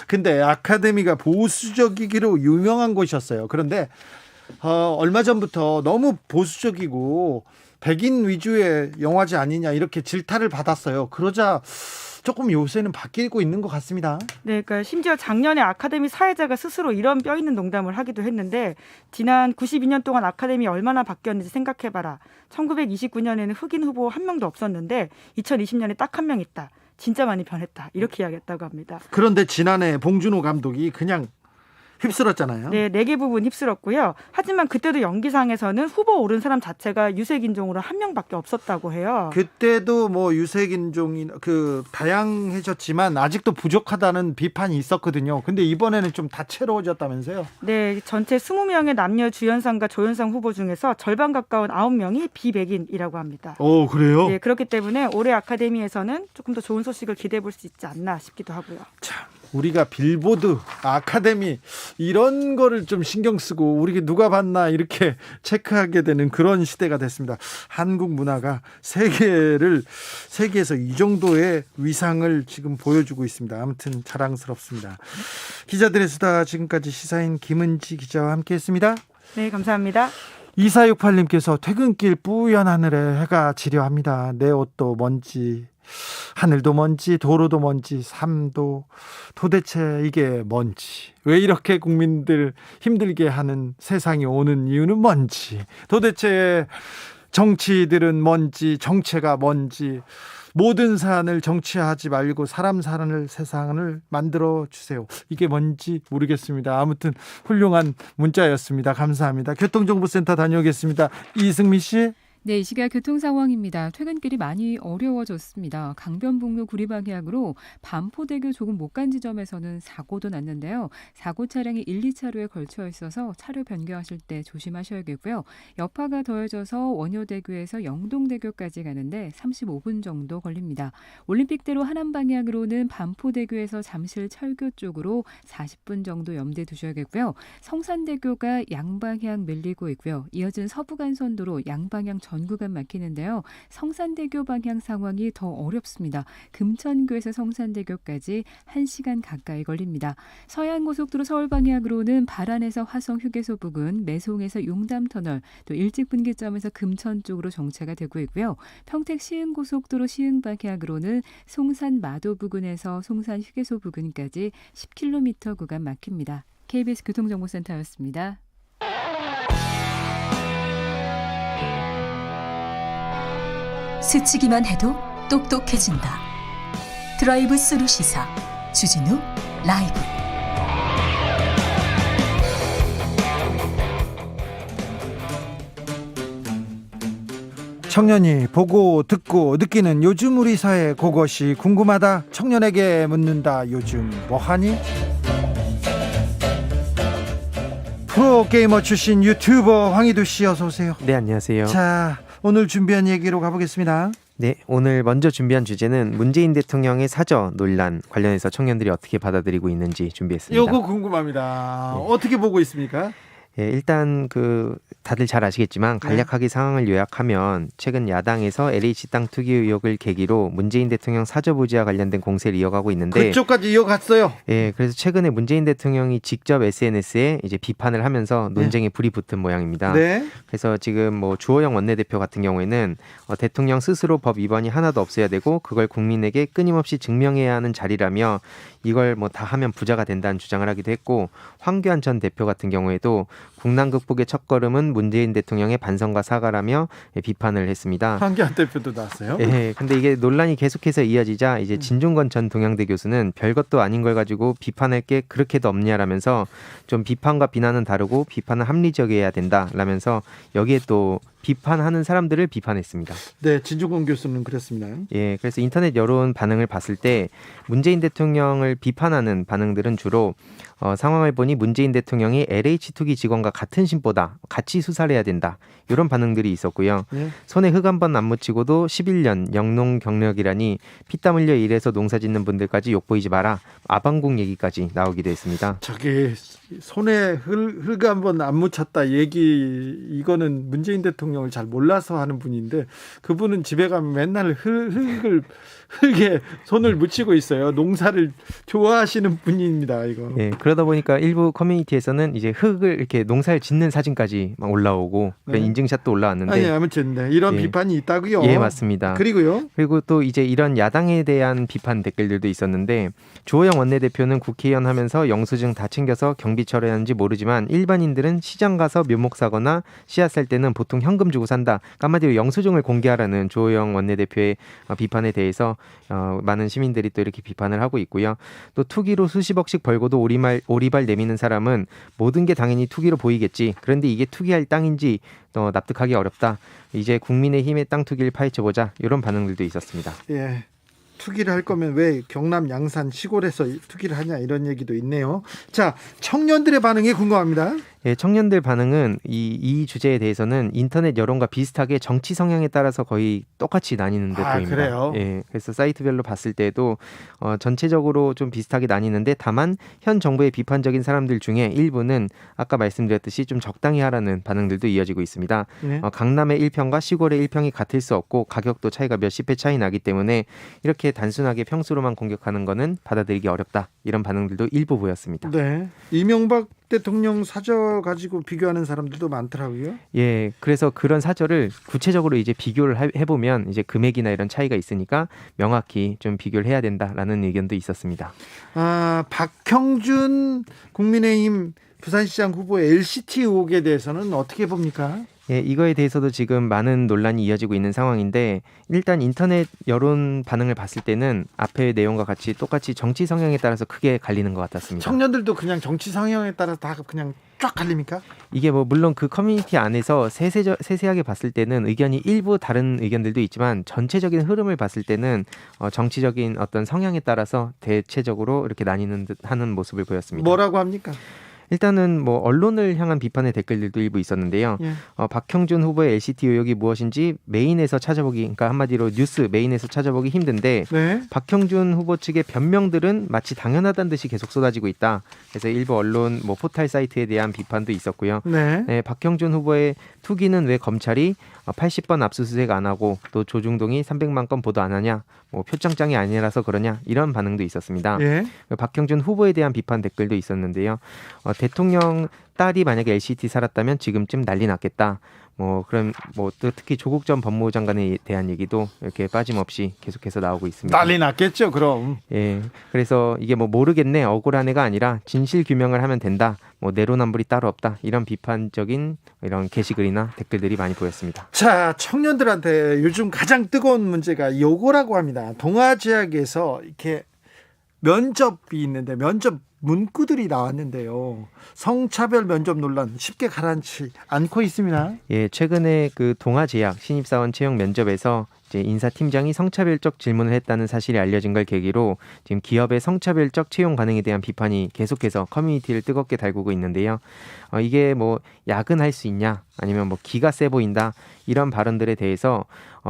근데 아카데미가 보수적이기로 유명한 곳이었어요. 그런데 얼마 전부터 너무 보수적이고 백인 위주의 영화제 아니냐 이렇게 질타를 받았어요. 그러자 조금 요새는 바뀌고 있는 것 같습니다. 네, 그러니까 심지어 작년에 아카데미 사회자가 스스로 이런 뼈 있는 농담을 하기도 했는데 지난 92년 동안 아카데미 얼마나 바뀌었는지 생각해봐라. 1929년에는 흑인 후보 한 명도 없었는데 2020년에 딱 한 명 있다. 진짜 많이 변했다. 이렇게 이야기했다고 합니다. 그런데 지난해 봉준호 감독이 그냥 휩쓸었잖아요. 네, 4개 부분 휩쓸었고요. 하지만 그때도 연기상에서는 후보 오른 사람 자체가 유색인종으로 한 명밖에 없었다고 해요. 그때도 뭐 유색인종이 다양해졌지만 아직도 부족하다는 비판이 있었거든요. 근데 이번에는 좀 다채로워졌다면서요? 네, 전체 20명의 남녀 주연상과 조연상 후보 중에서 절반 가까운 9명이 비백인이라고 합니다. 오, 그래요? 네, 그렇기 때문에 올해 아카데미에서는 조금 더 좋은 소식을 기대해 볼 수 있지 않나 싶기도 하고요. 참. 우리가 빌보드, 아카데미 이런 거를 좀 신경 쓰고 우리 누가 봤나 이렇게 체크하게 되는 그런 시대가 됐습니다. 한국 문화가 세계에서 이 정도의 위상을 지금 보여주고 있습니다. 아무튼 자랑스럽습니다. 기자들의 수다, 지금까지 시사인 김은지 기자와 함께했습니다. 네, 감사합니다. 2468님께서 퇴근길 뿌연 하늘에 해가 지려합니다. 내 옷도 먼지, 하늘도 먼지, 도로도 먼지, 삶도 도대체 이게 뭔지, 왜 이렇게 국민들 힘들게 하는 세상이 오는 이유는 뭔지, 도대체 정치들은 뭔지, 정체가 뭔지, 모든 사안을 정치하지 말고 사람 사는 세상을 만들어 주세요. 이게 뭔지 모르겠습니다. 아무튼 훌륭한 문자였습니다. 감사합니다. 교통정보센터 다녀오겠습니다. 이승미 씨. 네, 이 시각 교통 상황입니다. 퇴근길이 많이 어려워졌습니다. 강변북로 구리 방향으로 반포대교 조금 못 간 지점에서는 사고도 났는데요. 사고 차량이 1, 2차로에 걸쳐 있어서 차로 변경하실 때 조심하셔야겠고요. 여파가 더해져서 원효대교에서 영동대교까지 가는데 35분 정도 걸립니다. 올림픽대로 하남 방향으로는 반포대교에서 잠실 철교 쪽으로 40분 정도 염두에 두셔야겠고요. 성산대교가 양방향 밀리고 있고요. 이어진 서부간선도로 양방향 전 구간 막히는데요. 성산대교 방향 상황이 더 어렵습니다. 금천교에서 성산대교까지 1시간 가까이 걸립니다. 서해안고속도로 서울 방향으로는 발안에서 화성 휴게소 부근, 매송에서 용담터널, 또 일직분기점에서 금천 쪽으로 정체가 되고 있고요. 평택 시흥고속도로 시흥 방향으로는 송산 마도 부근에서 송산 휴게소 부근까지 10km 구간 막힙니다. KBS 교통정보센터였습니다. 스치기만 해도 똑똑해진다. 드라이브 스루 시사 주진우 라이브. 청년이 보고 듣고 느끼는 요즘 우리 사회, 그것이 궁금하다. 청년에게 묻는다. 요즘 뭐하니? 프로게이머 출신 유튜버 황희두 씨, 어서 오세요. 네, 안녕하세요. 자, 오늘 준비한 얘기로 가보겠습니다. 네, 오늘 먼저 준비한 주제는 문재인 대통령의 사저 논란 관련해서 청년들이 어떻게 받아들이고 있는지 준비했습니다. 이거 궁금합니다. 네. 어떻게 보고 있습니까? 예, 일단 다들 잘 아시겠지만 간략하게 상황을 요약하면 최근 야당에서 LH 땅 투기 의혹을 계기로 문재인 대통령 사저부지와 관련된 공세를 이어가고 있는데 그쪽까지 이어갔어요. 예, 그래서 최근에 문재인 대통령이 직접 SNS에 이제 비판을 하면서 논쟁에 불이 붙은 모양입니다. 네. 그래서 지금 뭐 주호영 원내대표 같은 경우에는 대통령 스스로 법 위반이 하나도 없어야 되고 그걸 국민에게 끊임없이 증명해야 하는 자리라며 이걸 뭐 다 하면 부자가 된다는 주장을 하기도 했고, 황교안 전 대표 같은 경우에도 국난 극복의 첫걸음은 문재인 대통령의 반성과 사과라며 비판을 했습니다. 황교안 대표도 나왔어요. 예, 근데 이게 논란이 계속해서 이어지자 이제 진중권 전 동양대 교수는 별것도 아닌 걸 가지고 비판할 게 그렇게도 없냐라면서 좀 비판과 비난은 다르고 비판은 합리적이어야 된다라면서 여기에 또 비판하는 사람들을 비판했습니다. 네, 진중권 교수는 그랬습니다. 예, 그래서 인터넷 여론 반응을 봤을 때 문재인 대통령을 비판하는 반응들은 주로 상황을 보니 문재인 대통령이 LH 투기 직원과 같은 신보다 같이 수사를 해야 된다, 이런 반응들이 있었고요. 네. 손에 흙 한 번 안 묻히고도 11년 영농 경력이라니 피땀 흘려 일해서 농사 짓는 분들까지 욕보이지 마라, 아방궁 얘기까지 나오기도 했습니다. 저기 손에 흙 한 번 안 묻혔다 이거는 문재인 대통령을 잘 몰라서 하는 분인데, 그분은 집에 가면 맨날 흙에 손을 묻히고 있어요. 농사를 좋아하시는 분입니다. 이거. 예, 그러다 보니까 일부 커뮤니티에서는 이제 흙을 이렇게 농사를 짓는 사진까지 막 올라오고 네. 인증샷도 올라왔는데, 아니 아무튼 이런 예. 비판이 있다고요. 예, 맞습니다. 그리고 또 이제 이런 야당에 대한 비판 댓글들도 있었는데, 주호영 원내대표는 국회의원 하면서 영수증 다 챙겨서 경비 처리하는지 모르지만 일반인들은 시장 가서 묘목 사거나 씨앗 살 때는 보통 현금 주고 산다, 한마디로 영수증을 공개하라는 주호영 원내대표의 비판에 대해서 많은 시민들이 또 이렇게 비판을 하고 있고요. 또 투기로 수십억씩 벌고도 오리발 내미는 사람은 모든 게 당연히 투기로 보이겠지, 그런데 이게 투기할 땅인지 납득하기 어렵다, 이제 국민의힘의 땅 투기를 파헤쳐보자, 이런 반응들도 있었습니다. 예. 투기를 할 거면 왜 경남 양산 시골에서 투기를 하냐, 이런 얘기도 있네요. 자, 청년들의 반응이 궁금합니다. 예, 청년들 반응은 이 주제에 대해서는 인터넷 여론과 비슷하게 정치 성향에 따라서 거의 똑같이 나뉘는 데 보입니다. 그래요? 예, 그래서 사이트별로 봤을 때도 전체적으로 좀 비슷하게 나뉘는데, 다만 현 정부의 비판적인 사람들 중에 일부는 아까 말씀드렸듯이 좀 적당히 하라는 반응들도 이어지고 있습니다. 예. 강남의 1평과 시골의 1평이 같을 수 없고 가격도 차이가 몇십 배 차이 나기 때문에 이렇게 단순하게 평수로만 공격하는 거는 받아들이기 어렵다, 이런 반응들도 일부 보였습니다. 네, 이명박 대통령 사저 가지고 비교하는 사람들도 많더라고요. 예, 그래서 그런 사절을 구체적으로 이제 비교를 해보면 이제 금액이나 이런 차이가 있으니까 명확히 좀 비교를 해야 된다라는 의견도 있었습니다. 박형준 국민의힘 부산시장 후보의 LCT 의혹에 대해서는 어떻게 봅니까? 예, 이거에 대해서도 지금 많은 논란이 이어지고 있는 상황인데, 일단 인터넷 여론 반응을 봤을 때는 앞의 내용과 같이 똑같이 정치 성향에 따라서 크게 갈리는 것 같았습니다. 청년들도 그냥 정치 성향에 따라서 다 그냥 쫙 갈립니까? 이게 뭐 물론 그 커뮤니티 안에서 세세하게 봤을 때는 의견이 일부 다른 의견들도 있지만, 전체적인 흐름을 봤을 때는 정치적인 어떤 성향에 따라서 대체적으로 이렇게 나뉘는 듯 하는 모습을 보였습니다. 뭐라고 합니까? 일단은 뭐 언론을 향한 비판의 댓글들도 일부 있었는데요. 예. 박형준 후보의 LCT 의혹이 무엇인지 메인에서 찾아보기, 그러니까 한마디로 뉴스 메인에서 찾아보기 힘든데, 네. 박형준 후보 측의 변명들은 마치 당연하다는 듯이 계속 쏟아지고 있다. 그래서 일부 언론 포털 사이트에 대한 비판도 있었고요. 네. 박형준 후보의 투기는 왜 검찰이 80번 압수수색 안 하고 또 조중동이 300만 건 보도 안 하냐, 뭐 표창장이 아니라서 그러냐, 이런 반응도 있었습니다. 예. 박형준 후보에 대한 비판 댓글도 있었는데요. 대통령 딸이 만약에 LCT 살았다면 지금쯤 난리 났겠다. 그럼 또 특히 조국 전 법무부 장관에 대한 얘기도 이렇게 빠짐없이 계속해서 나오고 있습니다. 난리 났겠죠, 그럼. 예, 그래서 이게 모르겠네, 억울한 애가 아니라 진실 규명을 하면 된다, 내로남불이 따로 없다, 이런 비판적인 이런 게시글이나 댓글들이 많이 보였습니다. 자, 청년들한테 요즘 가장 뜨거운 문제가 요거라고 합니다. 동아제약에서 이렇게 면접이 있는데 면접 문구들이 나왔는데요. 성차별 면접 논란 쉽게 가라앉지 않고 있습니다. 예, 최근에 그 동아제약 신입사원 채용 면접에서 이제 인사팀장이 성차별적 질문을 했다는 사실이 알려진 걸 계기로 지금 기업의 성차별적 채용 반응에 대한 비판이 계속해서 커뮤니티를 뜨겁게 달구고 있는데요. 이게 야근할 수 있냐, 아니면 기가 세 보인다, 이런 발언들에 대해서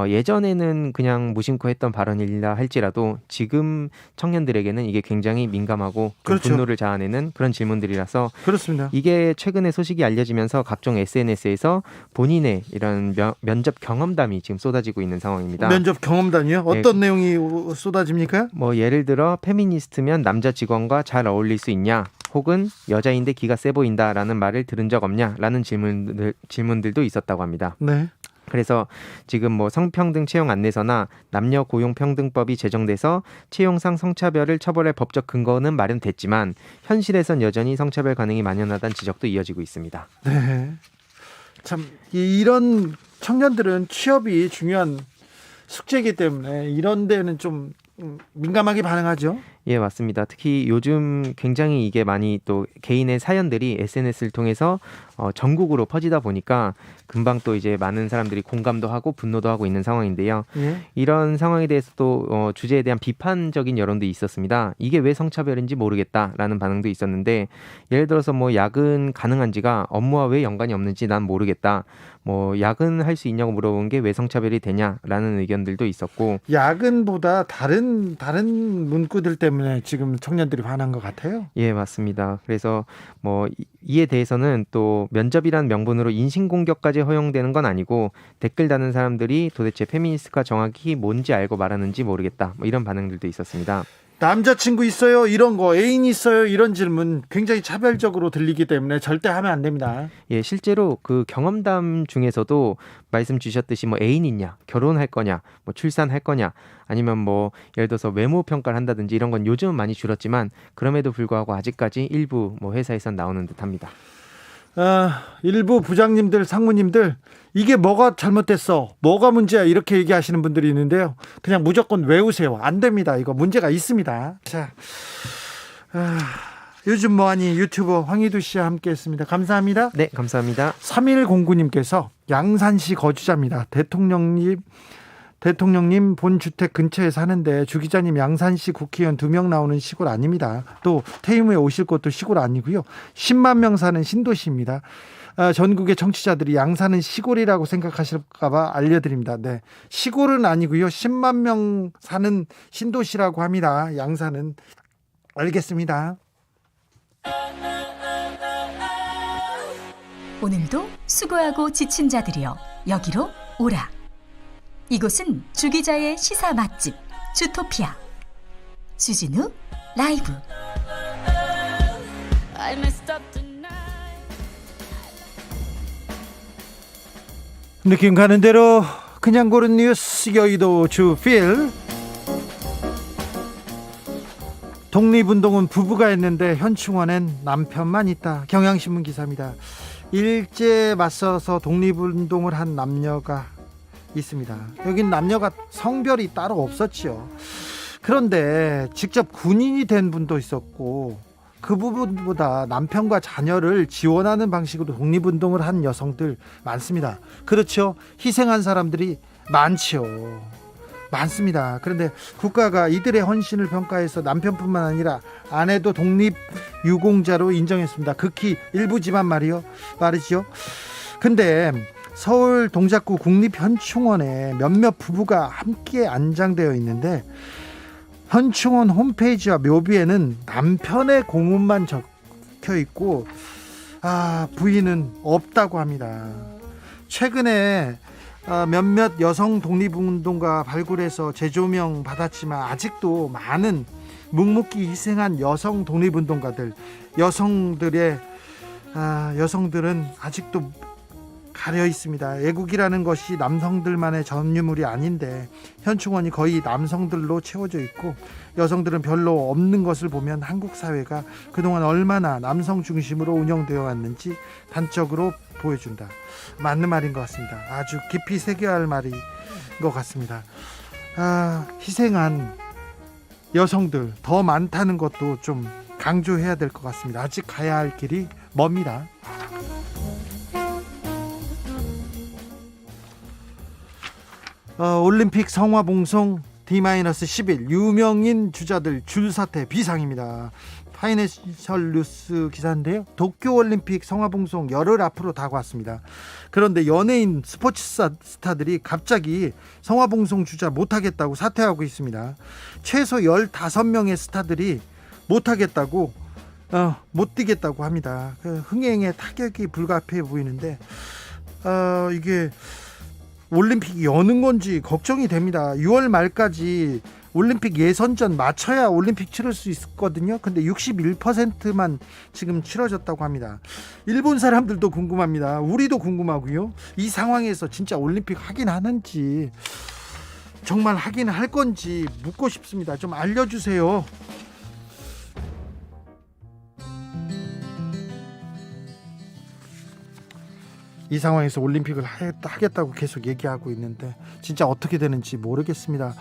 예전에는 그냥 무심코 했던 발언이라 할지라도 지금 청년들에게는 이게 굉장히 민감하고 좀 그렇죠. 분노를 자아내는 그런 질문들이라서 그렇습니다. 이게 최근에 소식이 알려지면서 각종 SNS에서 본인의 이런 면접 경험담이 지금 쏟아지고 있는 상황입니다. 면접 경험담이요? 어떤 내용이 쏟아집니까? 뭐 예를 들어 페미니스트면 남자 직원과 잘 어울릴 수 있냐? 혹은 여자인데 기가 세 보인다라는 말을 들은 적 없냐라는 질문들도 있었다고 합니다. 네. 그래서 지금 뭐 성평등 채용 안내서나 남녀 고용평등법이 제정돼서 채용상 성차별을 처벌할 법적 근거는 마련됐지만 현실에선 여전히 성차별 관행이 만연하다는 지적도 이어지고 있습니다. 네. 참 이런 청년들은 취업이 중요한 숙제이기 때문에 이런 데는 좀 민감하게 반응하죠. 예, 맞습니다. 특히 요즘 굉장히 이게 많이 또 개인의 사연들이 SNS를 통해서 전국으로 퍼지다 보니까 금방 또 이제 많은 사람들이 공감도 하고 분노도 하고 있는 상황인데요. 예. 이런 상황에 대해서 또 주제에 대한 비판적인 여론도 있었습니다. 이게 왜 성차별인지 모르겠다라는 반응도 있었는데 예를 들어서 뭐 야근 가능한지가 업무와 왜 연관이 없는지 난 모르겠다. 뭐 야근할 수 있냐고 물어본 게 왜 성차별이 되냐라는 의견들도 있었고 야근보다 다른 문구들 때문에 지금 청년들이 화난 것 같아요. 예, 맞습니다. 그래서 뭐 이에 대해서는 또 면접이란 명분으로 인신공격까지 허용되는 건 아니고 댓글 다는 사람들이 도대체 페미니스트가 정확히 뭔지 알고 말하는지 모르겠다. 뭐 이런 반응들도 있었습니다. 남자친구 있어요? 이런 거 애인 있어요? 이런 질문 굉장히 차별적으로 들리기 때문에 절대 하면 안 됩니다. 예, 실제로 그 경험담 중에서도 말씀 주셨듯이 뭐 애인 있냐, 결혼할 거냐, 뭐 출산할 거냐, 아니면 뭐 예를 들어서 외모 평가를 한다든지 이런 건 요즘은 많이 줄었지만 그럼에도 불구하고 아직까지 일부 뭐 회사에선 나오는 듯합니다. 일부 부장님들, 상무님들 이게 뭐가 잘못됐어, 뭐가 문제야 이렇게 얘기하시는 분들이 있는데요. 그냥 무조건 외우세요. 안 됩니다. 이거 문제가 있습니다. 자, 요즘 뭐하니 유튜버 황희두 씨와 함께했습니다. 감사합니다. 네, 감사합니다. 3109님께서 양산시 거주자입니다. 대통령님 본 주택 근처에 사는데 주 기자님 양산시 국회의원 2명 나오는 시골 아닙니다. 또 퇴임 후에 오실 곳도 시골 아니고요. 10만 명 사는 신도시입니다. 전국의 청취자들이 양산은 시골이라고 생각하실까 봐 알려드립니다. 네, 시골은 아니고요. 10만 명 사는 신도시라고 합니다. 양산은. 알겠습니다. 오늘도 수고하고 지친 자들이여 여기로 오라. 이곳은 주기자의 시사 맛집 주토피아 주진우 라이브. 느낌 가는 대로 그냥 고른 뉴스 여의도 주필. 독립운동은 부부가 했는데 현충원엔 남편만 있다. 경향신문 기사입니다. 일제에 맞서서 독립운동을 한 남녀가 있습니다. 여긴 남녀가 성별이 따로 없었지요. 그런데 직접 군인이 된 분도 있었고 그 부분보다 남편과 자녀를 지원하는 방식으로 독립운동을 한 여성들 많습니다. 그렇죠. 희생한 사람들이 많지요. 많습니다. 그런데 국가가 이들의 헌신을 평가해서 남편뿐만 아니라 아내도 독립유공자로 인정했습니다. 극히 일부지만 말이죠. 근데 서울 동작구 국립현충원에 몇몇 부부가 함께 안장되어 있는데 현충원 홈페이지와 묘비에는 남편의 공훈만 적혀 있고 부인은 없다고 합니다. 최근에 몇몇 여성 독립운동가 발굴해서 재조명 받았지만 아직도 많은 묵묵히 희생한 여성 독립운동가들, 여성들은 아직도 가려 있습니다. 애국이라는 것이 남성들만의 전유물이 아닌데 현충원이 거의 남성들로 채워져 있고 여성들은 별로 없는 것을 보면 한국 사회가 그동안 얼마나 남성 중심으로 운영되어 왔는지 단적으로 보여준다. 맞는 말인 것 같습니다. 아주 깊이 새겨야 할 말인 것 같습니다. 희생한 여성들 더 많다는 것도 좀 강조해야 될 것 같습니다. 아직 가야 할 길이 멉니다. 올림픽 성화봉송 D-11 유명인 주자들 줄사태 비상입니다. 파이낸셜 뉴스 기사인데요. 도쿄올림픽 성화봉송 열흘 앞으로 다가왔습니다. 그런데 연예인 스포츠 스타들이 갑자기 성화봉송 주자 못하겠다고 사퇴하고 있습니다. 최소 15명의 스타들이 못하겠다고 못 뛰겠다고 합니다. 그 흥행에 타격이 불가피해 보이는데 이게 올림픽이 여는 건지 걱정이 됩니다. 6월 말까지 올림픽 예선전 맞춰야 올림픽 치를 수 있거든요. 근데 61%만 지금 치러졌다고 합니다. 일본 사람들도 궁금합니다. 우리도 궁금하고요. 이 상황에서 진짜 올림픽 하긴 하는지, 정말 하긴 할 건지 묻고 싶습니다. 좀 알려주세요. 이 상황에서 올림픽을 하겠다고 계속 얘기하고 있는데 진짜 어떻게 되는지 모르겠습니다.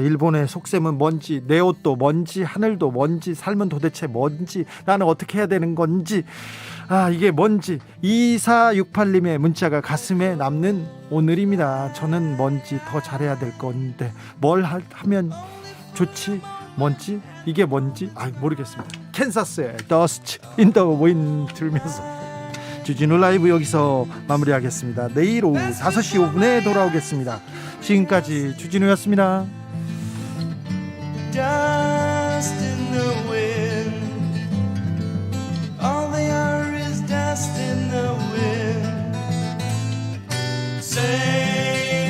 일본의 속셈은 뭔지, 내 옷도 뭔지, 하늘도 뭔지, 삶은 도대체 뭔지, 나는 어떻게 해야 되는 건지, 이게 뭔지. 2468님의 문자가 가슴에 남는 오늘입니다. 저는 뭔지 더 잘해야 될 건데 뭘 하면 좋지, 뭔지, 이게 뭔지 모르겠습니다. 캔사스의 Dust in the Wind 들으면서 주진우 라이브 여기서 마무리하겠습니다. 내일 오후 5시 5분에 돌아오겠습니다. 지금까지 주진우였습니다.